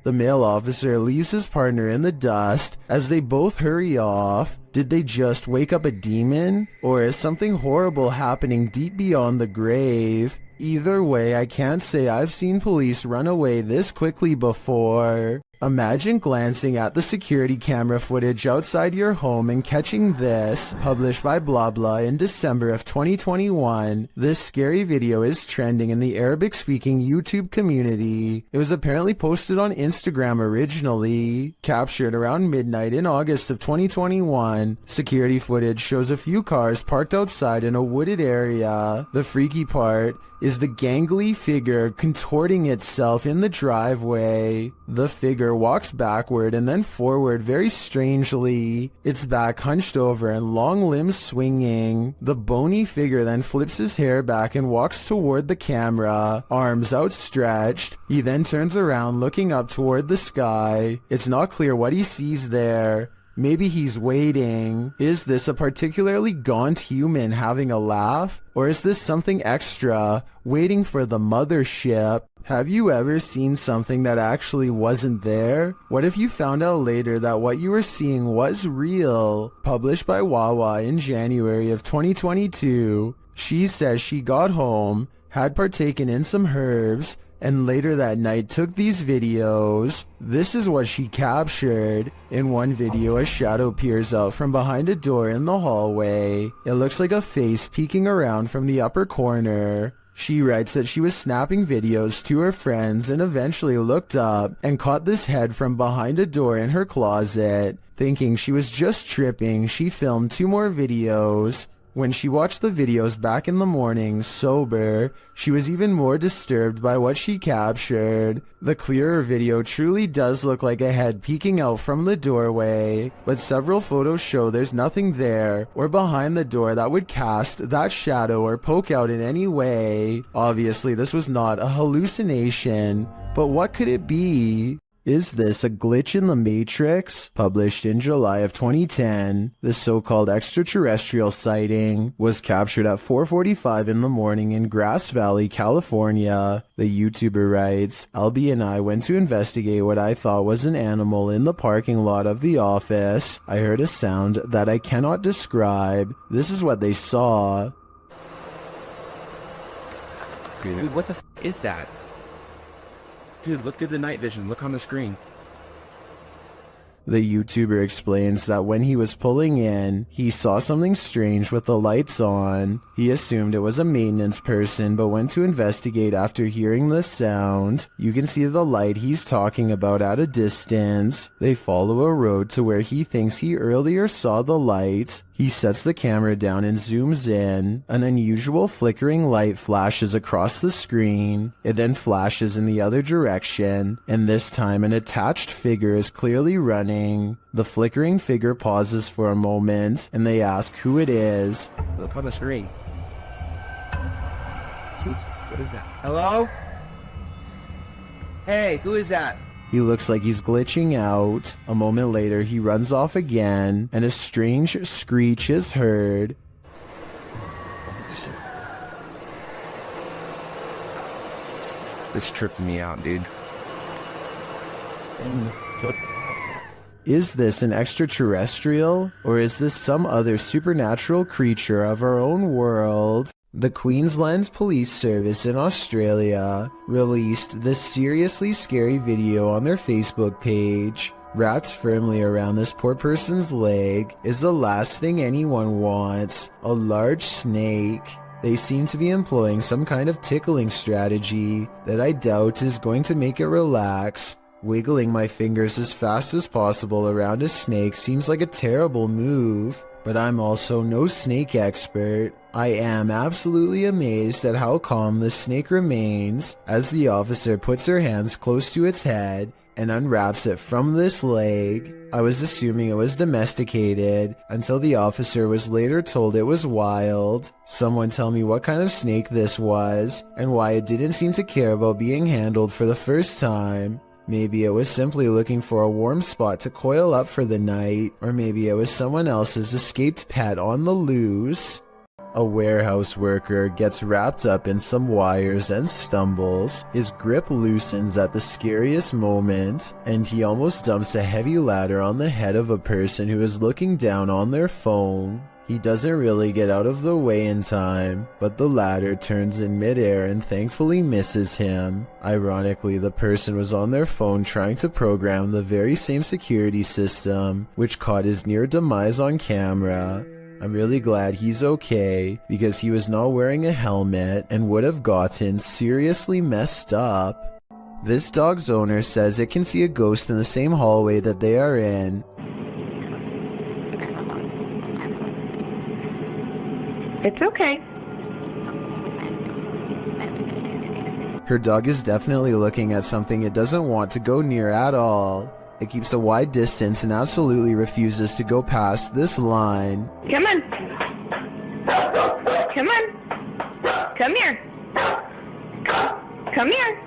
The male officer leaves his partner in the dust as they both hurry off. Did they just wake up a demon? Or is something horrible happening deep beyond the grave? Either way, I can't say I've seen police run away this quickly before. Imagine glancing at the security camera footage outside your home and catching this. Published by Blah Blah in December of 2021, this scary video is trending in the Arabic-speaking YouTube community. It was apparently posted on Instagram originally. Captured around midnight in August of 2021, security footage shows a few cars parked outside in a wooded area. The freaky part is the gangly figure contorting itself in the driveway. The figure walks backward and then forward very strangely, its back hunched over and long limbs swinging. The bony figure then flips his hair back and walks toward the camera, arms outstretched. He then turns around looking up toward the sky. It's not clear what he sees there. Maybe he's waiting. Is this a particularly gaunt human having a laugh? Or is this something extra, waiting for the mothership? Have you ever seen something that actually wasn't there? What if you found out later that what you were seeing was real? Published by Wawa in January of 2022. She says she got home, had partaken in some herbs, and later that night took these videos. This is what she captured. In one video, a shadow peers out from behind a door in the hallway. It looks like a face peeking around from the upper corner. She writes that she was snapping videos to her friends and eventually looked up and caught this head from behind a door in her closet. Thinking she was just tripping, she filmed 2 more videos. When she watched the videos back in the morning, sober, she was even more disturbed by what she captured. The clearer video truly does look like a head peeking out from the doorway, but several photos show there's nothing there or behind the door that would cast that shadow or poke out in any way. Obviously, this was not a hallucination, but what could it be? Is this a glitch in the Matrix? Published in July of 2010, the so-called extraterrestrial sighting was captured at 4:45 in the morning in Grass Valley, California. The YouTuber writes, Albie and I went to investigate what I thought was an animal in the parking lot of the office. I heard a sound that I cannot describe. This is what they saw. Dude, what the is that? Dude, look through the night vision. Look on the screen. The YouTuber explains that when he was pulling in, he saw something strange with the lights on. He assumed it was a maintenance person, but went to investigate after hearing the sound. You can see the light he's talking about at a distance. They follow a road to where he thinks he earlier saw the light. He sets the camera down and zooms in. An unusual flickering light flashes across the screen. It then flashes in the other direction, and this time an attached figure is clearly running. The flickering figure pauses for a moment, and they ask who it is. Look on the screen. What is that? Hello? Hey, who is that? He looks like he's glitching out. A moment later, he runs off again, and a strange screech is heard. This tripping me out, dude. Is this an extraterrestrial, or is this some other supernatural creature of our own world? The Queensland Police Service in Australia released this seriously scary video on their Facebook page. Wrapped firmly around this poor person's leg is the last thing anyone wants, a large snake. They seem to be employing some kind of tickling strategy that I doubt is going to make it relax. Wiggling my fingers as fast as possible around a snake seems like a terrible move, but I'm also no snake expert. I am absolutely amazed at how calm the snake remains as the officer puts her hands close to its head and unwraps it from this leg. I was assuming it was domesticated until the officer was later told it was wild. Someone tell me what kind of snake this was and why it didn't seem to care about being handled for the first time. Maybe it was simply looking for a warm spot to coil up for the night, or maybe it was someone else's escaped pet on the loose. A warehouse worker gets wrapped up in some wires and stumbles. His grip loosens at the scariest moment, and he almost dumps a heavy ladder on the head of a person who is looking down on their phone. He doesn't really get out of the way in time, but the ladder turns in midair and thankfully misses him. Ironically, the person was on their phone trying to program the very same security system, which caught his near demise on camera. I'm really glad he's okay, because he was not wearing a helmet and would have gotten seriously messed up. This dog's owner says it can see a ghost in the same hallway that they are in. It's okay. Her dog is definitely looking at something it doesn't want to go near at all. It keeps a wide distance and absolutely refuses to go past this line. Come on. Come on. Come here. Come here.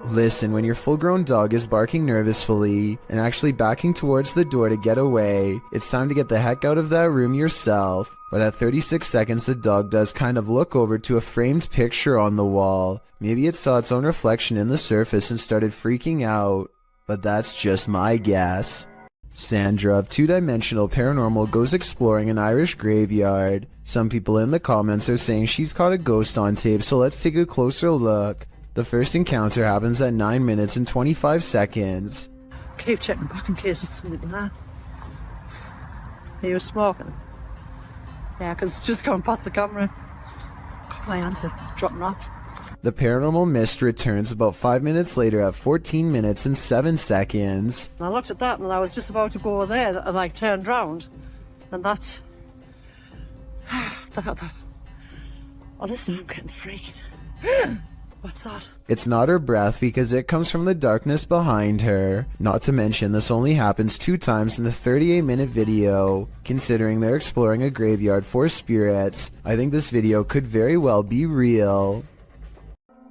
Listen, when your full-grown dog is barking nervously and actually backing towards the door to get away, it's time to get the heck out of that room yourself. But at 36 seconds, the dog does kind of look over to a framed picture on the wall. Maybe it saw its own reflection in the surface and started freaking out. But that's just my guess. Sandra of Two Dimensional Paranormal goes exploring an Irish graveyard. Some people in the comments are saying she's caught a ghost on tape, so let's take a closer look. The first encounter happens at 9 minutes and 25 seconds. Keep checking back in case it's something there. He was smoking. Yeah, because it's just going past the camera. Got my answer. Dropping off. The paranormal mist returns about 5 minutes later at 14 minutes and 7 seconds. And I looked at that and I was just about to go there and I turned round. And that Honestly, I'm getting freaked. What's that? It's not her breath because it comes from the darkness behind her. Not to mention this only happens 2 times in the 38-minute video. Considering they're exploring a graveyard for spirits, I think this video could very well be real.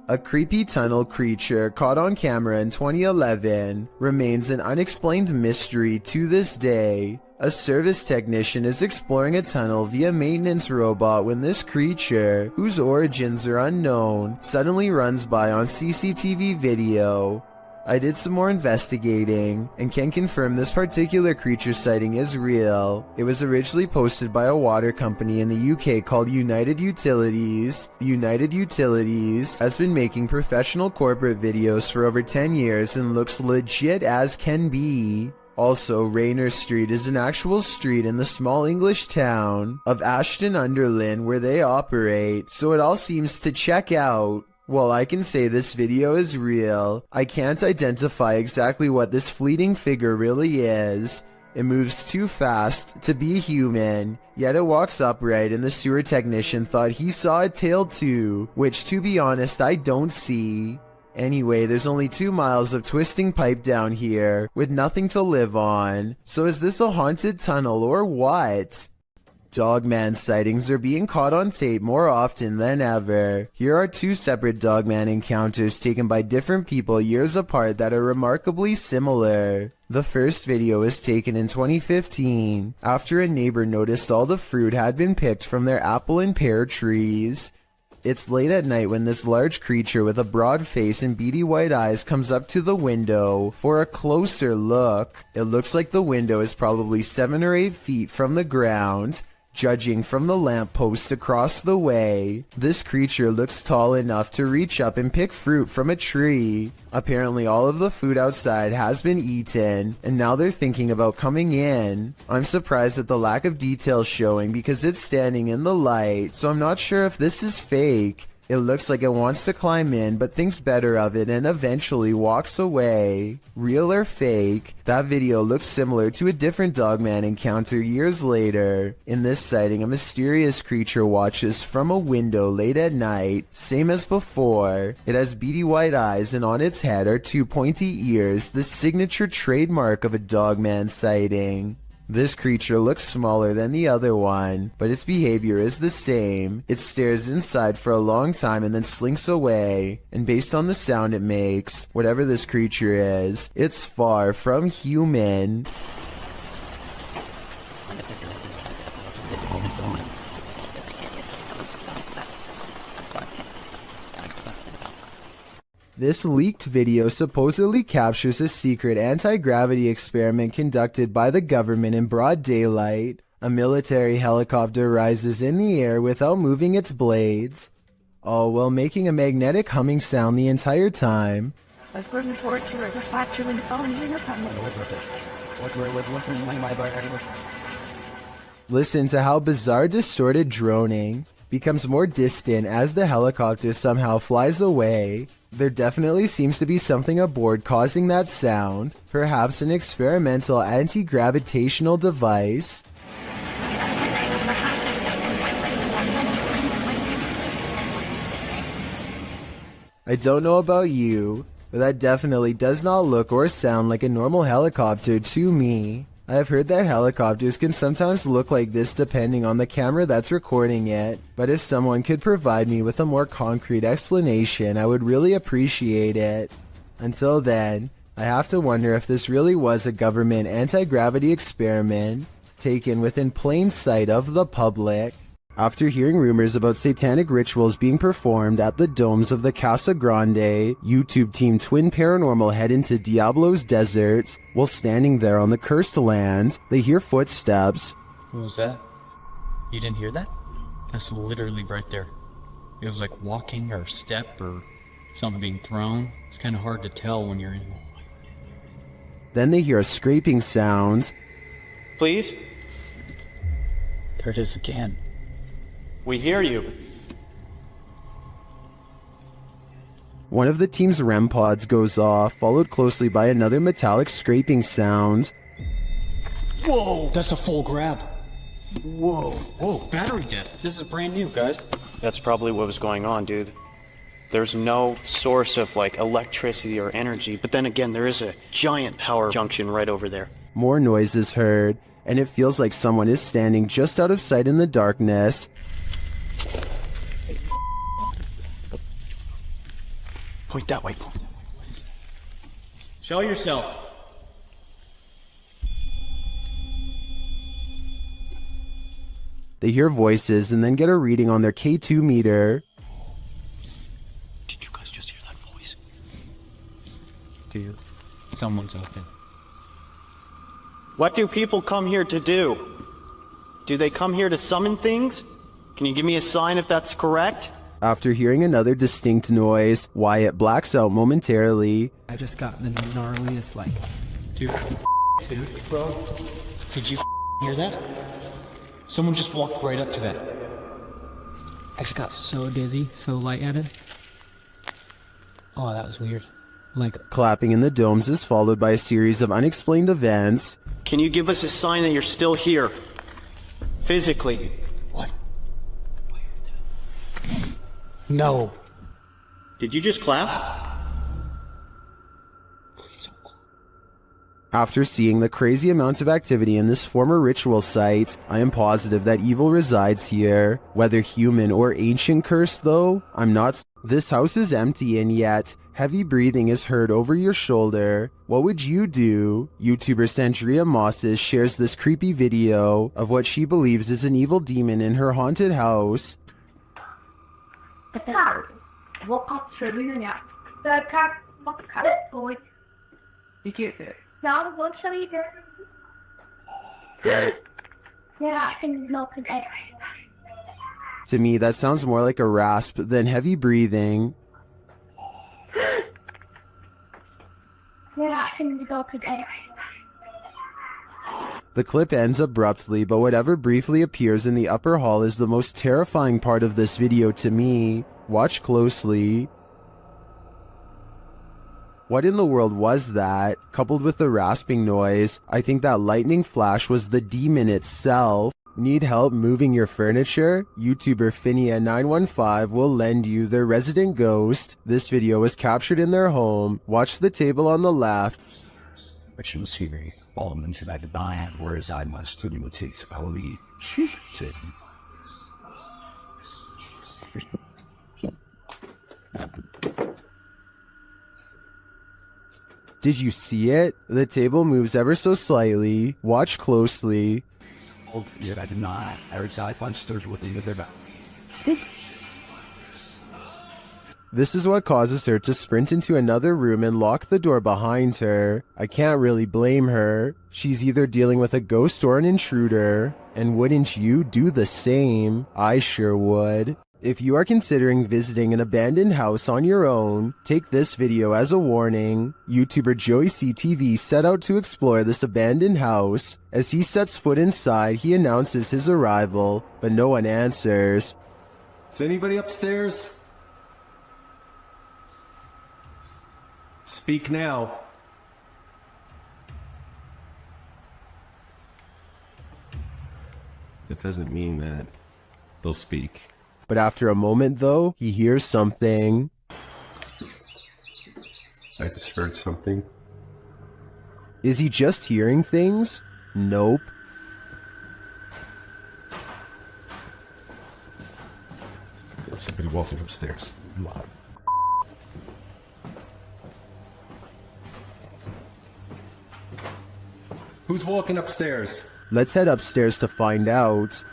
A creepy tunnel creature caught on camera in 2011 remains an unexplained mystery to this day. A service technician is exploring a tunnel via maintenance robot when this creature, whose origins are unknown, suddenly runs by on CCTV video. I did some more investigating and can confirm this particular creature sighting is real. It was originally posted by a water company in the UK called United Utilities. United Utilities has been making professional corporate videos for over 10 years and looks legit as can be. Also, Rayner Street is an actual street in the small English town of Ashton-under-Lyne where they operate, so it all seems to check out. While I can say this video is real, I can't identify exactly what this fleeting figure really is. It moves too fast to be human, yet it walks upright and the sewer technician thought he saw a tail too, which to be honest I don't see. Anyway, there's only 2 miles of twisting pipe down here, with nothing to live on. So is this a haunted tunnel or what? Dogman sightings are being caught on tape more often than ever. Here are 2 separate Dogman encounters taken by different people years apart that are remarkably similar. The first video was taken in 2015, after a neighbor noticed all the fruit had been picked from their apple and pear trees. It's late at night when this large creature with a broad face and beady white eyes comes up to the window for a closer look. It looks like the window is probably 7 or 8 feet from the ground. Judging from the lamppost across the way, this creature looks tall enough to reach up and pick fruit from a tree. Apparently all of the food outside has been eaten, and now they're thinking about coming in. I'm surprised at the lack of detail showing because it's standing in the light, so I'm not sure if this is fake. It looks like it wants to climb in but thinks better of it and eventually walks away. Real or fake, that video looks similar to a different Dogman encounter years later. In this sighting, a mysterious creature watches from a window late at night, same as before. It has beady white eyes and on its head are 2 pointy ears, the signature trademark of a Dogman sighting. This creature looks smaller than the other one, but its behavior is the same. It stares inside for a long time and then slinks away, and based on the sound it makes, whatever this creature is, it's far from human. This leaked video supposedly captures a secret anti-gravity experiment conducted by the government in broad daylight. A military helicopter rises in the air without moving its blades, all while making a magnetic humming sound the entire time. I've got a torture at the factory and found here from Listen to how bizarre distorted droning becomes more distant as the helicopter somehow flies away. There definitely seems to be something aboard causing that sound, perhaps an experimental anti-gravitational device. I don't know about you, but that definitely does not look or sound like a normal helicopter to me. I have heard that helicopters can sometimes look like this depending on the camera that's recording it, but if someone could provide me with a more concrete explanation, I would really appreciate it. Until then, I have to wonder if this really was a government anti-gravity experiment taken within plain sight of the public. After hearing rumors about satanic rituals being performed at the domes of the Casa Grande, YouTube team Twin Paranormal head into Diablo's desert. While standing there on the cursed land, they hear footsteps. What was that? You didn't hear that? That's literally right there. It was like walking or step or something being thrown. It's kind of hard to tell when you're in. Then they hear a scraping sound. Please? There it is again. We hear you. One of the team's REM pods goes off, followed closely by another metallic scraping sound. Whoa! That's a full grab. Whoa, battery death. This is brand new, guys. That's probably what was going on, dude. There's no source of like electricity or energy, but then again, there is a giant power junction right over there. More noise is heard, and it feels like someone is standing just out of sight in the darkness. Point that way. Show yourself. They hear voices and then get a reading on their K2 meter. Did you guys just hear that voice? Dude, someone's out there. What do people come here to do? Do they come here to summon things? Can you give me a sign if that's correct? After hearing another distinct noise, Wyatt blacks out momentarily. I just got the gnarliest, like... Dude, bro, did you hear that? Someone just walked right up to that. I just got so dizzy, so lightheaded. Oh, that was weird. Like... Clapping in the domes is followed by a series of unexplained events. Can you give us a sign that you're still here? Physically. What? No. Did you just clap? After seeing the crazy amount of activity in this former ritual site, I am positive that evil resides here. Whether human or ancient curse though, I'm not. This house is empty and yet, heavy breathing is heard over your shoulder. What would you do? YouTuber Sandria Mosses shares this creepy video of what she believes is an evil demon in her haunted house. To me, that sounds more like a rasp than heavy breathing. The clip ends abruptly, but whatever briefly appears in the upper hall is the most terrifying part of this video to me. Watch closely. What in the world was that? Coupled with the rasping noise, I think that lightning flash was the demon itself. Need help moving your furniture? YouTuber Finia915 will lend you their resident ghost. This video was captured in their home. Watch the table on the left. Which was here, all of them to that divine, whereas I must to the takes of our lead. Did you see it? The table moves ever so slightly. Watch closely. Yeah, I did not. Every time I find stairs within the back. This is what causes her to sprint into another room and lock the door behind her. I can't really blame her. She's either dealing with a ghost or an intruder. And wouldn't you do the same? I sure would. If you are considering visiting an abandoned house on your own, take this video as a warning. YouTuber Joey CTV set out to explore this abandoned house. As he sets foot inside, he announces his arrival, but no one answers. Is anybody upstairs? Speak now. That doesn't mean that they'll speak. But after a moment, though, he hears something. I just heard something. Is he just hearing things? Nope. There's somebody walking upstairs. Loud. Who's walking upstairs? Let's head upstairs to find out.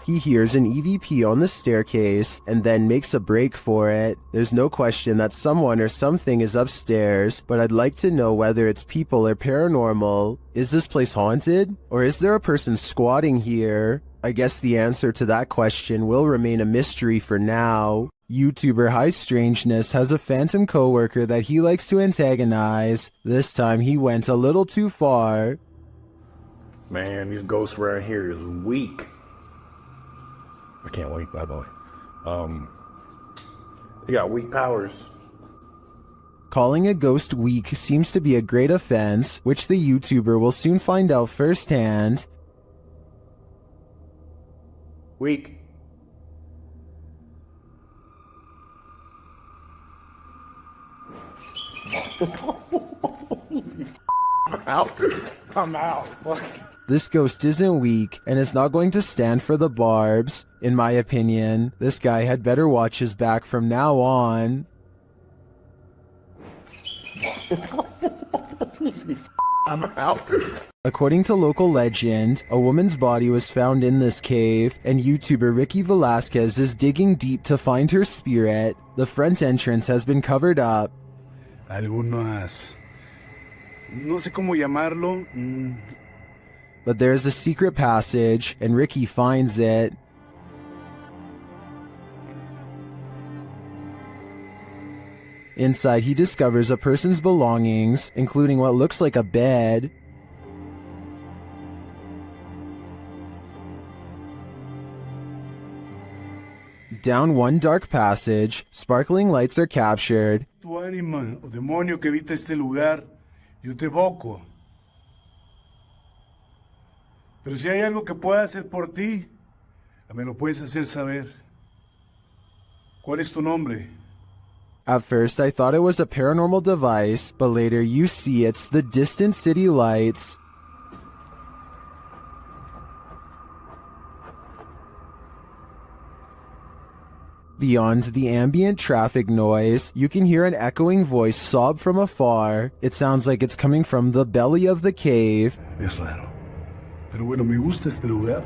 He hears an EVP on the staircase and then makes a break for it. There's no question that someone or something is upstairs, but I'd like to know whether it's people or paranormal. Is this place haunted? Or is there a person squatting here? I guess the answer to that question will remain a mystery for now. YouTuber High Strangeness has a phantom coworker that he likes to antagonize. This time he went a little too far. Man, these ghosts around here is weak. can't wait. Bye bye. You got weak powers. Calling a ghost weak seems to be a great offense, which the YouTuber will soon find out firsthand. Weak. I'm out. I'm out. This ghost isn't weak, and is not going to stand for the barbs. In my opinion, this guy had better watch his back from now on. I'm out. According to local legend, a woman's body was found in this cave, and YouTuber Ricky Velasquez is digging deep to find her spirit. The front entrance has been covered up. Algunas... No sé cómo llamarlo. But there's a secret passage, and Ricky finds it. Inside, he discovers a person's belongings, including what looks like a bed. Down one dark passage, sparkling lights are captured. Tu ánima o demonio que habita este lugar, yo te evoco. Pero si hay algo que pueda hacer por ti, me lo puedes hacer saber. ¿Cuál es tu nombre? At first, I thought it was a paranormal device, but later you see it's the distant city lights. Beyond the ambient traffic noise, you can hear an echoing voice sob from afar. It sounds like it's coming from the belly of the cave. Es raro. Pero bueno, me gusta este lugar.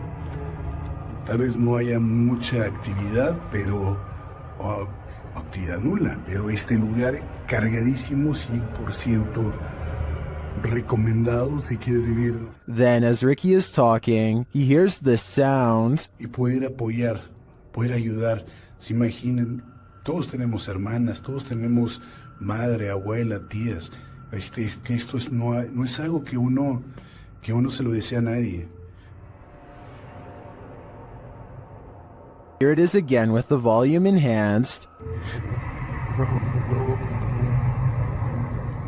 Tal vez no haya mucha actividad, pero... actividad nula. Pero este lugar cargadísimo, 100% recomendado si quieres vivir. Then, as Ricky is talking, he hears this sound. Y poder apoyar, poder ayudar. Se imaginen, todos tenemos hermanas, todos tenemos madre, abuela, tías. Que esto no es algo que uno se lo desea a nadie. Here it is again with the volume enhanced.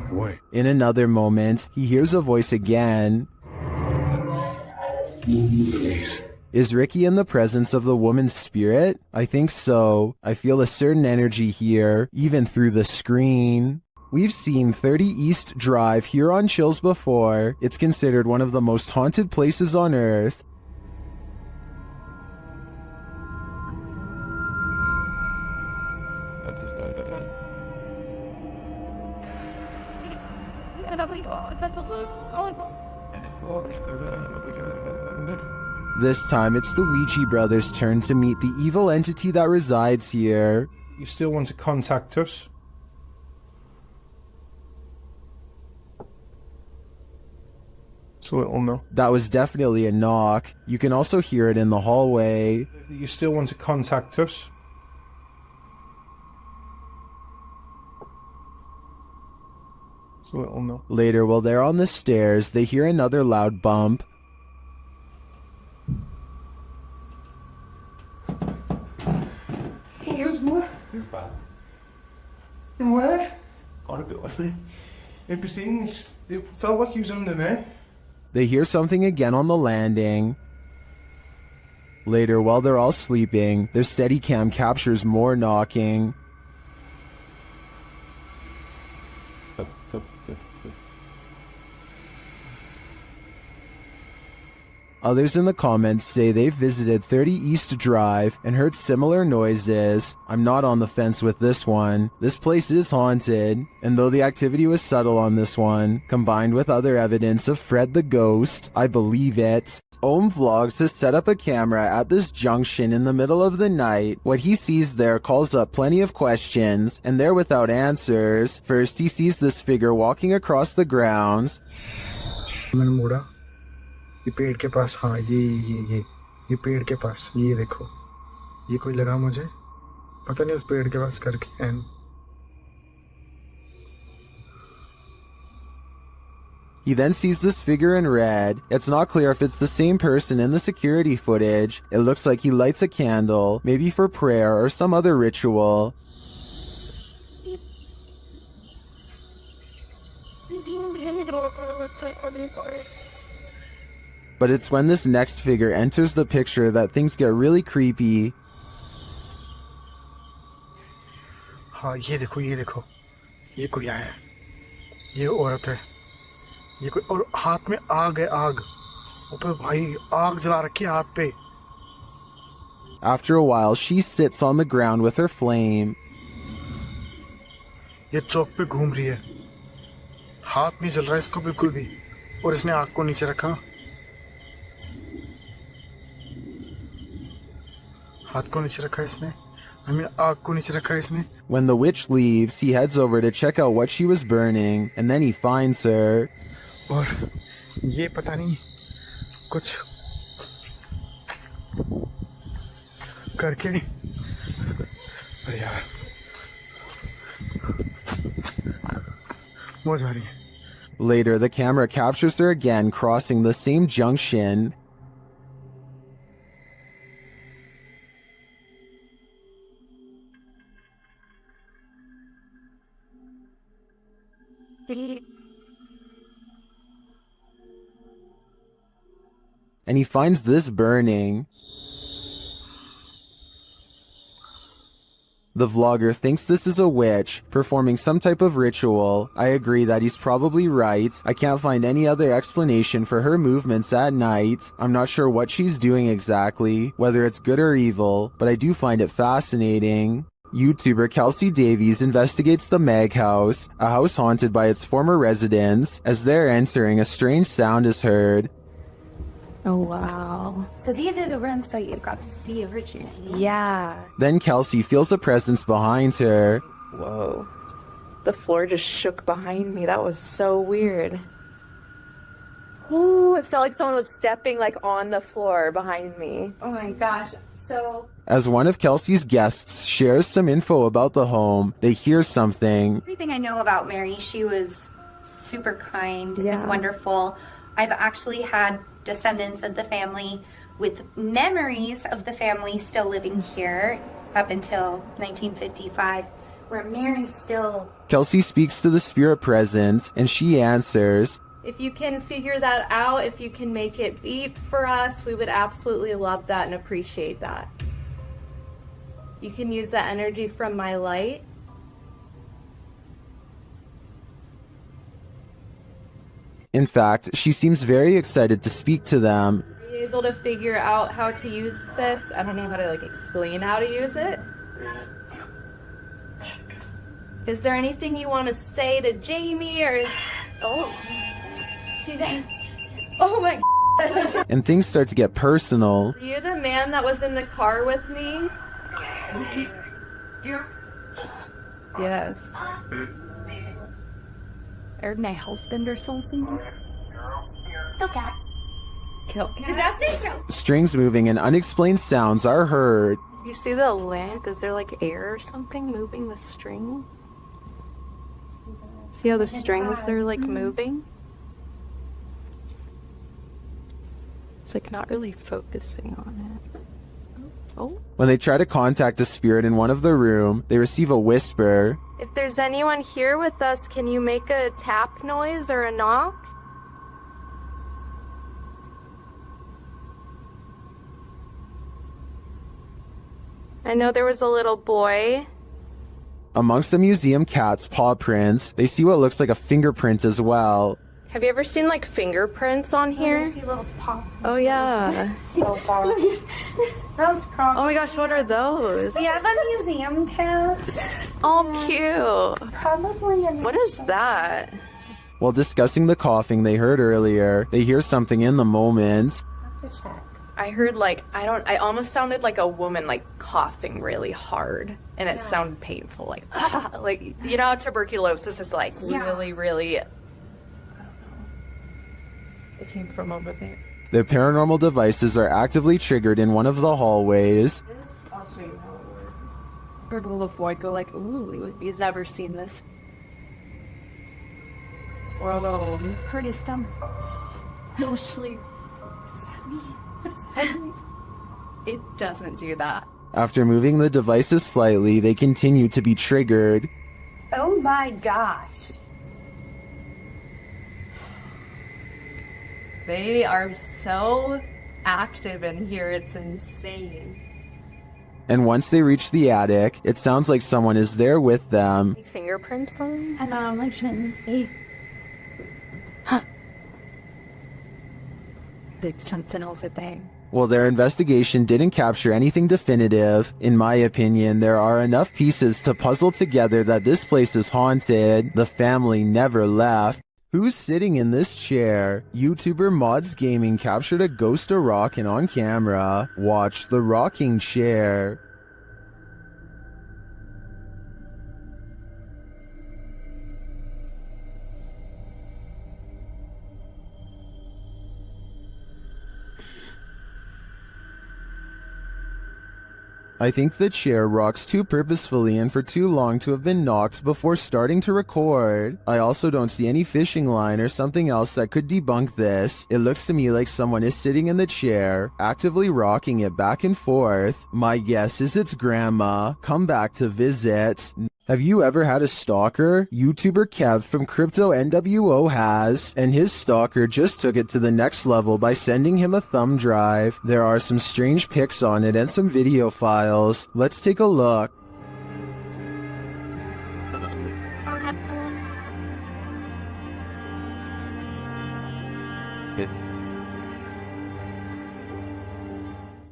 Boy. In another moment, he hears a voice again. Is Ricky in the presence of the woman's spirit? I think so. I feel a certain energy here, even through the screen. We've seen 30 East Drive here on Chills before. It's considered one of the most haunted places on Earth. This time, it's the Ouija brothers' turn to meet the evil entity that resides here. You still want to contact us? It's a little no. That was definitely a knock. You can also hear it in the hallway. You still want to contact us? It's a little no. Later, while they're on the stairs, they hear another loud bump. Here's more. And what? Got a bit with me. It felt like he was under there. They hear something again on the landing. Later, while they're all sleeping, their Steadicam captures more knocking. Others in the comments say they've visited 30 East Drive and heard similar noises. I'm not on the fence with this one. This place is haunted, and though the activity was subtle on this one, combined with other evidence of Fred the Ghost, I believe it. Ohm Vlogs has set up a camera at this junction in the middle of the night. What he sees there calls up plenty of questions, and they're without answers. First, he sees this figure walking across the grounds. ये पेड़ के पास हाँ ये पेड़ के पास ये देखो ये कोई लगा मुझे पता नहीं उस पेड़ के पास करके and He then sees this figure in red. It's not clear if it's the same person in the security footage. It looks like he lights a candle, maybe for prayer or some other ritual. But it's when this next figure enters the picture that things get really creepy. हाँ ये देखो ये कोई आया है, ये औरत है, ये कोई, और हाथ में आग है, आग ऊपर भाई आग जला रखी है हाथ पे. After a while, she sits on the ground with her flame. ये चौक पे घूम रही है, हाथ नहीं जल रहा है इसको बिल्कुल भी, और इसने आग को नीचे रखा, हाथ को नीचे रखा इसने, आग को नीचे रखा इसने. When the witch leaves, he heads over to check out what she was burning, and then he finds her. और ये पता नहीं कुछ करके, अरे यार वो जा रही है. Later, the camera captures her again crossing the same junction. And he finds this burning. The vlogger thinks this is a witch performing some type of ritual. I agree that he's probably right. I can't find any other explanation for her movements at night. I'm not sure what she's doing exactly, whether it's good or evil, but I do find it fascinating. YouTuber Kelsey Davies investigates the Meg house, a house haunted by its former residents. As they're entering, a strange sound is heard. Oh, wow. So these are the rooms that you got to see originally. Yeah. Then Kelsey feels a presence behind her. Whoa. The floor just shook behind me. That was so weird. Ooh, it felt like someone was stepping like on the floor behind me. Oh my gosh. So As one of Kelsey's guests shares some info about the home, they hear something. everything I know about Mary, she was super kind and wonderful. I've actually had descendants of the family with memories of the family still living here up until 1955, where Mary's still... Kelsey speaks to the spirit present, and she answers. If you can figure that out, if you can make it beep for us, we would absolutely love that and appreciate that. You can use that energy from my light. In fact, she seems very excited to speak to them. Are you able to figure out how to use this? I don't know how to explain how to use it. Is there anything you want to say to Jamie or is... Oh, she does. Oh my God. And things start to get personal. Are you the man that was in the car with me? Yes. Or my husband or something? Okay. Kill. Strings moving and unexplained sounds are heard. You see the lamp? Is there like air or something moving the strings? See how the strings are like moving? It's like not really focusing on it. Oh. When they try to contact a spirit in one of the room, they receive a whisper. If there's anyone here with us, can you make a tap noise or a knock? I know there was a little boy. Amongst the museum cat's paw prints, they see what looks like a fingerprint as well. Have you ever seen like fingerprints on here? Oh yeah. Those Oh my gosh, what are those? We have a museum cat. Oh, cute. Probably in... What is that? While discussing the coughing they heard earlier, they hear something in the moment. Have to check. I heard like, I almost sounded like a woman like coughing really hard. And it sounded painful, like, like, you know how tuberculosis is like really, it came from over there. The paranormal devices are actively triggered in one of the hallways. I'll show you how it works. Purple of white go like, ooh, he's never seen this. Hurt his stomach. No sleep. It doesn't do that. After moving the devices slightly, they continue to be triggered. Oh my god. They are so active in here, it's insane. And once they reach the attic, it sounds like someone is there with them. Fingerprints on? And I'm like, There's something over there. Well, their investigation didn't capture anything definitive. In my opinion, there are enough pieces to puzzle together that this place is haunted. The family never left. Who's sitting in this chair? YouTuber Mods Gaming captured a ghost of rocking on camera. Watch the rocking chair. I think the chair rocks too purposefully and for too long to have been knocked before starting to record. I also don't see any fishing line or something else that could debunk this. It looks to me like someone is sitting in the chair, actively rocking it back and forth. My guess is it's grandma, come back to visit. Have you ever had a stalker? YouTuber Kev from Crypto NWO has, and his stalker just took it to the next level by sending him a thumb drive. There are some strange pics on it and some video files. Let's take a look.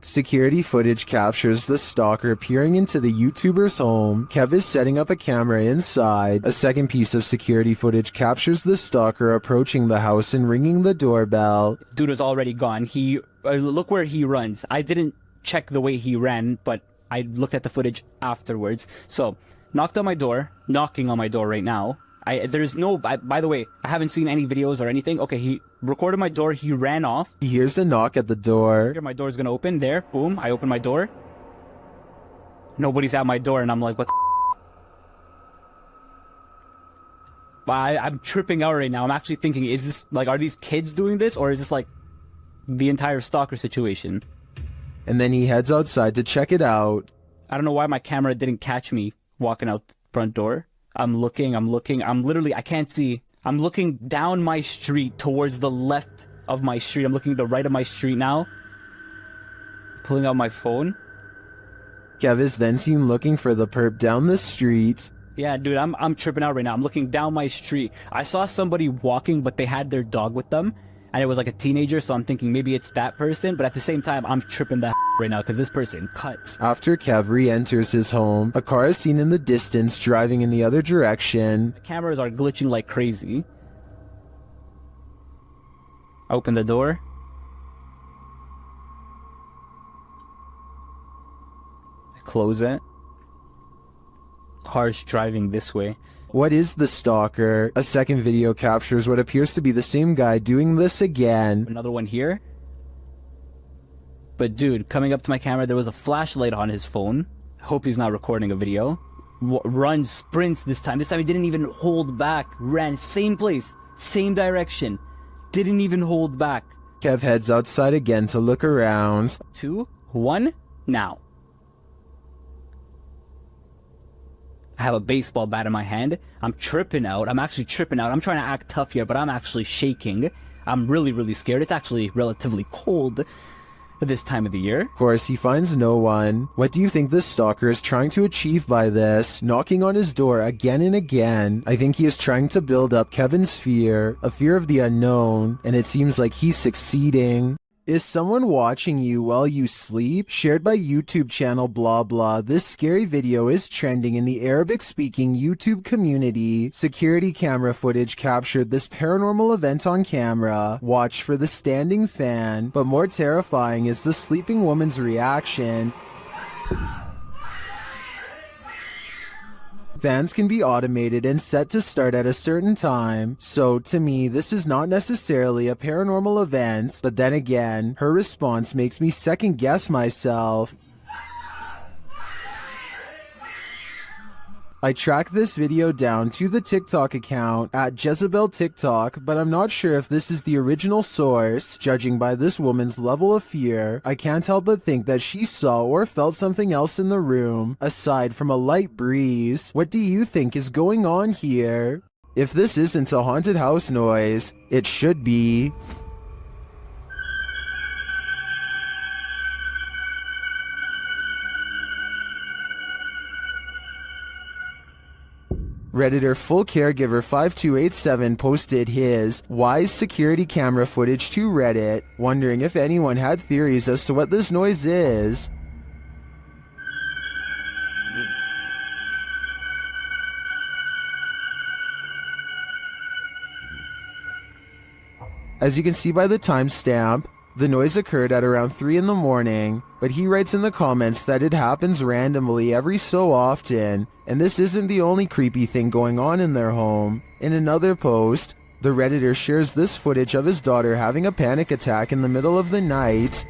Security footage captures the stalker peering into the YouTuber's home. Kev is setting up a camera inside. A second piece of security footage captures the stalker approaching the house and ringing the doorbell. Dude is already gone. Look where he runs. I didn't check the way he ran, but I looked at the footage afterwards. So, knocking on my door right now. There's no, by the way, I haven't seen any videos or anything. Okay, he recorded my door, he ran off. He hears a knock at the door. Here, my door's gonna open, there, boom, I open my door. Nobody's at my door, and I'm like, what the I'm tripping out right now. I'm actually thinking, is this, like, are these kids doing this, or is this, like, the entire stalker situation? And then he heads outside to check it out. I don't know why my camera didn't catch me walking out the front door. I'm looking, I'm literally, I can't see. I'm looking down my street towards the left of my street. I'm looking to the right of my street now. Pulling out my phone. Kev is then seen looking for the perp down the street. Yeah, dude, I'm tripping out right now. I'm looking down my street. I saw somebody walking, but they had their dog with them. And it was like a teenager, so I'm thinking maybe it's that person. But at the same time, I'm tripping that right now because this person cut. After Kev re-enters his home, a car is seen in the distance driving in the other direction. The cameras are glitching like crazy. Open the door. Close it. Car's driving this way. What is the stalker? A second video captures what appears to be the same guy doing this again. Another one here. But dude, coming up to my camera, there was a flashlight on his phone. Hope he's not recording a video. Runs, sprints this time. This time he didn't even hold back. Ran, same place, same direction. Didn't even hold back. Kev heads outside again to look around. 2, 1, now. I have a baseball bat in my hand. I'm tripping out. I'm actually tripping out. I'm trying to act tough here, but I'm actually shaking. I'm really, really scared. It's actually relatively cold at this time of the year. Of course, he finds no one. What do you think the stalker is trying to achieve by this? Knocking on his door again and again. I think he is trying to build up Kevin's fear, a fear of the unknown, and it seems like he's succeeding. Is someone watching you while you sleep? Shared by YouTube channel blah blah. This scary video is trending in the Arabic-speaking YouTube community. Security camera footage captured this paranormal event on camera. Watch for the standing fan. But more terrifying is the sleeping woman's reaction. Fans can be automated and set to start at a certain time, so to me this is not necessarily a paranormal event, but then again, her response makes me second guess myself. I tracked this video down to the TikTok account at Jezebel TikTok, but I'm not sure if this is the original source. Judging by this woman's level of fear, I can't help but think that she saw or felt something else in the room, aside from a light breeze. What do you think is going on here? If this isn't a haunted house noise, it should be. Redditor Full Caregiver 5287 posted his wise security camera footage to Reddit, wondering if anyone had theories as to what this noise is. As you can see by the timestamp, the noise occurred at around 3 in the morning, but he writes in the comments that it happens randomly every so often, and this isn't the only creepy thing going on in their home. In another post, the Redditor shares this footage of his daughter having a panic attack in the middle of the night.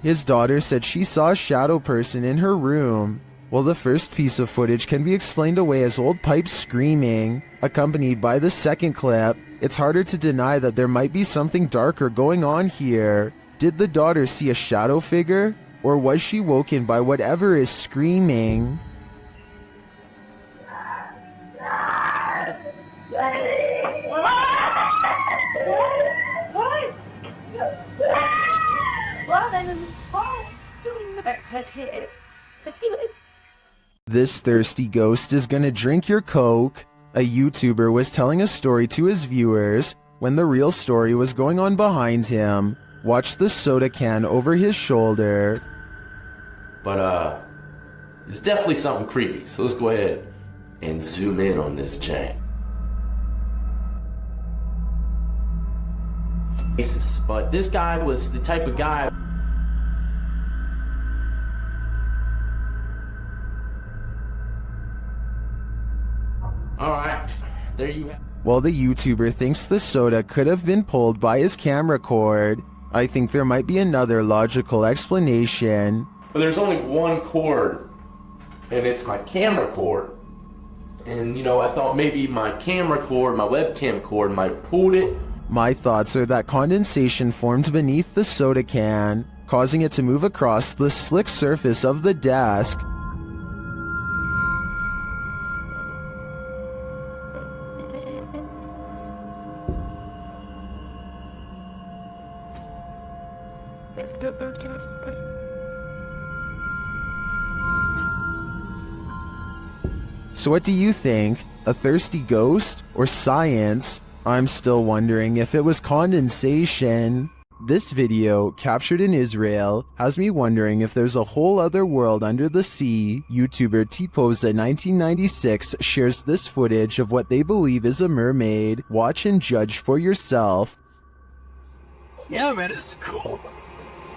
His daughter said she saw a shadow person in her room. While the first piece of footage can be explained away as old pipes screaming, accompanied by the second clip, it's harder to deny that there might be something darker going on here. Did the daughter see a shadow figure? Or was she woken by whatever is screaming? This thirsty ghost is gonna drink your Coke. A YouTuber was telling a story to his viewers when the real story was going on behind him. Watch the soda can over his shoulder. But, it's definitely something creepy, so let's go ahead and zoom in on this jank. But this guy was the type of guy. Alright, there you have. While the YouTuber thinks the soda could have been pulled by his camera cord, I think there might be another logical explanation. But there's only one cord, and it's my camera cord. And you know, I thought maybe my camera cord, my webcam cord might have pulled it. My thoughts are that condensation formed beneath the soda can, causing it to move across the slick surface of the desk. So what do you think? A thirsty ghost or science? I'm still wondering if it was condensation. This video, captured in Israel, has me wondering if there's a whole other world under the sea. YouTuber Tpoza1996 shares this footage of what they believe is a mermaid. Watch and judge for yourself. Yeah, man, it's cool.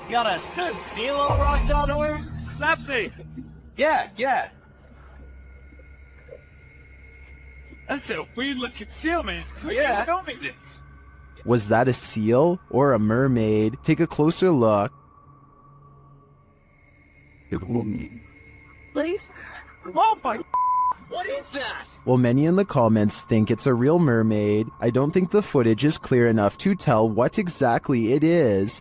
You got a seal on rock down nowhere? That big? Yeah. That's a weird looking seal, man. Yeah. Show me this. Was that a seal or a mermaid? Take a closer look. Please? Oh my! What is that? While many in the comments think it's a real mermaid, I don't think the footage is clear enough to tell what exactly it is.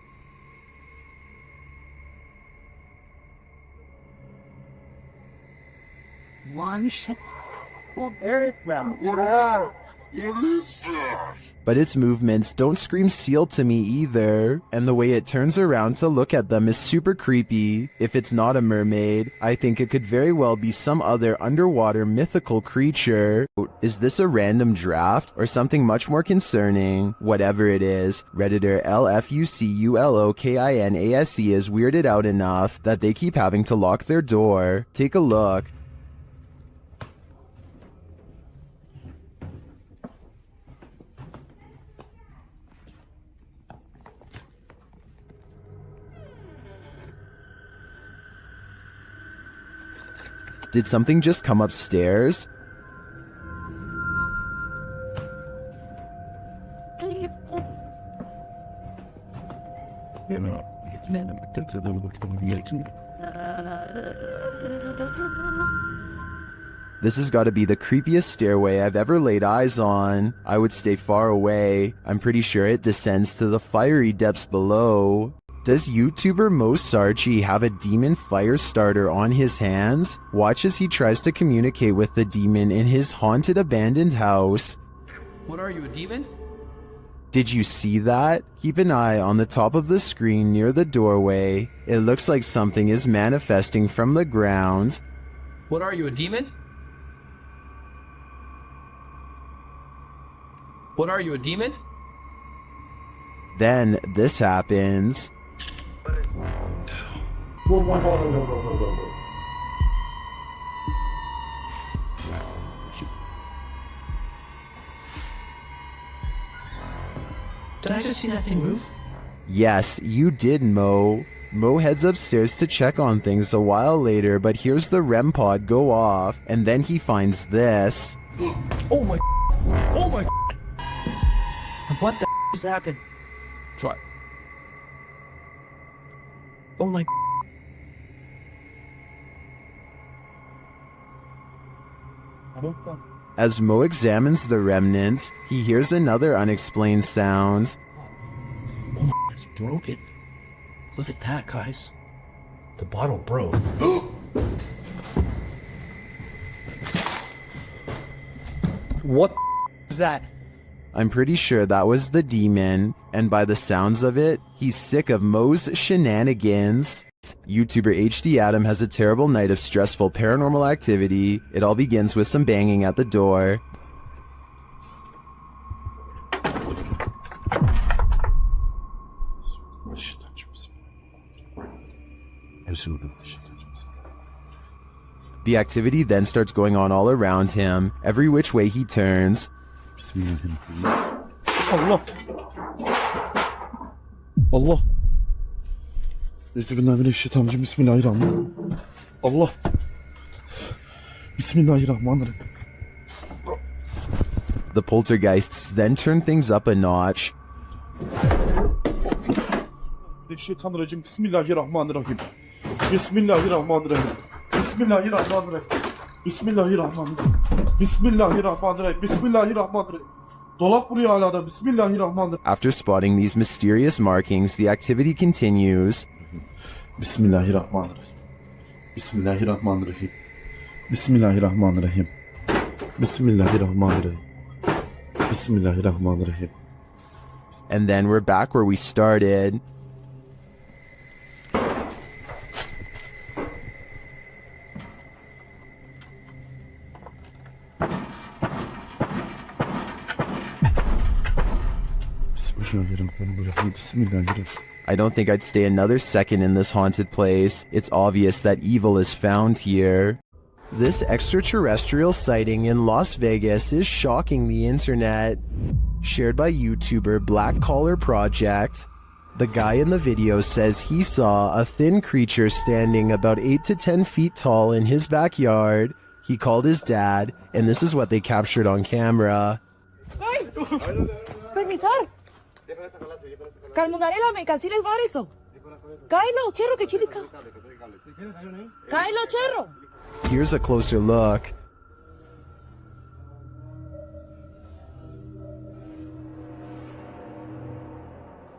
But its movements don't scream seal to me either, and the way it turns around to look at them is super creepy. If it's not a mermaid, I think it could very well be some other underwater mythical creature. Is this a random draft or something much more concerning? Whatever it is, Redditor LFUCULOKINASE is weirded out enough that they keep having to lock their door. Take a look. Did something just come upstairs? This has got to be the creepiest stairway I've ever laid eyes on. I would stay far away. I'm pretty sure it descends to the fiery depths below. Does YouTuber Mo Sarchi have a demon fire starter on his hands? Watch as he tries to communicate with the demon in his haunted abandoned house. What are you, a demon? Did you see that? Keep an eye on the top of the screen near the doorway. It looks like something is manifesting from the ground. What are you, a demon? What are you, a demon? Then this happens. Did I just see that thing move? Yes, you did, Mo. Mo heads upstairs to check on things a while later, but hears the REM pod go off, and then he finds this. Oh my. Oh my. What the just happened? Try. Oh my. As Mo examines the remnants, he hears another unexplained sound. Oh my, it's broken. Look at that, guys. The bottle broke. What is that? I'm pretty sure that was the demon, and by the sounds of it, he's sick of Mo's shenanigans. YouTuber HD Adam has a terrible night of stressful paranormal activity. It all begins with some banging at the door. The activity then starts going on all around him, every which way he turns. Allah. Allah. Bismillahirrahmanirrahim. Bismillahirrahmanirrahim. Allah. Bismillahirrahmanirrahim. The poltergeists then turn things up a notch. Şeytanirracim. Bismillahirrahmanirrahim. Bismillahirrahmanirrahim. Bismillahirrahmanirrahim. Bismillahirrahmanirrahim. Bismillahirrahmanirrahim. Bismillahirrahmanirrahim. Dolap vuruyor hala da. Bismillahirrahmanirrahim. After spotting these mysterious markings, the activity continues. Bismillahirrahmanirrahim. Bismillahirrahmanirrahim. Bismillahirrahmanirrahim. Bismillahirrahmanirrahim. Bismillahirrahmanirrahim. And then we're back where we started. I don't think I'd stay another second in this haunted place. It's obvious that evil is found here. This extraterrestrial sighting in Las Vegas is shocking the internet. Shared by YouTuber Black Collar Project. The guy in the video says he saw a thin creature standing about 8 to 10 feet tall in his backyard. He called his dad, and this is what they captured on camera. Permisar. Calmonarela, me calcines variso. Kailo, cherro, que chilica. Kailo, cherro. Here's a closer look.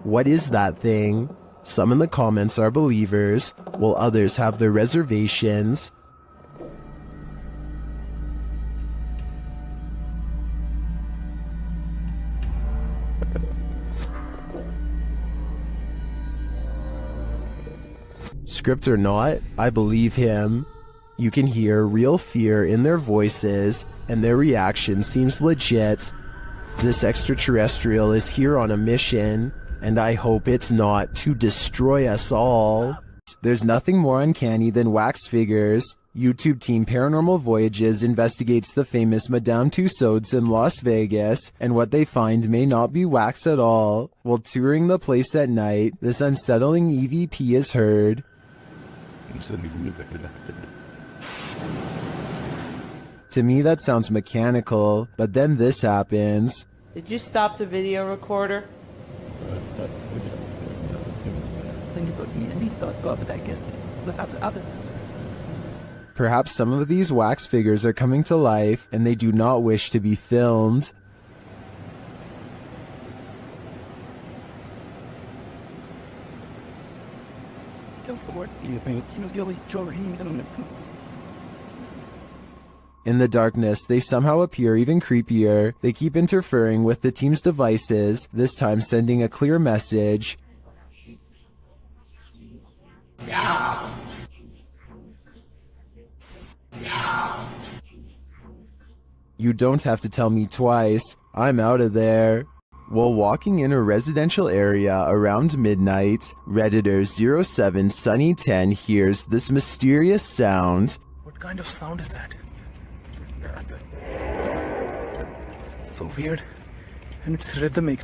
What is that thing? Some in the comments are believers, while others have their reservations. Script or not, I believe him. You can hear real fear in their voices, and their reaction seems legit. This extraterrestrial is here on a mission, and I hope it's not to destroy us all. There's nothing more uncanny than wax figures. YouTube team Paranormal Voyages investigates the famous Madame Tussauds in Las Vegas, and what they find may not be wax at all. While touring the place at night, this unsettling EVP is heard. To me, that sounds mechanical, but then this happens. Did you stop the video recorder? Perhaps some of these wax figures are coming to life and they do not wish to be filmed. In the darkness, they somehow appear even creepier. They keep interfering with the team's devices, this time sending a clear message. You don't have to tell me twice. I'm out of there. While walking in a residential area around midnight, Redditor 07 Sunny 10 hears this mysterious sound. What kind of sound is that? So weird. And it's rhythmic.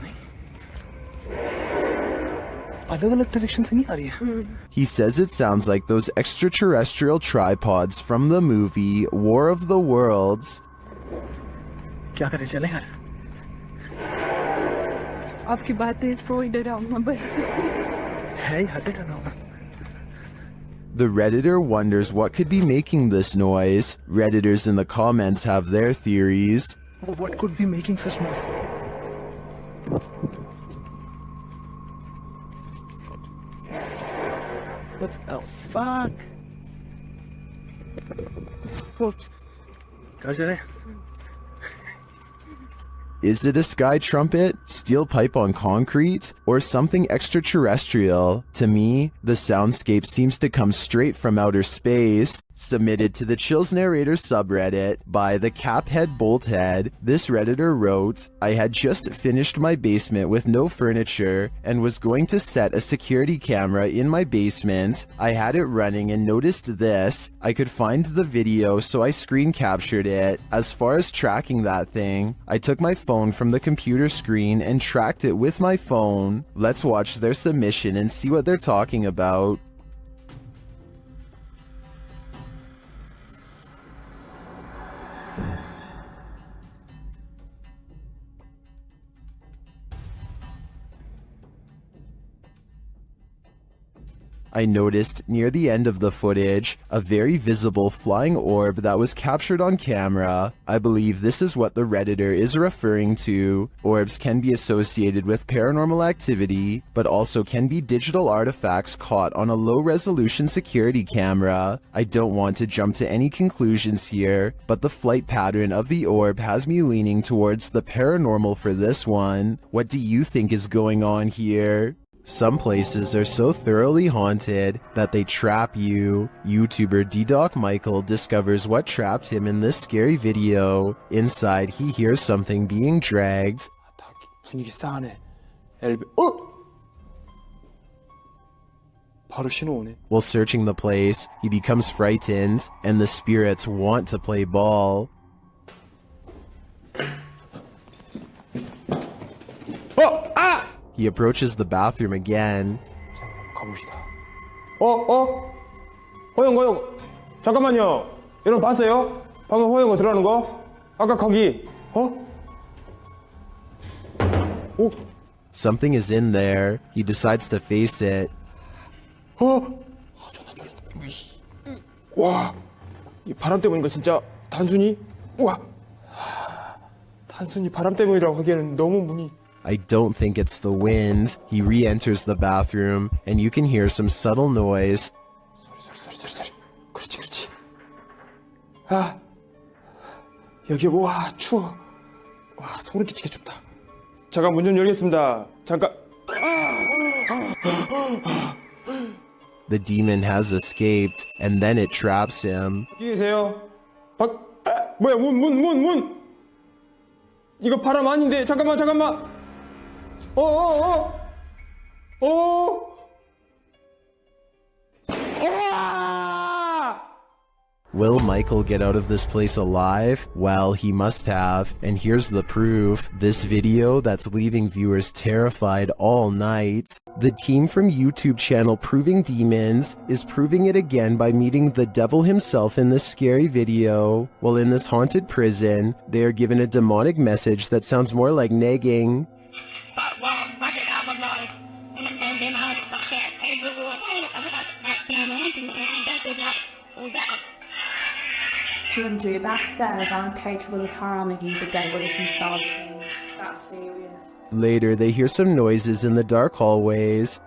अलग-अलग direction से नहीं आ रही है. He says it sounds like those extraterrestrial tripods from the movie War of the Worlds. क्या करें चलें यार? आपकी बातें कोई डरावना बन है यार डरावना. The Redditor wonders what could be making this noise. Redditors in the comments have their theories. What could be making such noise? What the fuck? कहाँ चले? Is it a sky trumpet, steel pipe on concrete, or something extraterrestrial? To me, the soundscape seems to come straight from outer space. Submitted to the Chills Narrator subreddit by the Caphead Bolthead, this Redditor wrote, I had just finished my basement with no furniture and was going to set a security camera in my basement. I had it running and noticed this. I could find the video, so I screen captured it. As far as tracking that thing, I took my phone from the computer screen and tracked it with my phone. Let's watch their submission and see what they're talking about. I noticed near the end of the footage a very visible flying orb that was captured on camera. I believe this is what the Redditor is referring to. Orbs can be associated with paranormal activity, but also can be digital artifacts caught on a low-resolution security camera. I don't want to jump to any conclusions here, but the flight pattern of the orb has me leaning towards the paranormal for this one. What do you think is going on here? Some places are so thoroughly haunted that they trap you. YouTuber D-Doc Michael discovers what trapped him in this scary video. Inside, he hears something being dragged. 분위기 싸하네. 바로 신호 오네. While searching the place, he becomes frightened, and the spirits want to play ball. He approaches the bathroom again. 가봅시다. 호영. 잠깐만요. 여러분 봤어요? 방금 호영거 들어가는 거? 아까 거기. Something is in there. He decides to face it. 와, 이 바람 때문인가 진짜 단순히? 와, 단순히 바람 때문이라고 하기에는 너무 문이. I don't think it's the wind. He re-enters the bathroom, and you can hear some subtle noise. 소리. 그렇지. 아, 여기 와 추워. 와 소름 끼치게 춥다. 잠깐 문 좀 열겠습니다. 잠깐. The demon has escaped, and then it traps him. 여기 계세요. 뭐야 문. 이거 바람 아닌데 잠깐만. Will Michael get out of this place alive? Well, he must have, and here's the proof. This video that's leaving viewers terrified all night. The team from YouTube channel Proving Demons is proving it again by meeting the devil himself in this scary video. While in this haunted prison, they are given a demonic message that sounds more like nagging. Shouldn't do that, said I'm capable of harming the devil himself. That's serious. Later, they hear some noises in the dark hallways.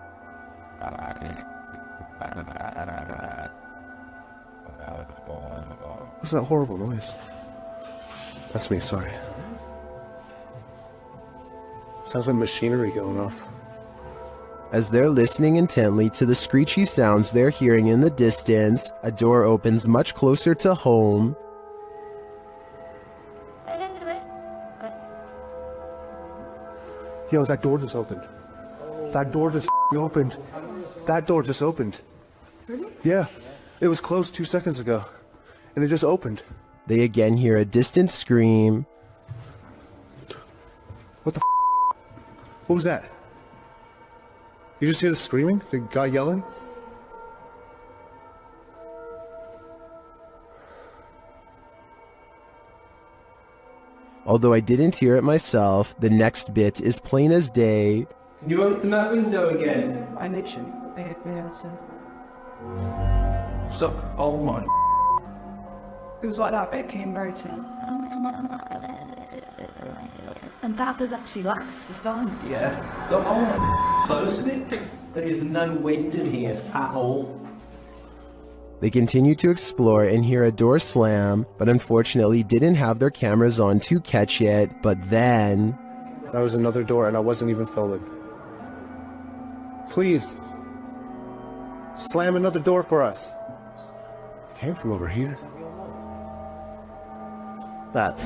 What's that horrible noise? That's me, sorry. Sounds like machinery going off. As they're listening intently to the screechy sounds they're hearing in the distance, a door opens much closer to home. Yo, that door just opened. That door just opened. That door just opened. Yeah, it was closed 2 seconds ago, and it just opened. They again hear a distant scream. What the What was that? You just hear the screaming? The guy yelling? Although I didn't hear it myself, the next bit is plain as day. Can you open that window again? I literally, I had the answer. Stop. Oh my. It was like that bit came rotating. And that does actually last this time. Yeah. Look, oh my. Close it. There is no wind in here at all. They continue to explore and hear a door slam, but unfortunately didn't have their cameras on to catch it. But then... That was another door and I wasn't even filming. Please. Slam another door for us. It came from over here. That.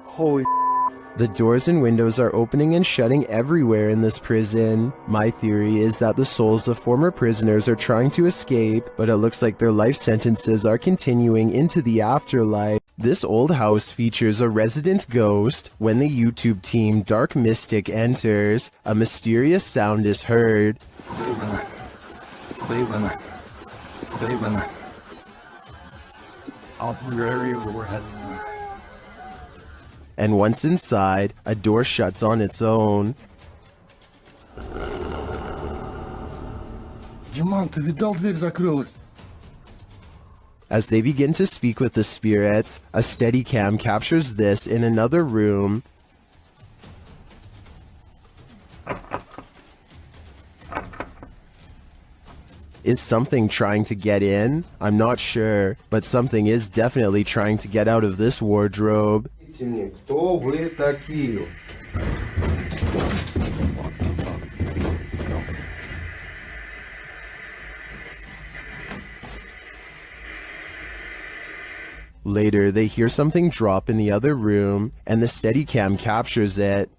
Holy. The doors and windows are opening and shutting everywhere in this prison. My theory is that the souls of former prisoners are trying to escape, but it looks like their life sentences are continuing into the afterlife. This old house features a resident ghost. When the YouTube team Dark Mystic enters, a mysterious sound is heard. Cleveland. I'll be very overhead. And once inside, a door shuts on its own. Диман, ты видал, дверь закрылась? As they begin to speak with the spirits, a Steadicam captures this in another room. Is something trying to get in? I'm not sure, but something is definitely trying to get out of this wardrobe. Кто вы такие? Later, they hear something drop in the other room, and the Steadicam captures it.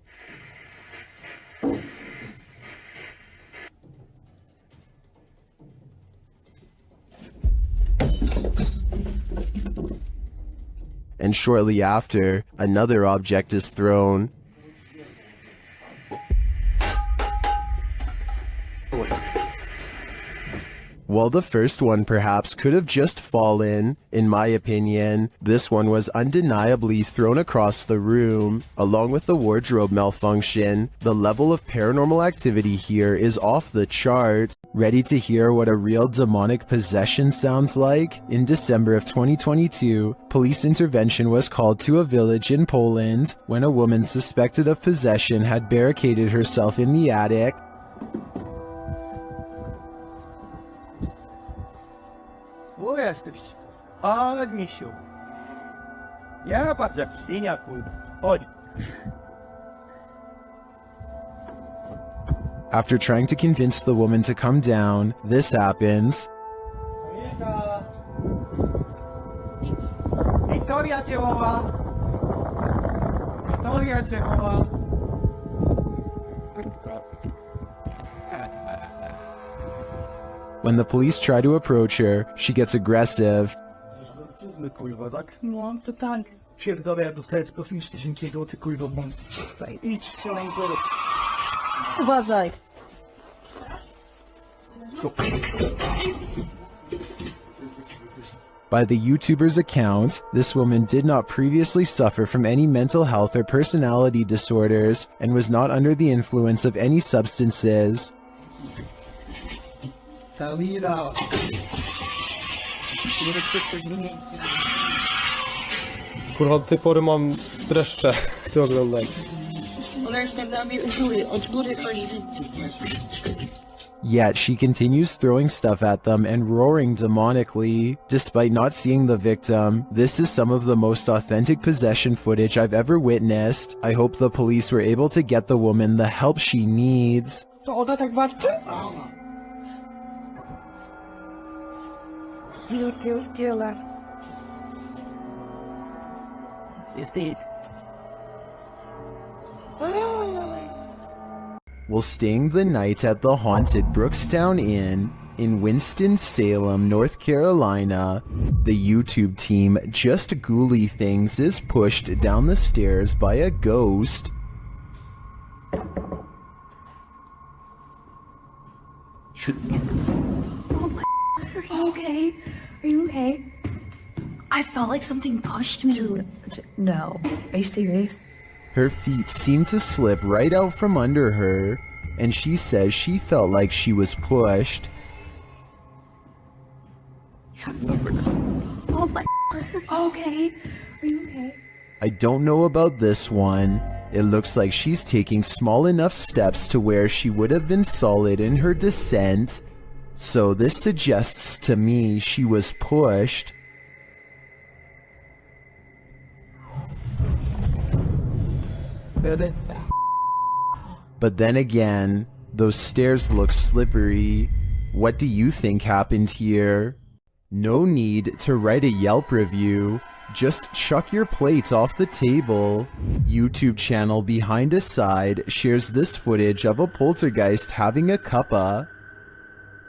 And shortly after, another object is thrown. While the first one perhaps could have just fallen, in my opinion, this one was undeniably thrown across the room. Along with the wardrobe malfunction, the level of paranormal activity here is off the chart. Ready to hear what a real demonic possession sounds like? In December of 2022, police intervention was called to a village in Poland when a woman suspected of possession had barricaded herself in the attic. Wo jesteś? Ale misiu. Ja patrz jak stynia pójdę. Chodź. After trying to convince the woman to come down, this happens. Wiktoria cię woła. Wiktoria cię woła. When the police try to approach her, she gets aggressive. Uważaj. By the YouTuber's account, this woman did not previously suffer from any mental health or personality disorders and was not under the influence of any substances. Kurwa, do tej pory mam dreszcze, gdy oglądam. Yet she continues throwing stuff at them and roaring demonically, despite not seeing the victim. This is some of the most authentic possession footage I've ever witnessed. I hope the police were able to get the woman the help she needs. To ona tak walczy? Ile lat? Jest dead. While staying the night at the haunted Brookstown Inn in Winston-Salem, North Carolina, the YouTube team Just Ghouly Things is pushed down the stairs by a ghost. Oh my. Are you okay? Are you okay? I felt like something pushed me. Dude, no. Are you serious? Her feet seem to slip right out from under her, and she says she felt like she was pushed. Oh my. Okay. Are you okay? I don't know about this one. It looks like she's taking small enough steps to where she would have been solid in her descent, so this suggests to me she was pushed. But then again, those stairs look slippery. What do you think happened here? No need to write a Yelp review. Just chuck your plate off the table. YouTube channel Behind a Side shares this footage of a poltergeist having a cuppa.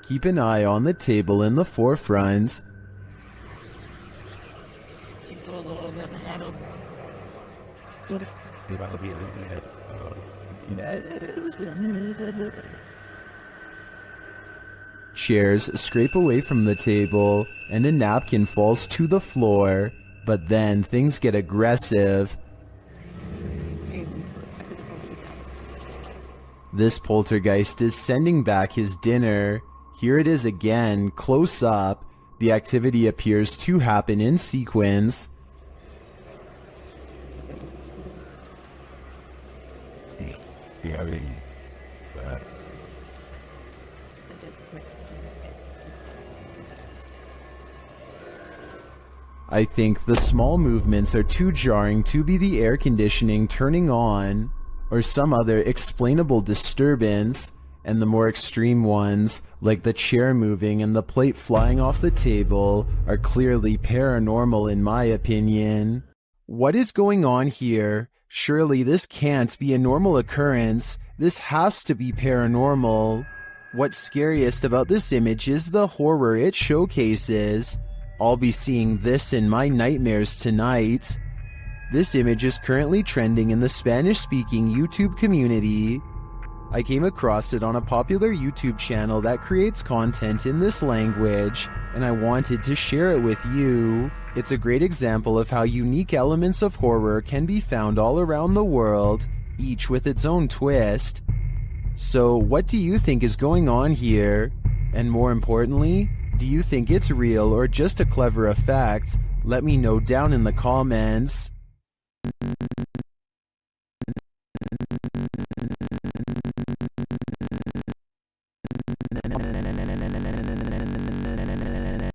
Keep an eye on the table in the forefront. Chairs scrape away from the table, and a napkin falls to the floor, but then things get aggressive. This poltergeist is sending back his dinner. Here it is again, close up. The activity appears to happen in sequence. I think the small movements are too jarring to be the air conditioning turning on, or some other explainable disturbance, and the more extreme ones, like the chair moving and the plate flying off the table, are clearly paranormal in my opinion. What is going on here? Surely this can't be a normal occurrence. This has to be paranormal. What's scariest about this image is the horror it showcases. I'll be seeing this in my nightmares tonight. This image is currently trending in the Spanish-speaking YouTube community. I came across it on a popular YouTube channel that creates content in this language, and I wanted to share it with you. It's a great example of how unique elements of horror can be found all around the world, each with its own twist. So, what do you think is going on here? And more importantly, do you think it's real or just a clever effect? Let me know down in the comments.